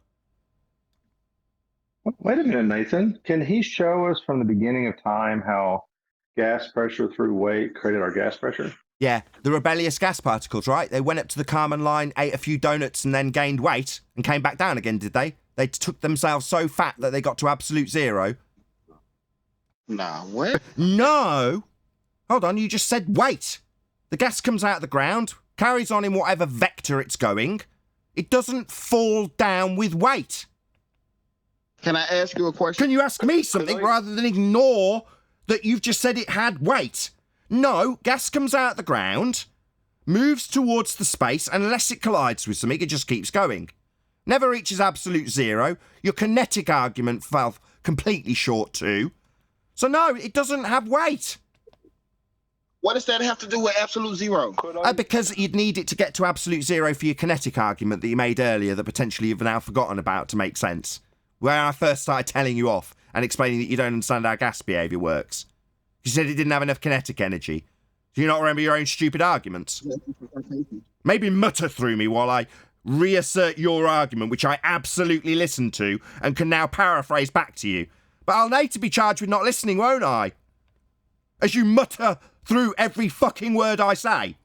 Wait a minute, Nathan. Can he show us from the beginning of time how gas pressure through weight created our gas pressure? Yeah, the rebellious gas particles, right? They went up to the Kármán line, ate a few donuts, and then gained weight and came back down again, did they? They took themselves so fat that they got to absolute zero. Nah, what? No! Hold on, you just said weight. The gas comes out of the ground, carries on in whatever vector it's going. It doesn't fall down with weight. Can I ask you a question? Can you ask me something rather than ignore that you've just said it had weight? No, gas comes out of the ground, moves towards the space, and unless it collides with something, it just keeps going. Never reaches absolute zero. Your kinetic argument fell completely short too. So no, it doesn't have weight. What does that have to do with absolute zero? Because you'd need it to get to absolute zero for your kinetic argument that you made earlier that potentially you've now forgotten about to make sense. Where I first started telling you off and explaining that you don't understand how gas behaviour works. You said it didn't have enough kinetic energy. Do you not remember your own stupid arguments? Maybe mutter through me while I reassert your argument, which I absolutely listened to and can now paraphrase back to you. But I'll need to be charged with not listening, won't I? As you mutter through every fucking word I say.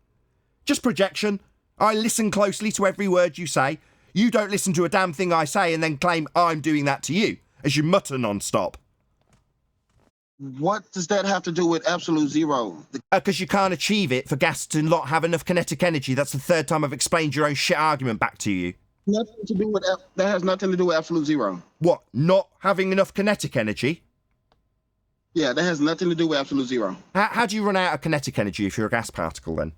Just projection. I listen closely to every word you say. You don't listen to a damn thing I say and then claim I'm doing that to you, as you mutter non-stop. What does that have to do with absolute zero? Because you can't achieve it for gas to not have enough kinetic energy. That's the third time I've explained your own shit argument back to you. Nothing to do with that has nothing to do with absolute zero. What? Not having enough kinetic energy? Yeah, that has nothing to do with absolute zero. How do you run out of kinetic energy if you're a gas particle then?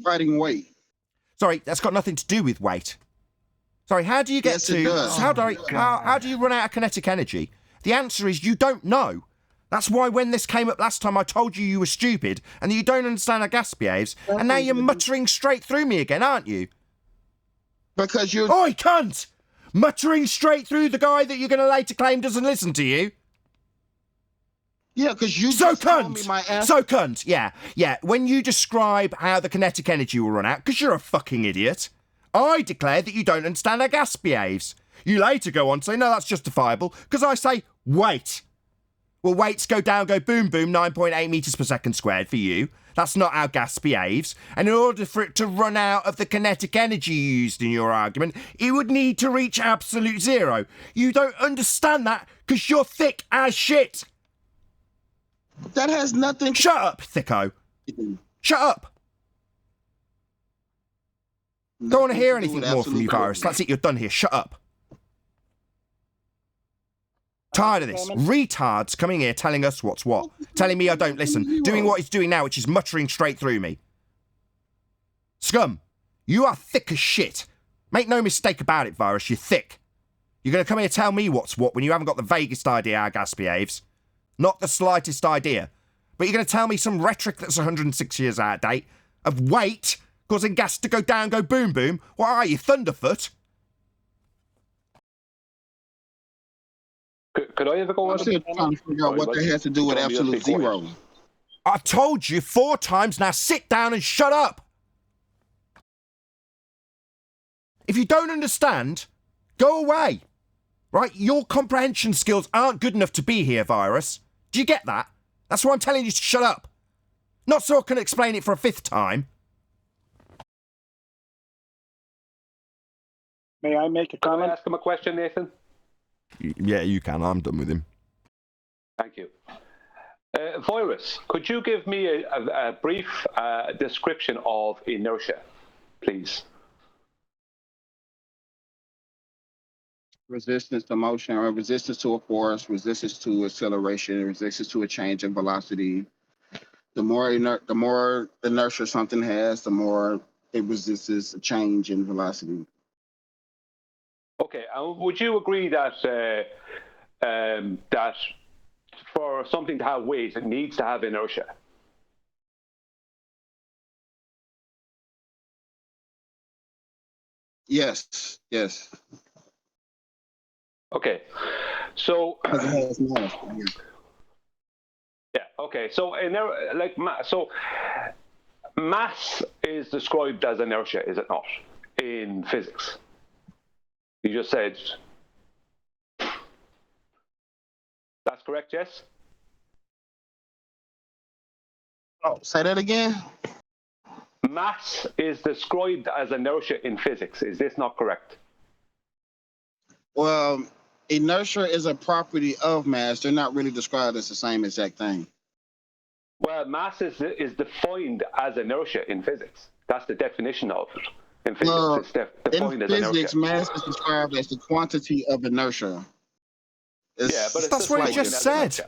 Riding weight. Sorry, that's got nothing to do with weight. Sorry, how do you get to... It does. How do you run out of kinetic energy? The answer is you don't know. That's why when this came up last time I told you were stupid and that you don't understand how gas behaves, and now you're muttering straight through me again, aren't you? Because you're... Oi, cunt! Muttering straight through the guy that you're going to later claim doesn't listen to you. Yeah, because you So just told me cunt! my answer. So cunt, yeah. When you describe how the kinetic energy will run out, because you're a fucking idiot, I declare that you don't understand how gas behaves. You later go on to say, no, that's justifiable, because I say, wait. Well, weights go down, go boom, boom, 9.8 metres per second squared for you. That's not how gas behaves. And in order for it to run out of the kinetic energy used in your argument, it would need to reach absolute zero. You don't understand that because you're thick as shit. That has nothing. Shut up, thicko. Shut up. Don't want to hear anything more from you, Virus. That's it, you're done here. Shut up. Tired of this. Retards coming here telling us what's what. Telling me I don't listen. Doing what he's doing now, which is muttering straight through me. Scum, you are thick as shit. Make no mistake about it, Virus, you're thick. You're going to come here and tell me what's what when you haven't got the vaguest idea how gas behaves. Not the slightest idea. But you're going to tell me some rhetoric that's 106 years out of date of weight causing gas to go down, go boom, boom. What are you, Thunderfoot? Could I ever go I'm still trying to figure out what that has to do with absolute zero. I've told you 4 times now, sit down and shut up. If you don't understand, go away. Right? Your comprehension skills aren't good enough to be here, Virus. Do you get that? That's why I'm telling you to shut up. Not so I can explain it for a 5th time. May I make a comment? Can I ask him a question, Nathan? Yeah, you can. I'm done with him. Thank you. Virus, could you give me a brief description of inertia, please? Resistance to motion, or resistance to a force, resistance to acceleration, resistance to a change in velocity. The more inertia something has, the more it resists a change in velocity. Okay, would you agree that that for something to have weight, it needs to have inertia? Yes. Okay, so yeah. Okay, so mass is described as inertia, is it not, in physics? You just said that's correct, yes? Oh, say that again? Mass is described as inertia in physics. Is this not correct? Well, inertia is a property of mass. They're not really described as the same exact thing. Well, mass is defined as inertia in physics. That's the definition of it. In physics, it's defined as inertia. In physics, mass is described as the quantity of inertia. That's what he just said.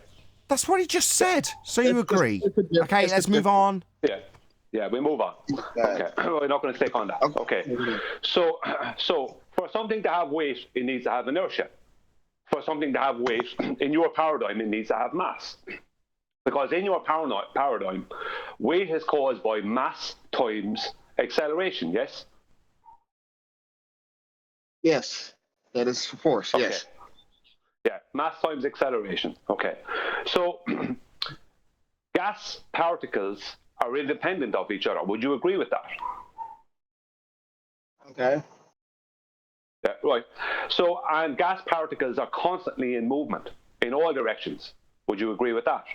That's what he just said. So you agree? Okay, let's move on. Yeah, we move on. Okay, we're not going to stick on that. Okay, so for something to have weight, it needs to have inertia. For something to have weight, in your paradigm, it needs to have mass. Because in your paradigm, weight is caused by mass times acceleration, yes? Yes, that is force, okay. Yes. Yeah, mass times acceleration. Okay, so gas particles are independent of each other. Would you agree with that? Okay. Yeah, right. So, and gas particles are constantly in movement in all directions. Would you agree with that?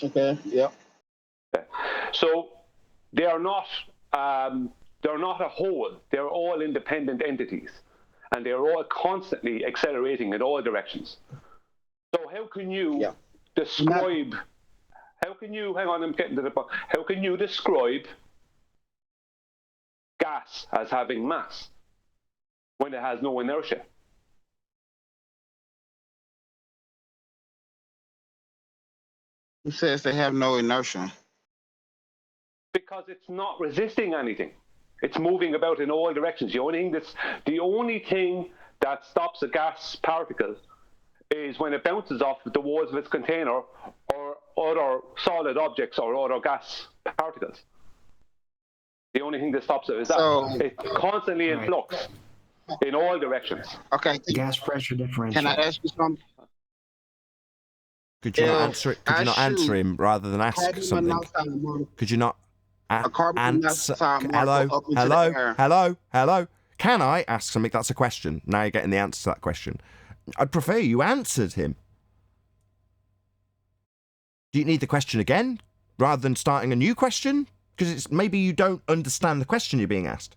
Okay, yeah. Okay. So, they are not a whole. They're all independent entities. And they're all constantly accelerating in all directions. So how can you describe, how can you describe gas as having mass when it has no inertia? Who says they have no inertia? Because it's not resisting anything. It's moving about in all directions. The only thing that stops a gas particle is when it bounces off the walls of its container or other solid objects or other gas particles. The only thing that stops it is that it's constantly in flux. in all directions. Okay. Gas pressure differential. Can I ask you something? Could you not answer it? Could you I not answer shoot him rather than ask carbon something? monoxide molecule- Could you not a carbon answer? monoxide Hello, molecule up into hello, the air. hello, hello. Can I ask something? That's a question. Now you're getting the answer to that question. I'd prefer you answered him. Do you need the question again rather than starting a new question? Because it's maybe you don't understand the question you're being asked.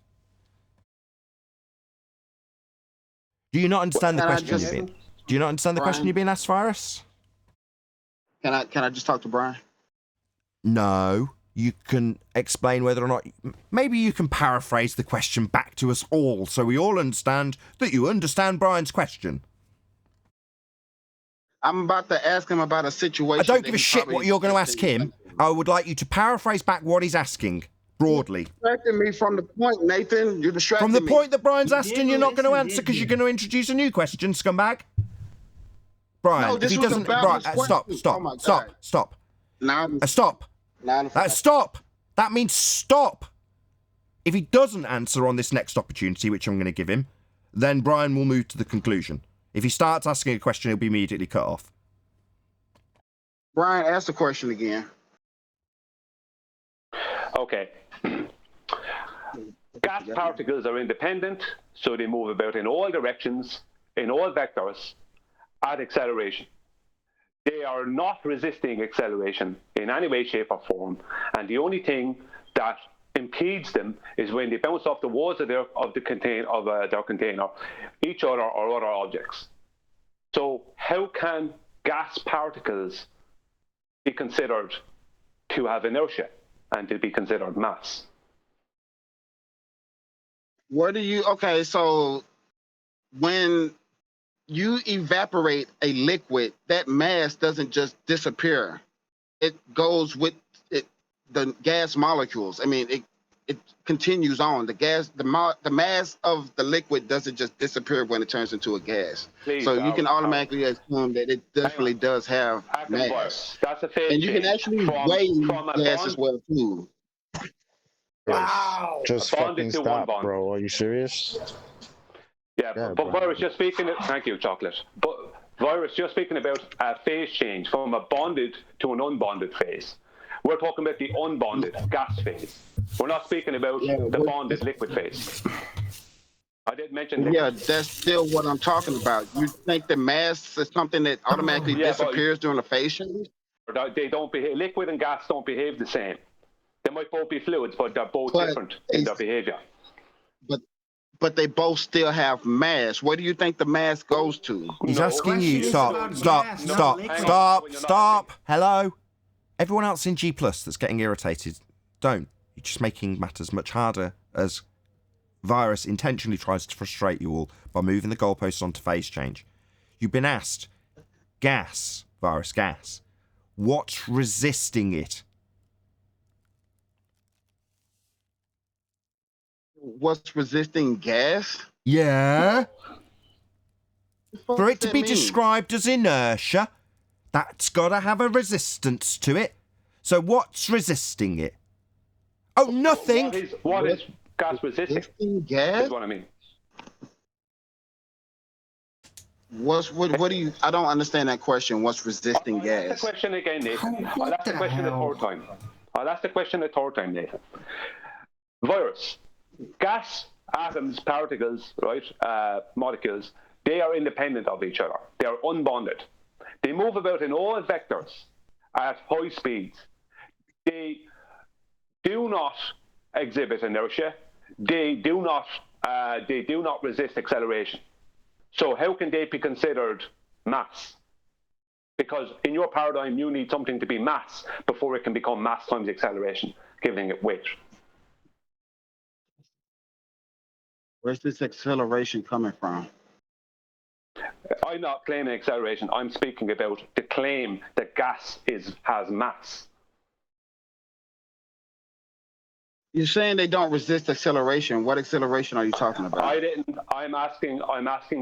Do you not understand the Can I question just- you're being? Do you not understand the question Brian? you're being asked, Virus? Can I just talk to Brian? No. You can explain whether or not. Maybe you can paraphrase the question back to us all, so we all understand that you understand Brian's question. I'm about to ask him about a situation. I don't that give a he shit probably what you're going to ask him. I would like you to paraphrase back what he's asking broadly. You're distracting me from the point, Nathan. You're distracting From the me. point that Brian's You asking, didn't you're not going to listen, answer did because you? you're going to introduce a new question, scumbag. Brian, No, if this he was a doesn't, balanced right, stop, question. stop, Oh my stop, God. stop, Now, stop. now Stop. That means stop. If he doesn't answer on this next opportunity, which I'm going to give him, then Brian will move to the conclusion. If he starts asking a question, he'll be immediately cut off. Brian, ask the question again. Okay. Gas particles are independent, so they move about in all directions, in all vectors, at acceleration. They are not resisting acceleration in any way, shape, or form, and the only thing that impedes them is when they bounce off the walls of their container, each other or other objects. So, how can gas particles be considered to have inertia and to be considered mass? Okay, so when you evaporate a liquid, that mass doesn't just disappear. It goes with it, the gas molecules. I mean, it continues on. The mass of the liquid doesn't just disappear when it turns into a gas. Please, so you can automatically assume that it definitely does have mass. That's a phase And you can change actually from weigh a gas bond. as well too. Wow. Just A bond fucking is to one stop, bond. bro. Are you serious? Yeah, but Virus, just speaking. Thank you, Chocolate. But Virus, just speaking about a phase change from a bonded to an unbonded phase. We're talking about the unbonded gas phase. We're not speaking about the bonded liquid phase. I did mention liquid. Yeah, that's still what I'm talking about. You think the mass is something that automatically Yeah, but- disappears during a phase change? They don't behave. Liquid and gas don't behave the same. They might both be fluids, but they're both But different in their behavior. But they both still have mass. Where do you think the mass goes to? He's No. asking you. Question is Stop. about Stop. gas, Stop. not liquid. Stop. When you're not Stop. Hello. Everyone else in G+ that's getting irritated, don't. You're just making matters much harder as Virus intentionally tries to frustrate you all by moving the goalposts onto phase change. You've been asked, gas, Virus, gas. What's resisting it? What's resisting gas? Yeah. What For it does to that be mean? described as inertia, that's got to have a resistance to it. So what's resisting it? Oh, nothing. What is gas resisting? Resisting gas? Is what I mean. What do you? I don't understand that question. What's resisting I'll ask the gas? question again, Nathan. What I'll ask the the question a hell? third time. I'll ask the question a third time, Nathan. Virus, gas, atoms, particles, right, molecules, they are independent of each other. They are unbonded. They move about in all vectors at high speeds. They do not exhibit inertia. They do not resist acceleration. So how can they be considered mass? Because in your paradigm, you need something to be mass before it can become mass times acceleration, giving it weight. Where's this acceleration coming from? I'm not claiming acceleration. I'm speaking about the claim that gas has mass. You're saying they don't resist acceleration. What acceleration are you talking about? I didn't. I'm asking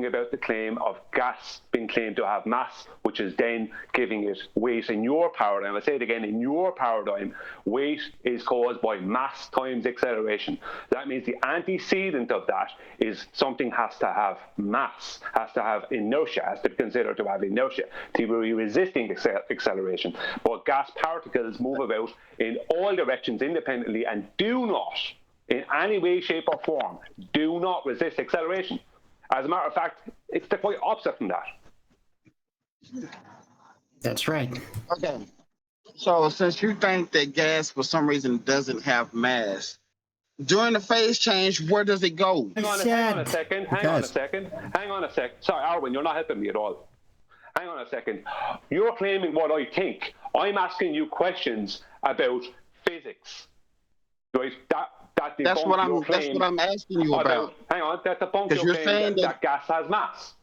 about the claim of gas being claimed to have mass, which is then giving it weight in your paradigm. I say it again, in your paradigm, weight is caused by mass times acceleration. That means the antecedent of that is something has to have mass, has to have inertia, has to be considered to have inertia to be resisting acceleration. But gas particles move about in all directions independently and do not, in any way, shape, or form, do not resist acceleration. As a matter of fact, it's the quite opposite from that. That's right. Okay. So since you think that gas for some reason doesn't have mass, during the phase change, where does it go? Hang on a second. Sorry, Arwen, you're not helping me at all. Hang on a second. You're claiming what I think. I'm asking you questions about physics. Right? That's what I'm asking you about. Hang on, that debunks your claim that gas has mass.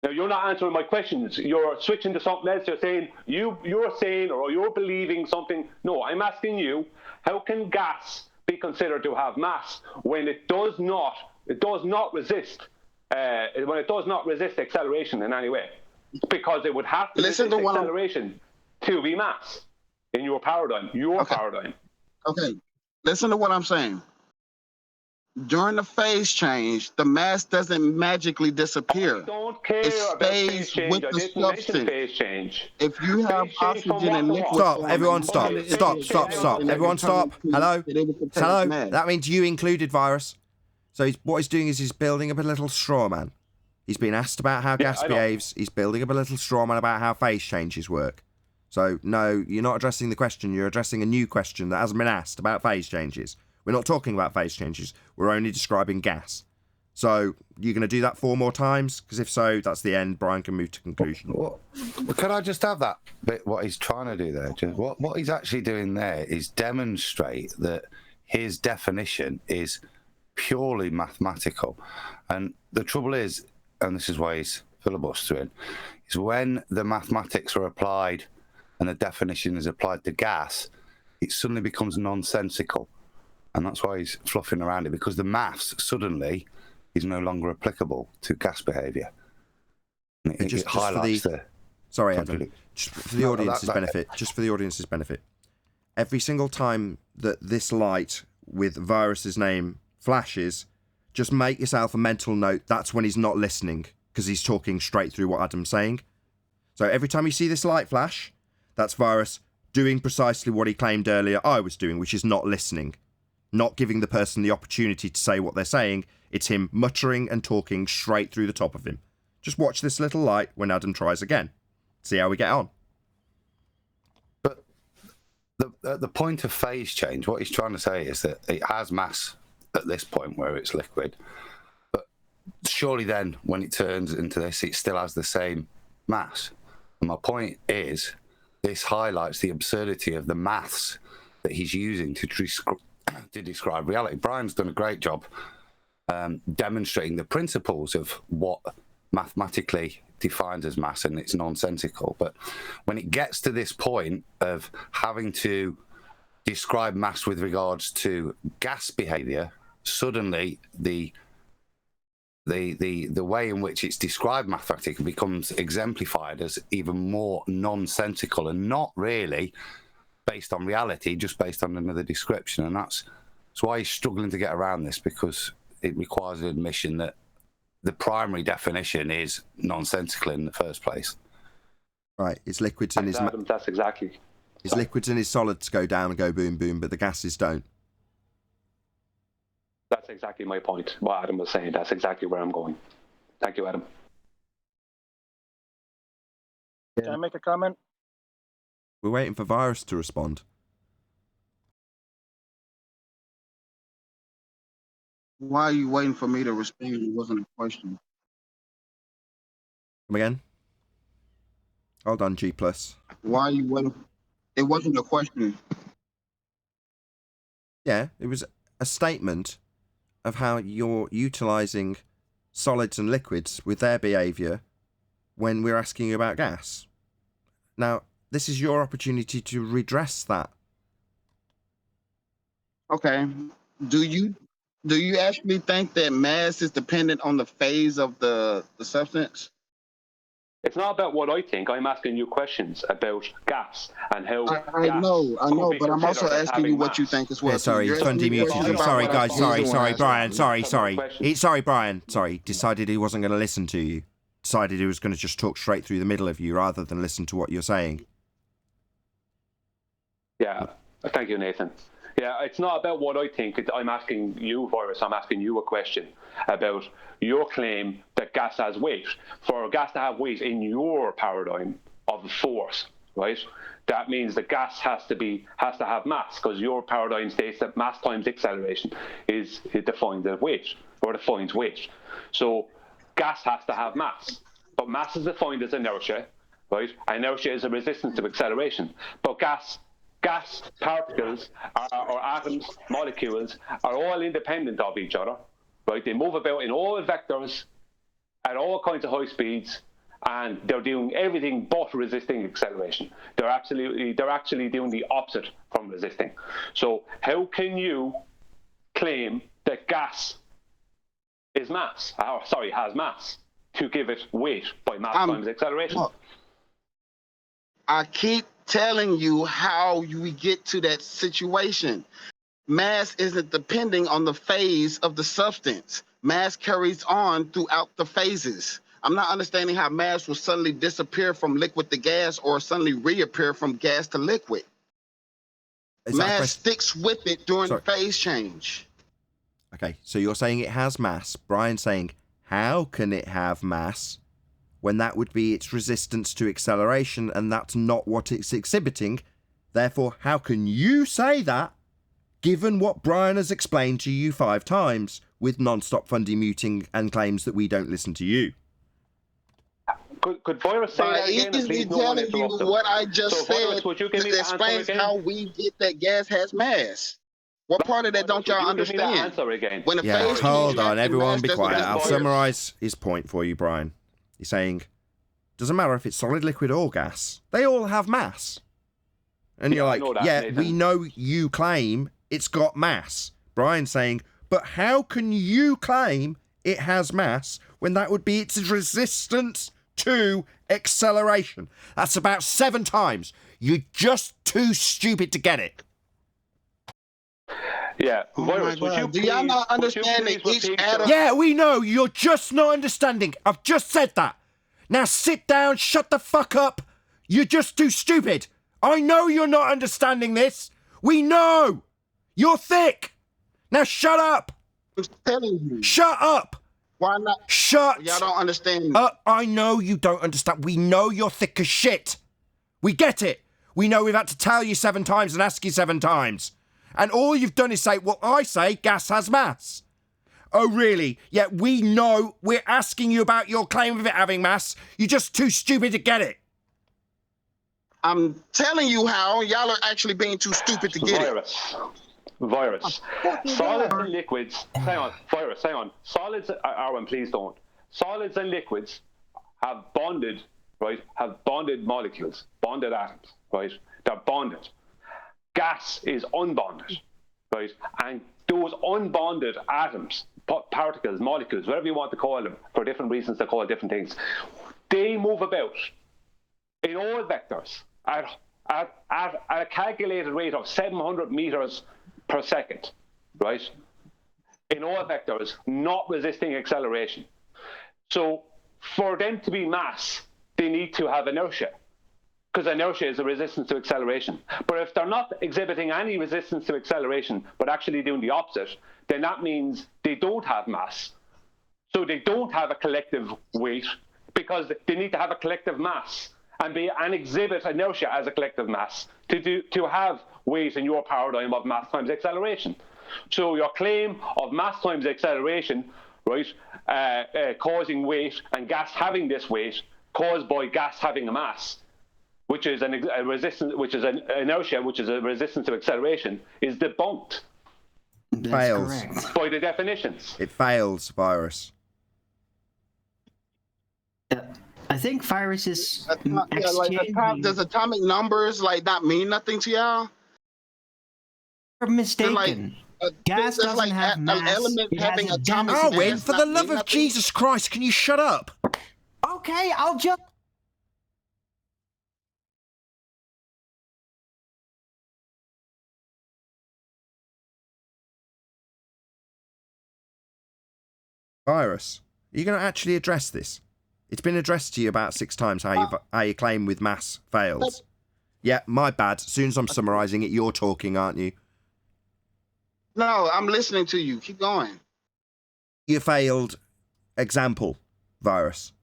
Now you're not answering my questions. You're switching to something else. You're saying you're believing something. No, I'm asking you, how can gas be considered to have mass when it does not resist acceleration in any way? Because it would have to resist acceleration to be mass in your paradigm. Paradigm. Okay, listen to what I'm saying. During the phase change, the mass doesn't magically disappear. I don't care about phase change. With the substance. Phase change. If you have oxygen and liquid... Stop, everyone stop. Stop. Everyone stop. Hello? That means you included, Virus. So what he's doing is he's building up a little straw man. He's been asked about how gas behaves. He's building up a little straw man about how phase changes work. So, no, you're not addressing the question. You're addressing a new question that hasn't been asked about phase changes. We're not talking about phase changes. We're only describing gas. So, you're going to do that 4 more times? Because if so, that's the end. Brian can move to conclusion. Well, can I just have that bit, what he's trying to do there? What he's actually doing there is demonstrate that his definition is purely mathematical. And the trouble is, and this is why he's filibustering, is when the mathematics are applied and the definition is applied to gas, it suddenly becomes nonsensical. And that's why he's fluffing around it, because the maths suddenly is no longer applicable to gas behaviour. It highlights the... Sorry, Adam. Just for the audience's benefit. Every single time that this light with Virus's name flashes, just make yourself a mental note. That's when he's not listening, because he's talking straight through what Adam's saying. So every time you see this light flash, that's Virus doing precisely what he claimed earlier I was doing, which is not listening. Not giving the person the opportunity to say what they're saying. It's him muttering and talking straight through the top of him. Just watch this little light when Adam tries again. See how we get on. But the point of phase change, what he's trying to say is that it has mass at this point where it's liquid. But surely then, when it turns into this, it still has the same mass. And my point is, this highlights the absurdity of the maths that he's using to describe reality. Brian's done a great job demonstrating the principles of what mathematically defines as mass, and it's nonsensical. But when it gets to this point of having to describe mass with regards to gas behavior, suddenly the way in which it's described mathematically becomes exemplified as even more nonsensical and not really based on reality, just based on another description. And that's why he's struggling to get around this, because it requires an admission that the primary definition is nonsensical in the first place. Right, it's liquids and that's exactly. His liquids and his solids go down and go boom boom, but the gases don't. That's exactly my point. What Adam was saying. That's exactly where I'm going. Thank you, Adam. Can I make a comment? We're waiting for Virus to respond. Why are you waiting for me to respond? It wasn't a question. Come again? Hold on, G+. Why are you waiting? It wasn't a question. Yeah, it was a statement of how you're utilising solids and liquids with their behaviour when we're asking you about gas. Now, this is your opportunity to redress that. Okay. Do you actually think that mass is dependent on the phase of the substance? It's not about what I think. I'm asking you questions about gas and how I gas know, could be but I'm also considered as asking you having what you mass. think as well. Yeah, sorry, You're he's asking me unmuted questions you. about Sorry, what I guys. thought. Sorry, Brian. Sorry. Question. Sorry, Brian. Sorry. Decided he wasn't going to listen to you. Decided he was going to just talk straight through the middle of you rather than listen to what you're saying. Yeah, thank you, Nathan. Yeah, it's not about what I think. I'm asking you, Virus, I'm asking you a question about your claim that gas has weight. For gas to have weight in your paradigm of force, right? That means that gas has to have mass, because your paradigm states that mass times acceleration it defines as weight, or defines weight. So gas has to have mass, but mass is defined as inertia, right? Inertia is a resistance to acceleration, but gas particles or atoms, molecules are all independent of each other, right? They move about in all vectors at all kinds of high speeds, and they're doing everything but resisting acceleration. They're actually doing the opposite from resisting. So how can you claim that gas is mass, has mass, to give it weight by mass times acceleration? Look, I keep telling you how we get to that situation. Mass isn't depending on the phase of the substance. Mass carries on throughout the phases. I'm not understanding how mass will suddenly disappear from liquid to gas or suddenly reappear from gas to liquid. Mass sticks with it during the phase change. Okay, so you're saying it has mass. Brian's saying, how can it have mass when that would be its resistance to acceleration, and that's not what it's exhibiting? Therefore, how can you say that, given what Brian has explained to you 5 times, with non-stop Fundy muting and claims that we don't listen to you? Could Virus say that again? By easily telling you what I just said, that explains how we get that gas has mass. What part of that don't y'all understand? When the phase Hold on, changes, everyone mass be doesn't quiet. I'll disappear. summarise his point for you, Brian. He's saying, doesn't matter if it's solid, liquid or gas. They all have mass. And you're like, Nathan. we know you claim it's got mass. Brian's saying, but how can you claim it has mass when that would be its resistance to acceleration? That's about 7 times. You're just too stupid to get it. Yeah, Virus, do y'all not understand that each atom? Yeah, we know. You're just not understanding. I've just said that. Now sit down, shut the fuck up. You're just too stupid. I know you're not understanding this. We know. You're thick. Now shut up. I'm telling you. Shut up. Why not? Shut Y'all don't understand. I know you don't understand. We know you're thick as shit. We get it. We know we've had to tell you 7 times and ask you 7 times. And all you've done is say, well, I say gas has mass. Oh, really? Yeah, we know. We're asking you about your claim of it having mass. You're just too stupid to get it. I'm telling you how. Y'all are actually being too stupid to get it. Virus. Solids and liquids. Hang on. Virus, hang on. Solids, Arwen, please don't. Solids and liquids have bonded, right? Have bonded molecules, bonded atoms, right? They're bonded. Gas is unbonded, right? And those unbonded atoms, particles, molecules, whatever you want to call them, for different reasons they call it different things, they move about in all vectors at a calculated rate of 700 meters per second, right? In all vectors, not resisting acceleration. So for them to be mass, they need to have inertia, because inertia is a resistance to acceleration. But if they're not exhibiting any resistance to acceleration, but actually doing the opposite, then that means they don't have mass. So they don't have a collective weight, because they need to have a collective mass and exhibit inertia as a collective mass to have weight in your paradigm of mass times acceleration. So your claim of mass times acceleration, right, causing weight and gas having this weight caused by gas having a mass, which is a resistance, which is an inertia, which is a resistance to acceleration, is debunked. It fails. Correct. By the definitions. It fails, Virus. I think Virus is does atomic numbers not mean nothing to y'all? You're mistaken. Gas there's doesn't like have an mass. element It has having a atomic density. Arwen, mass for the not love mean of nothing? Jesus Christ, can you shut up? Okay, I'll just. Virus, are you going to actually address this? It's been addressed to you about 6 times how you claim with mass fails. Yeah, my bad. As soon as I'm summarising it, you're talking, aren't you? No, I'm listening to you. Keep going. You failed example, Virus.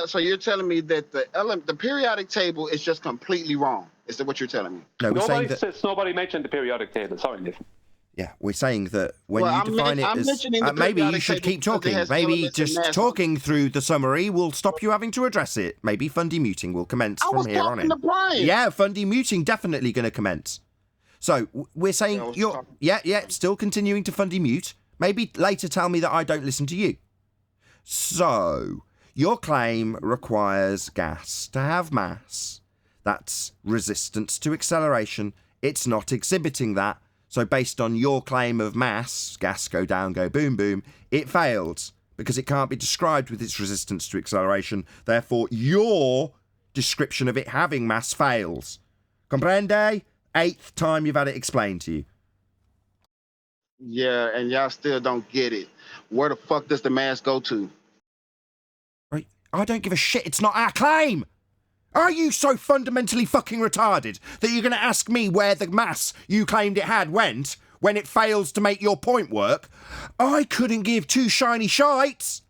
So you're telling me that the periodic table is just completely wrong. Is that what you're telling me? No, we're saying that... Nobody mentioned the periodic table. Sorry, Nathan. Yeah, we're saying that when Well, you define I'm it mentioning the as... maybe you periodic should table keep because it talking. has Maybe elements of just mass on it. talking through the summary will stop you having to address it. Maybe Fundy muting will commence from here on in. to Brian. Yeah, Fundy muting definitely going to commence. So we're saying you're... Yeah, still continuing to Fundy mute. Maybe later tell me that I don't listen to you. So... your claim requires gas to have mass. That's resistance to acceleration. It's not exhibiting that. So based on your claim of mass, gas go down, go boom, boom, it fails because it can't be described with its resistance to acceleration. Therefore, your description of it having mass fails. Comprende? 8th time you've had it explained to you. Yeah, and y'all still don't get it. Where the fuck does the mass go to? I don't give a shit. It's not our claim. Are you so fundamentally fucking retarded that you're going to ask me where the mass you claimed it had went when it fails to make your point work? I couldn't give 2 shiny shites.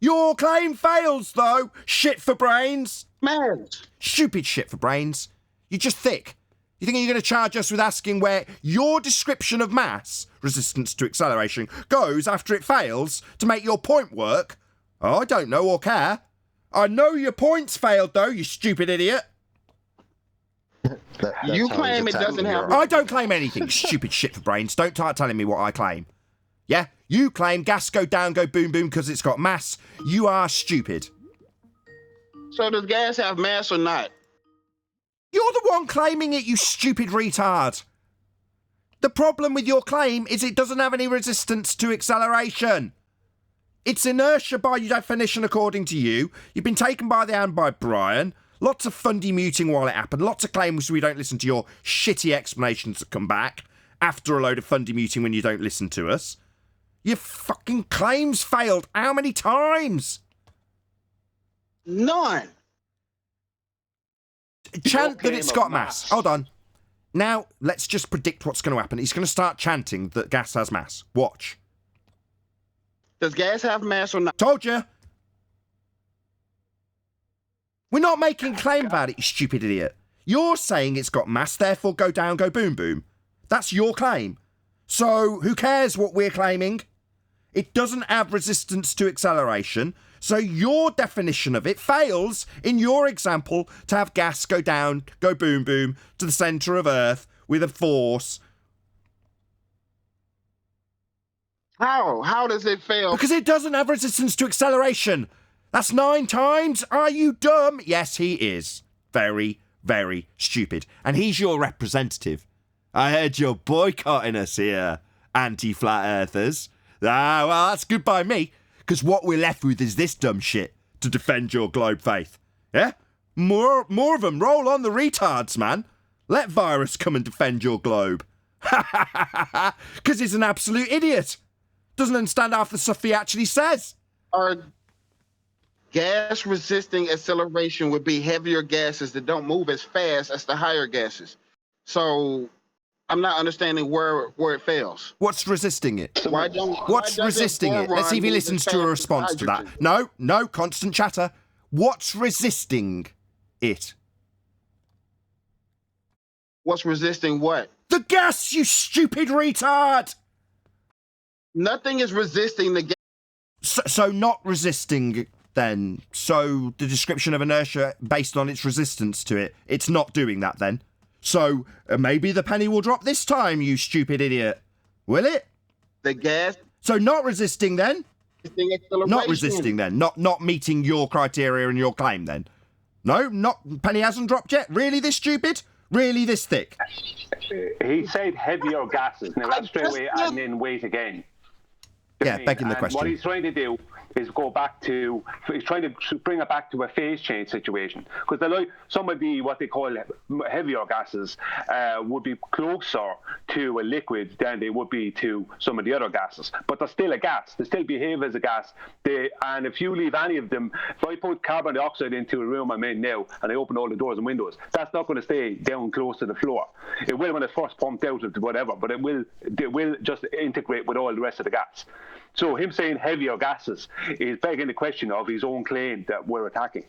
Your claim fails, though. Shit for brains. Man. Stupid shit for brains. You're just thick. You think you're going to charge us with asking where your description of mass, resistance to acceleration, goes after it fails to make your point work? Oh, I don't know or care. I know your points failed, though, you stupid idiot. You claim it doesn't have... I don't claim anything, stupid shit for brains. Don't start telling me what I claim. Yeah? You claim gas go down, go boom, boom because it's got mass. You are stupid. So does gas have mass or not? You're the one claiming it, you stupid retard. The problem with your claim is it doesn't have any resistance to acceleration. It's inertia by definition, according to you. You've been taken by the hand by Brian. Lots of Fundy muting while it happened. Lots of claims we don't listen to your shitty explanations that come back after a load of Fundy muting when you don't listen to us. Your fucking claims failed. How many times? None. Chant that it's got mass. Hold on. Now, let's just predict what's going to happen. He's going to start chanting that gas has mass. Watch. Does gas have mass or not? Told you. We're not making a claim about it, you stupid idiot. You're saying it's got mass, therefore go down, go boom, boom. That's your claim. So who cares what we're claiming? It doesn't have resistance to acceleration, so your definition of it fails in your example to have gas go down, go boom, boom to the centre of Earth with a force. How? How does it fail? Because it doesn't have resistance to acceleration. That's 9 times. Are you dumb? Yes, he is. Very, very stupid. And he's your representative. I heard you're boycotting us here, anti-flat earthers. Ah, well, that's good by me. Because what we're left with is this dumb shit to defend your globe faith. Yeah? More of them. Roll on the retards, man. Let Virus come and defend your globe. Because he's an absolute idiot. Doesn't understand half the stuff he actually says. Gas resisting acceleration would be heavier gases that don't move as fast as the higher gases. So I'm not understanding where it fails. What's resisting it? What's resisting it? Let's see if he listens to a response to that. No, constant chatter. What's resisting it? What's resisting what? The gas, you stupid retard! Nothing is resisting the gas. So not resisting then. So the description of inertia based on its resistance to it, it's not doing that then. So maybe the penny will drop this time, you stupid idiot. Will it? The gas. So not resisting then? Not resisting then. Not meeting your criteria and your claim then. No, penny hasn't dropped yet. Really this stupid? Really this thick? He said heavier gases. Now that's straight away adding in weight again. Yeah, begging the question. What he's trying to do is he's trying to bring it back to a phase change situation. Because some of the, what they call heavier gases would be closer to a liquid than they would be to some of the other gases. But they're still a gas. They still behave as a gas. And if you leave any of them, if I put carbon dioxide into a room I'm in now and I open all the doors and windows, that's not going to stay down close to the floor. It will when it's first pumped out of whatever, but it will just integrate with all the rest of the gas. So him saying heavier gases is begging the question of his own claim that we're attacking.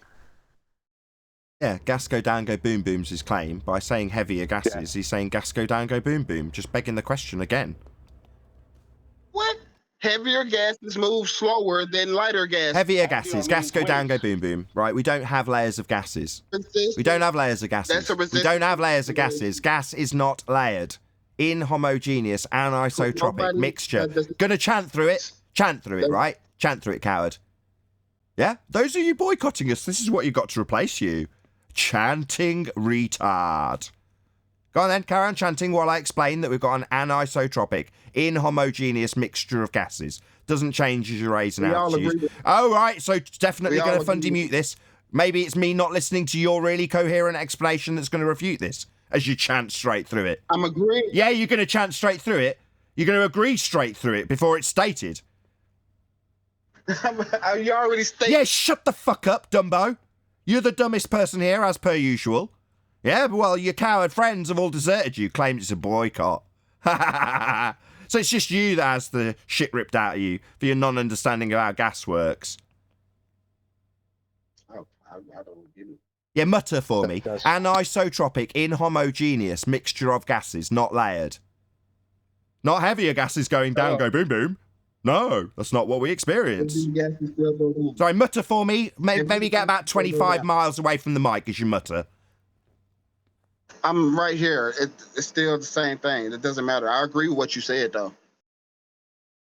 Yeah, gas go down, go boom, boom's his claim. By saying heavier gases, he's saying gas go down, go boom, boom. Just begging the question again. What? Heavier gases move slower than lighter gases. Heavier gases, gas go down, go boom, boom. Right, we don't have layers of gases. We don't have layers of gases. We don't have layers of gases. Gas is not layered. Inhomogeneous, anisotropic mixture. Gonna chant through it. Chant through it, right? Chant through it, coward. Yeah? Those are you boycotting us. This is what you've got to replace you. Chanting retard. Go on then, carry on chanting while I explain that we've got an anisotropic, inhomogeneous mixture of gases. Doesn't change as you raise an altitude. Oh, right, so definitely going to fundy mute this. Maybe it's me not listening to your really coherent explanation that's going to refute this. As you chant straight through it. I'm agreeing. Yeah, you're going to chant straight through it. You're going to agree straight through it before it's stated. You already stated. Yeah, shut the fuck up, Dumbo. You're the dumbest person here, as per usual. Yeah, but well, your coward friends have all deserted you, claimed it's a boycott. So it's just you that has the shit ripped out of you for your non-understanding of how gas works. I don't get it. Yeah, mutter for me. Anisotropic, inhomogeneous mixture of gases, not layered. Not heavier gases going down, go boom, boom. No, that's not what we experience. Sorry, mutter for me. Maybe get about 25 miles away from the mic as you mutter. I'm right here. It's still the same thing. It doesn't matter. I agree with what you said, though.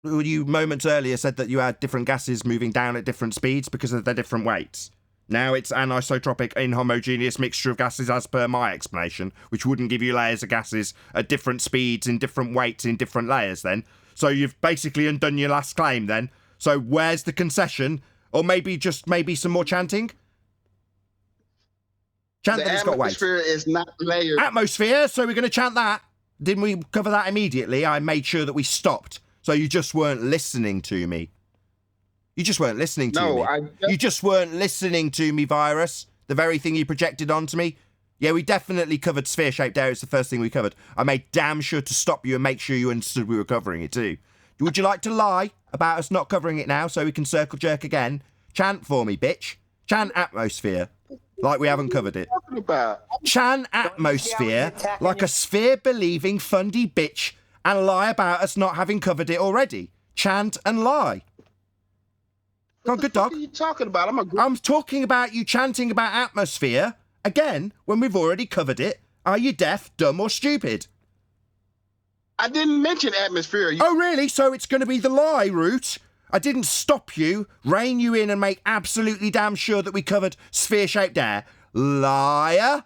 You moments earlier said that you had different gases moving down at different speeds because of their different weights. Now it's anisotropic, inhomogeneous mixture of gases as per my explanation, which wouldn't give you layers of gases at different speeds, in different weights, in different layers then. So you've basically undone your last claim then. So where's the concession? Or maybe some more chanting? Chant that it's got weight. The atmosphere is not layered. Atmosphere, so we're going to chant that. Didn't we cover that immediately? I made sure that we stopped. So you just weren't listening to me. You just weren't listening to me. You just weren't listening to me, Virus. The very thing you projected onto me. Yeah, we definitely covered sphere-shaped air. It's the first thing we covered. I made damn sure to stop you and make sure you understood we were covering it too. Would you like to lie about us not covering it now so we can circle jerk again? Chant for me, bitch. Chant atmosphere. Like we haven't covered it. Chant atmosphere like a sphere-believing fundy bitch and lie about us not having covered it already. Chant and lie. Go on, good dog. What are you talking about? I'm talking about you chanting about atmosphere again when we've already covered it. Are you deaf, dumb, or stupid? I didn't mention atmosphere. Oh, really? So it's going to be the lie route? I didn't stop you, rein you in, and make absolutely damn sure that we covered sphere-shaped air. Liar?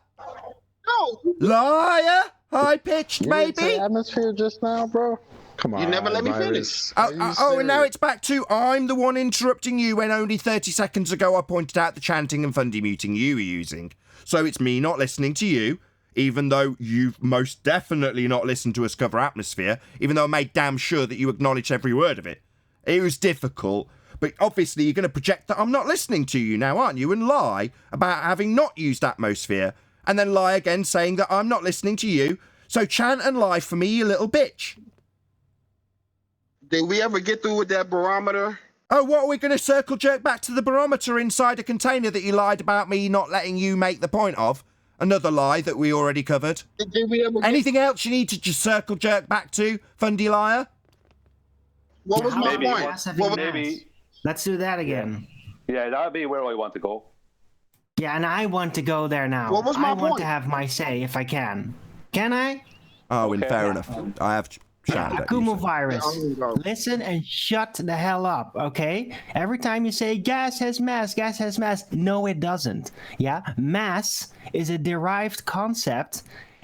No. Liar? High-pitched, maybe? You didn't say atmosphere just now, bro? Come on. You never let me finish. And now it's back to I'm the one interrupting you when only 30 seconds ago I pointed out the chanting and fundy muting you were using. So it's me not listening to you, even though you've most definitely not listened to us cover atmosphere, even though I made damn sure that you acknowledged every word of it. It was difficult, but obviously you're going to project that I'm not listening to you now, aren't you? And lie about having not used atmosphere, and then lie again saying that I'm not listening to you. So chant and lie for me, you little bitch. Did we ever get through with that barometer? Oh, what, are we going to circle jerk back to the barometer inside a container that you lied about me not letting you make the point of? Another lie that we already covered. Did we ever Anything else you need to just circle jerk back to, fundy liar? What was my point? Maybe. Let's do that again. Yeah, that would be where I want to go. Yeah, and I want to go there now. What was my I want point? to have my say if I can. Can I? Oh, and fair enough. I have shouted at you. Akumu So. virus. Listen and shut the hell up, okay? Every time you say gas has mass, no, it doesn't. Yeah, mass is a derived concept.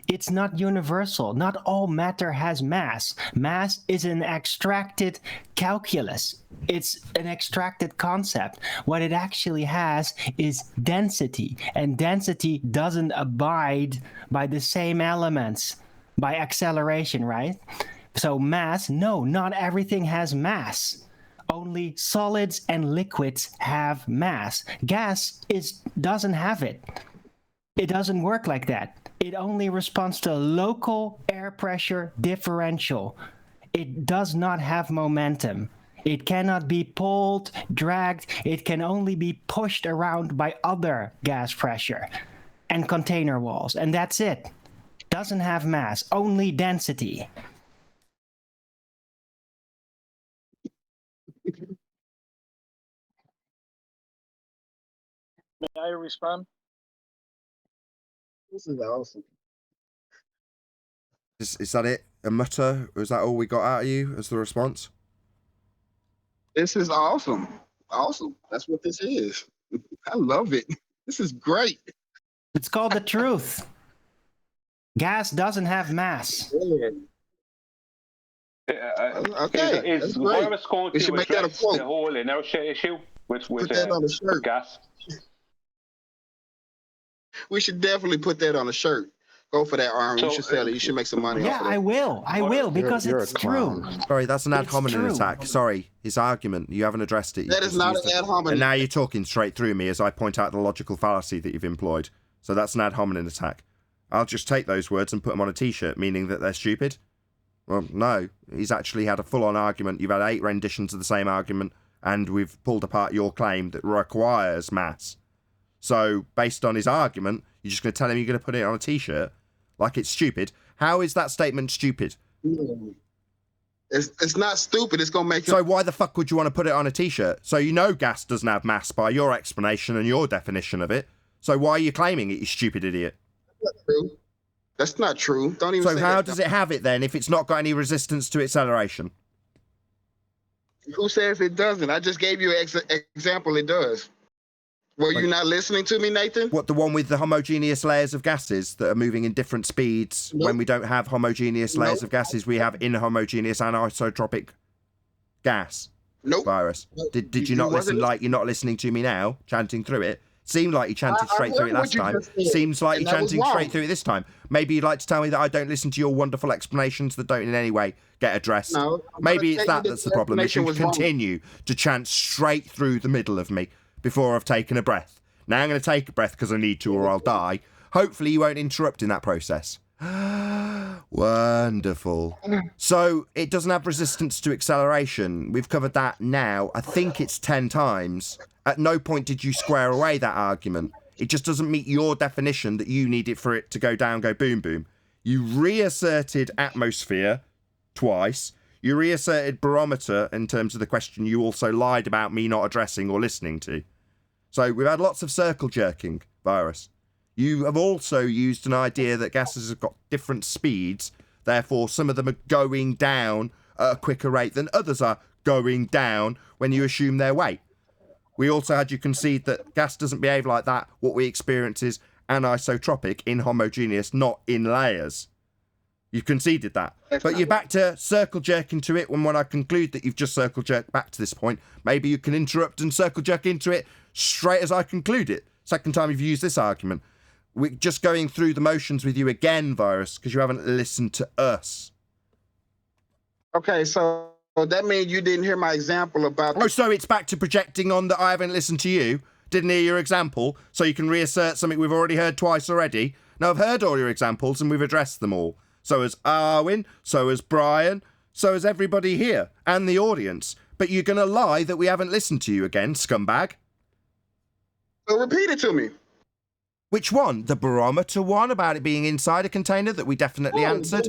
It's not universal. Not all matter has mass. Mass is an extracted calculus. It's an extracted concept. What it actually has is density, and density doesn't abide by the same elements, by acceleration, right? So mass, no, not everything has mass. Only solids and liquids have mass. Gas doesn't have it. It doesn't work like that. It only responds to a local air pressure differential. It does not have momentum. It cannot be pulled, dragged. It can only be pushed around by other gas pressure and container walls. And that's it. Doesn't have mass, only density. May I respond? This is awesome. Is that it? A mutter? Or is that all we got out of you as the response? This is awesome. Awesome. That's what this is. I love it. This is great. It's called the truth. Gas doesn't have mass. Okay. Is that's the great. virus going We to should make that a address quote. the whole inertia issue with Put that on a shirt. gas? We should definitely put that on a shirt. Go for that, Arm. You should sell it. You should make some money Yeah, off of it. I will, because You're it's a true. clown. Sorry, that's an ad It's hominem true. attack. Sorry, his argument. You haven't addressed it. You That is just not used an it. ad hominem. And now you're talking straight through me as I point out the logical fallacy that you've employed. So that's an ad hominem attack. I'll just take those words and put them on a t-shirt, meaning that they're stupid. Well, no. He's actually had a full-on argument. You've had 8 renditions of the same argument, and we've pulled apart your claim that requires mass. So, based on his argument, you're just going to tell him you're going to put it on a t-shirt? Like it's stupid? How is that statement stupid? It's not stupid. It's gonna make So why the fuck would you want to put it on a t-shirt? So you know gas doesn't have mass by your explanation and your definition of it. So why are you claiming it, you stupid idiot? That's not true. Don't even. So say how that. does it have it then if it's not got any resistance to acceleration? Who says it doesn't? I just gave you an example. It does. Were you not listening to me, Nathan? What, the one with the homogeneous layers of gases that are moving in different speeds? Nope. When we don't have homogeneous layers Nope. of gases, we have inhomogeneous anisotropic gas virus. Did you not listen wasn't- like you're not listening to me now, chanting through it? Seemed like you chanted I straight through it heard what last you time. just said, Seems like and you're that was chanting wrong. straight through it this time. Maybe you'd like to tell me that I don't listen to your wonderful explanations that don't in any way get addressed. No, I'm Maybe gonna it's tell you that that that's the the problem. Is you explanation was wrong. continue to chant straight through the middle of me before I've taken a breath. Now I'm going to take a breath because I need to or I'll die. Hopefully you won't interrupt in that process. Wonderful. So it doesn't have resistance to acceleration. We've covered that now. I think it's 10 times. At no point did you square away that argument. It just doesn't meet your definition that you need it for it to go down, go boom, boom. You reasserted atmosphere twice. You reasserted barometer in terms of the question you also lied about me not addressing or listening to. So we've had lots of circle jerking, Virus. You have also used an idea that gases have got different speeds, therefore some of them are going down at a quicker rate than others are going down when you assume their weight. We also had you concede that gas doesn't behave like that. What we experience is anisotropic, inhomogeneous, not in layers. You conceded that. But you're back to circle jerking to it when I conclude that you've just circle jerked back to this point. Maybe you can interrupt and circle jerk into it straight as I conclude it. Second time you've used this argument. We're just going through the motions with you again, Virus, because you haven't listened to us. Okay, so that means you didn't hear my example about. Oh, so it's back to projecting on that I haven't listened to you. Didn't hear your example, so you can reassert something we've already heard twice already. Now, I've heard all your examples and we've addressed them all. So has Arwin, so has Brian, so has everybody here and the audience. But you're going to lie that we haven't listened to you again, scumbag. So repeat it to me. Which one? The barometer one about it being inside a container that we definitely answered?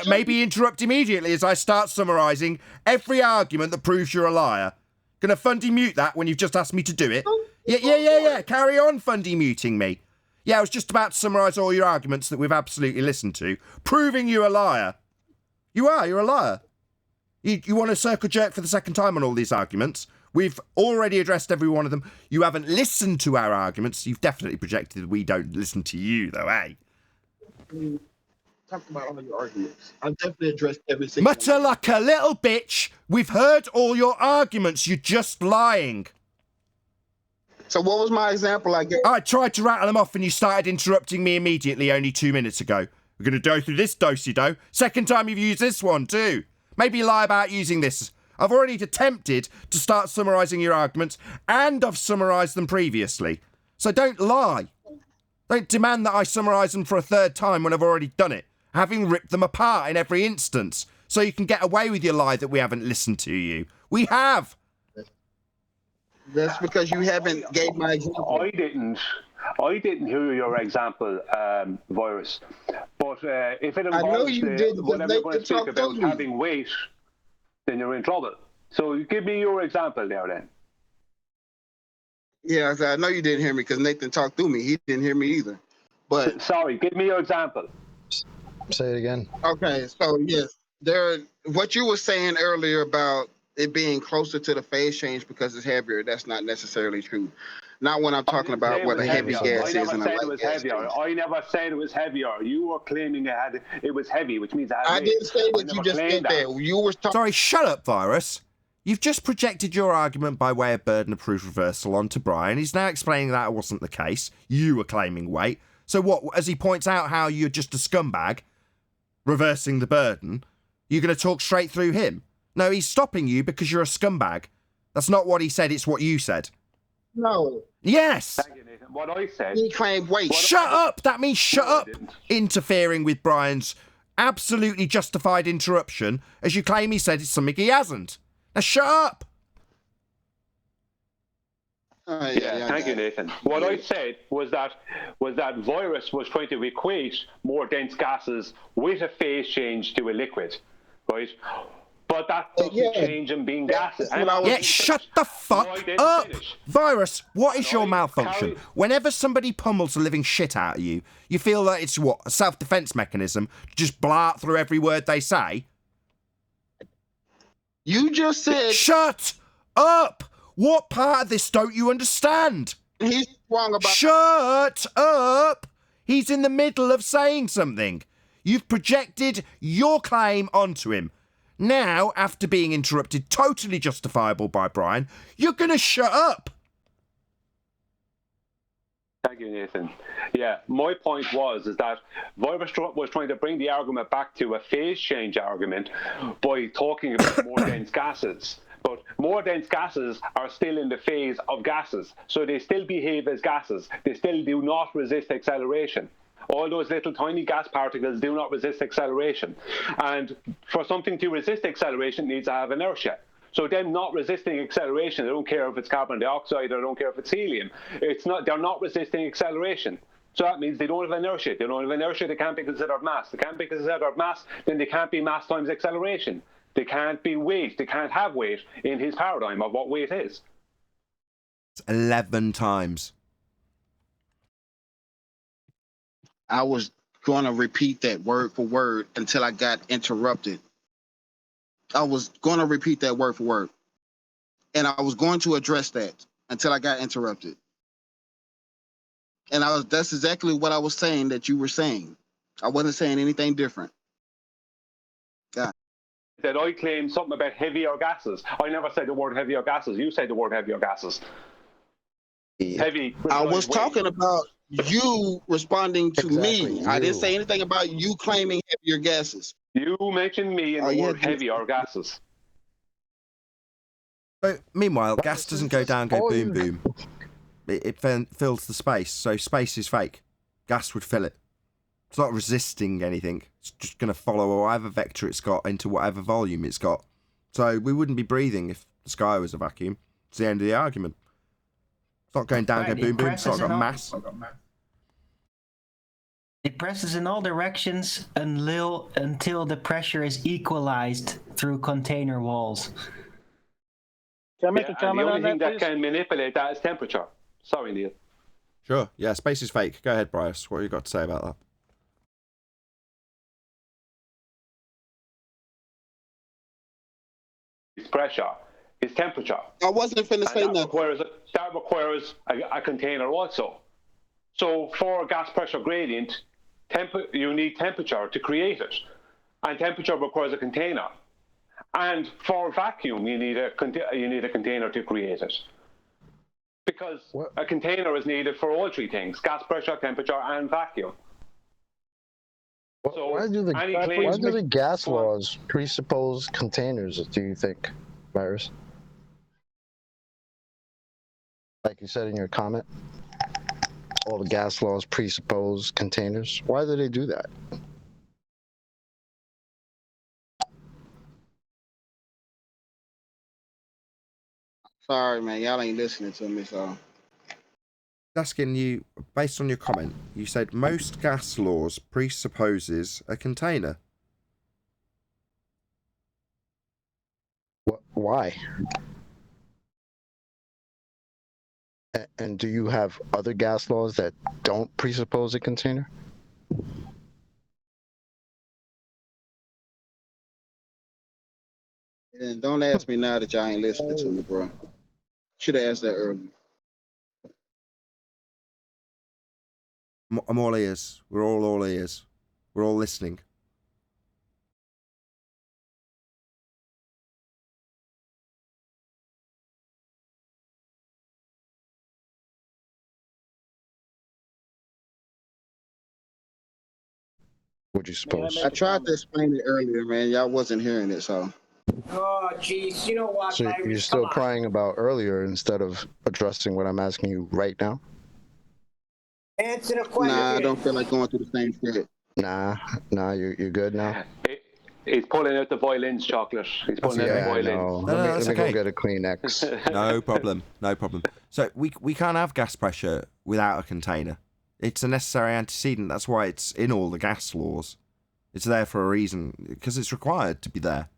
Maybe interrupt immediately as I start summarising every argument that proves you're a liar. Gonna Fundy mute that when you've just asked me to do it? Yeah. Carry on Fundy muting me. Yeah, I was just about to summarise all your arguments that we've absolutely listened to, proving you a liar. You are. You're a liar. You want to circle jerk for the second time on all these arguments. We've already addressed every one of them. You haven't listened to our arguments. You've definitely projected that we don't listen to you, though, eh? Talk about all your arguments. I've definitely addressed every single Mutter like a little bitch. We've heard all your arguments. You're just lying. So what was my example I gave? I tried to rattle them off and you started interrupting me immediately only 2 minutes ago. We're going to go through this do-si-do. Second time you've used this one, too. Maybe lie about using this. I've already attempted to start summarising your arguments, and I've summarised them previously. So don't lie. Don't demand that I summarise them for a third time when I've already done it, having ripped them apart in every instance, so you can get away with your lie that we haven't listened to you. We have. That's because you haven't gave my example. I didn't hear your example, Virus. But if it involves whatever you're going to speak about having weight, then you're in trouble. So give me your example there then. Yeah, I know you didn't hear me because Nathan talked through me. He didn't hear me either. But sorry, give me your example. Say it again. Okay, so yes, what you were saying earlier about it being closer to the phase change because it's heavier, that's not necessarily true. Not when I'm talking about what a heavy gas is and a light gas. I never said it was heavier. You were claiming it was heavy, which means it had weight. I didn't say that. You just said that. You were talking. Sorry, shut up, Virus. You've just projected your argument by way of burden of proof reversal onto Brian. He's now explaining that wasn't the case. You were claiming weight. So what, as he points out how you're just a scumbag, reversing the burden, you're going to talk straight through him? No, he's stopping you because you're a scumbag. That's not what he said, it's what you said. No. Yes. Thank you, Nathan. What I said. He claimed weight. Shut up. That means shut up. Interfering with Brian's absolutely justified interruption as you claim he said it's something he hasn't. Now shut up. Thank you, Nathan. What I said was that Virus was trying to equate more dense gases with a phase change to a liquid, right? But that doesn't change them being gases. Shut the fuck up! Virus, what is your malfunction? Whenever somebody pummels the living shit out of you, you feel that it's what, a self-defense mechanism? Just blart through every word they say? You just said... Shut up! What part of this don't you understand? He's wrong about... Shut up! He's in the middle of saying something. You've projected your claim onto him. Now, after being interrupted, totally justifiable by Brian, you're going to shut up. Thank you, Nathan. Yeah, my point is that Virus was trying to bring the argument back to a phase change argument by talking about more dense gases. But more dense gases are still in the phase of gases, so they still behave as gases. They still do not resist acceleration. All those little tiny gas particles do not resist acceleration. And for something to resist acceleration, it needs to have inertia. So them not resisting acceleration, I don't care if it's carbon dioxide, I don't care if it's helium, they're not resisting acceleration. So that means they don't have inertia. They don't have inertia, they can't be considered mass. They can't be considered mass, then they can't be mass times acceleration. They can't be weight. They can't have weight in his paradigm of what weight is. It's 11 times. I was going to repeat that word for word until I got interrupted. I was going to repeat that word for word. And I was going to address that until I got interrupted. And that's exactly what I was saying that you were saying. I wasn't saying anything different. God. That I claimed something about heavier gases. I never said the word heavier gases. You said the word heavier gases. Heavy. I was talking about you responding to me. I didn't say anything about you claiming heavier gases. You mentioned me in the word heavier gases. But meanwhile, gas doesn't go down, go boom, boom. It fills the space, so space is fake. Gas would fill it. It's not resisting anything. It's just going to follow whatever vector it's got into whatever volume it's got. So we wouldn't be breathing if the sky was a vacuum. It's the end of the argument. It's not going down, go boom, boom. It's not got mass. It presses in all directions until the pressure is equalized through container walls. Can I make a comment on that, the only thing that please? can manipulate that is temperature. Sorry, Neil. Sure. Yeah, space is fake. Go ahead, Bryce. What have you got to say about that? pressure is temperature. I wasn't finna say that nothing. requires a container also. So for a gas pressure gradient, you need temperature to create it, and temperature requires a container. And for vacuum, you need a container to create it, because a container is needed for all three things: gas pressure, temperature, and vacuum. So why do the gas laws presuppose containers, do you think, Virus? Like you said in your comment, all the gas laws presuppose containers. Why do they do that? Sorry, man. Y'all ain't listening to me, so. Asking you, based on your comment, you said most gas laws presupposes a container. Why? And do you have other gas laws that don't presuppose a container? And don't ask me now that y'all ain't listening to me, bro. Should have asked that earlier. I'm all ears. We're all ears. We're all listening. Would you suppose? I tried to explain it earlier, man. Y'all wasn't hearing it, so. Oh, jeez. You know what, So you're Virus? still Come on. crying about earlier instead of addressing what I'm asking you right now? Answer the question. Nah, I don't feel like going through the same shit. Nah, you're good now? He's pulling out the violins, Chocolate. He's pulling out the violins. Let me go get a Kleenex. No problem. No problem. So we can't have gas pressure without a container. It's a necessary antecedent. That's why it's in all the gas laws. It's there for a reason, because it's required to be there.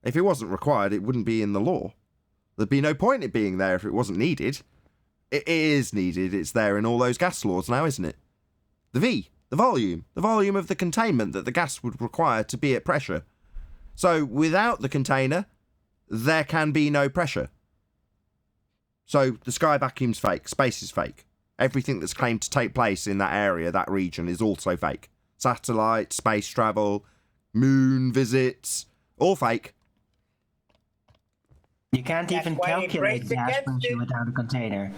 If it wasn't required, it wouldn't be in the law. There'd be no point in it being there if it wasn't needed. It is needed. It's there in all those gas laws now, isn't it? The V, the volume of the containment that the gas would require to be at pressure. So without the container, there can be no pressure. So the sky vacuum's fake, space is fake. Everything that's claimed to take place in that area, that region, is also fake. Satellites, space travel, moon visits, all fake. You can't even calculate gas pressure without a container.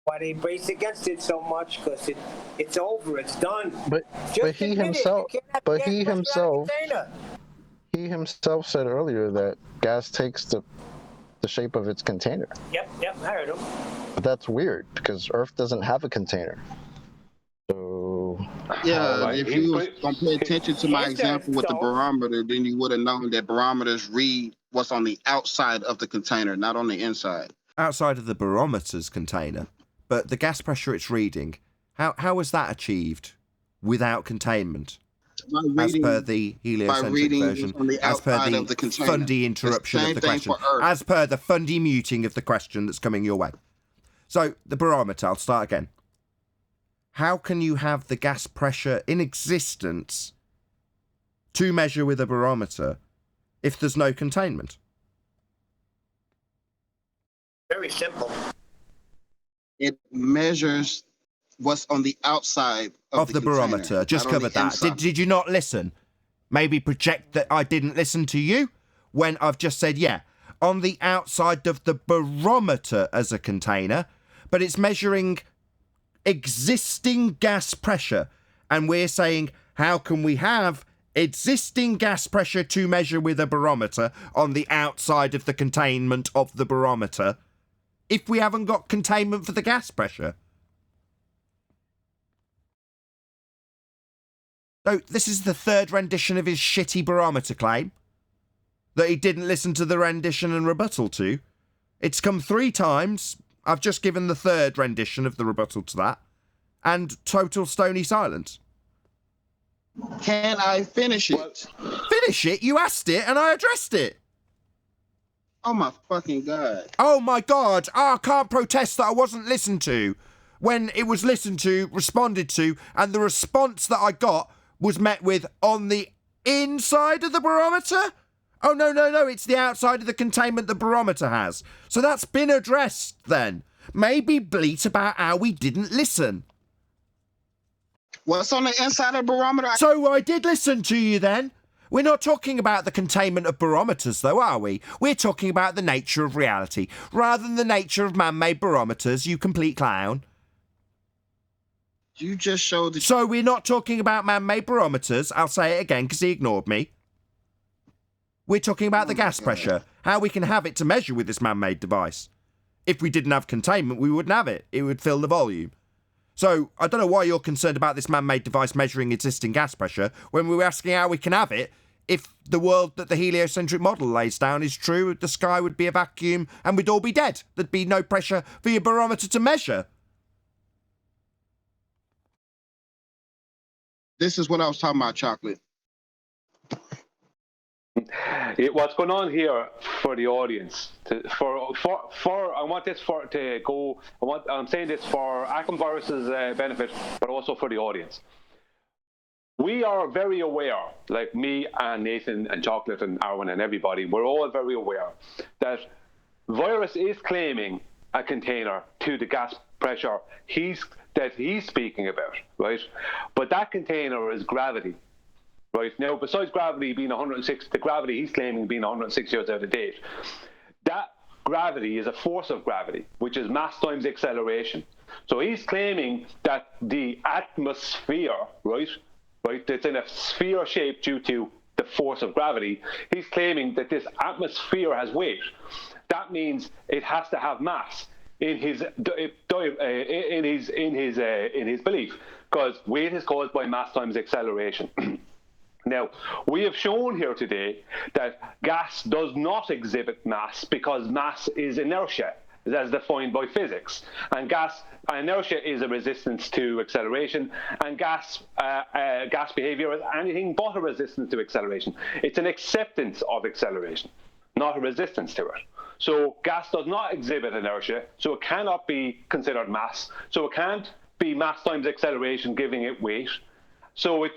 Why they brace against it so much? Because it's over. It's done. But he himself said earlier that gas takes the shape of its container. Yep, I heard him. But that's weird because Earth doesn't have a container. So yeah, if you was gonna pay attention to my example with the barometer, then you would have known that barometers read what's on the outside of the container, not on the inside. Outside of the barometer's container. But the gas pressure it's reading, how was that achieved without containment? As per the heliocentric version, as per the Fundy interruption of the question, as per the Fundy muting of the question that's coming your way. So, the barometer, I'll start again. How can you have the gas pressure in existence to measure with a barometer if there's no containment? Very simple. It measures what's on the outside of the barometer. Just covered that. Did you not listen? Maybe project that I didn't listen to you when I've just said, yeah, on the outside of the barometer as a container, but it's measuring existing gas pressure. And we're saying, how can we have existing gas pressure to measure with a barometer on the outside of the containment of the barometer if we haven't got containment for the gas pressure? So this is the third rendition of his shitty barometer claim that he didn't listen to the rendition and rebuttal to. It's come 3 times. I've just given the third rendition of the rebuttal to that. And total stony silence. Can I finish it? Finish it? You asked it and I addressed it. Oh my fucking God. Oh my God. I can't protest that I wasn't listened to. When it was listened to, responded to, and the response that I got was met with on the inside of the barometer? Oh, no, it's the outside of the containment the barometer has. So that's been addressed then. Maybe bleat about how we didn't listen. What's on the inside of the barometer? So I did listen to you then. We're not talking about the containment of barometers, though, are we? We're talking about the nature of reality, rather than the nature of man-made barometers, you complete clown. You just showed that. So we're not talking about man-made barometers. I'll say it again because he ignored me. We're talking about the gas pressure, how we can have it to measure with this man-made device. If we didn't have containment, we wouldn't have it. It would fill the volume. So I don't know why you're concerned about this man-made device measuring existing gas pressure when we were asking how we can have it. If the world that the heliocentric model lays down is true, the sky would be a vacuum and we'd all be dead. There'd be no pressure for your barometer to measure. This is what I was talking about, Chocolate. What's going on here for the audience? I want this to go. I'm saying this for Acom Virus's benefit, but also for the audience. We are very aware, like me and Nathan and Chocolate and Arwen and everybody, we're all very aware that Virus is claiming a container to the gas pressure that he's speaking about, right? But that container is gravity. Right now, besides gravity being 106, the gravity he's claiming being 106 years out of date, that gravity is a force of gravity, which is mass times acceleration. So he's claiming that the atmosphere, right, that's in a sphere shape due to the force of gravity. He's claiming that this atmosphere has weight. That means it has to have mass in his belief, because weight is caused by mass times acceleration. Now, we have shown here today that gas does not exhibit mass because mass is inertia, as defined by physics. And inertia is a resistance to acceleration, and gas behavior is anything but a resistance to acceleration. It's an acceptance of acceleration, not a resistance to it. So gas does not exhibit inertia, so it cannot be considered mass. So it can't be mass times acceleration giving it weight. So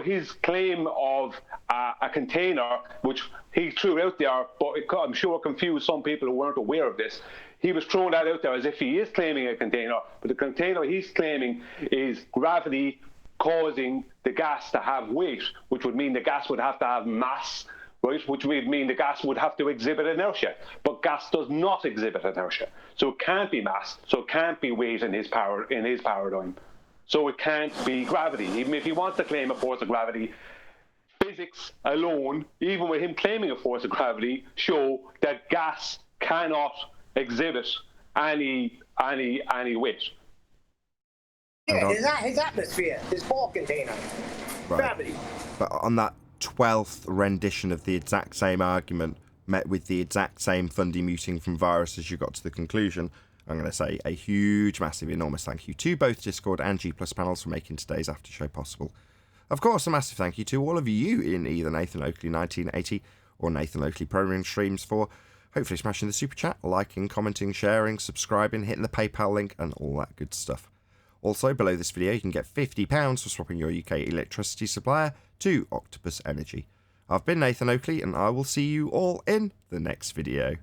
his claim of a container, which he threw out there, but I'm sure confused some people who weren't aware of this. He was throwing that out there as if he is claiming a container, but the container he's claiming is gravity causing the gas to have weight, which would mean the gas would have to have mass, right? Which would mean the gas would have to exhibit inertia. But gas does not exhibit inertia. So it can't be mass, so it can't be weight in his paradigm. So it can't be gravity. Even if he wants to claim a force of gravity, physics alone, even with him claiming a force of gravity, show that gas cannot exhibit any weight. Yeah, his atmosphere, his ball container, gravity. But on that 12th rendition of the exact same argument, met with the exact same fundy muting from Virus as you got to the conclusion, I'm going to say a huge, massive, enormous thank you to both Discord and G+ panels for making today's after show possible. Of course, a massive thank you to all of you in either Nathan Oakley 1980 or Nathan Oakley Programming streams for hopefully smashing the super chat, liking, commenting, sharing, subscribing, hitting the PayPal link, and all that good stuff. Also, below this video, you can get £50 for swapping your UK electricity supplier to Octopus Energy. I've been Nathan Oakley, and I will see you all in the next video.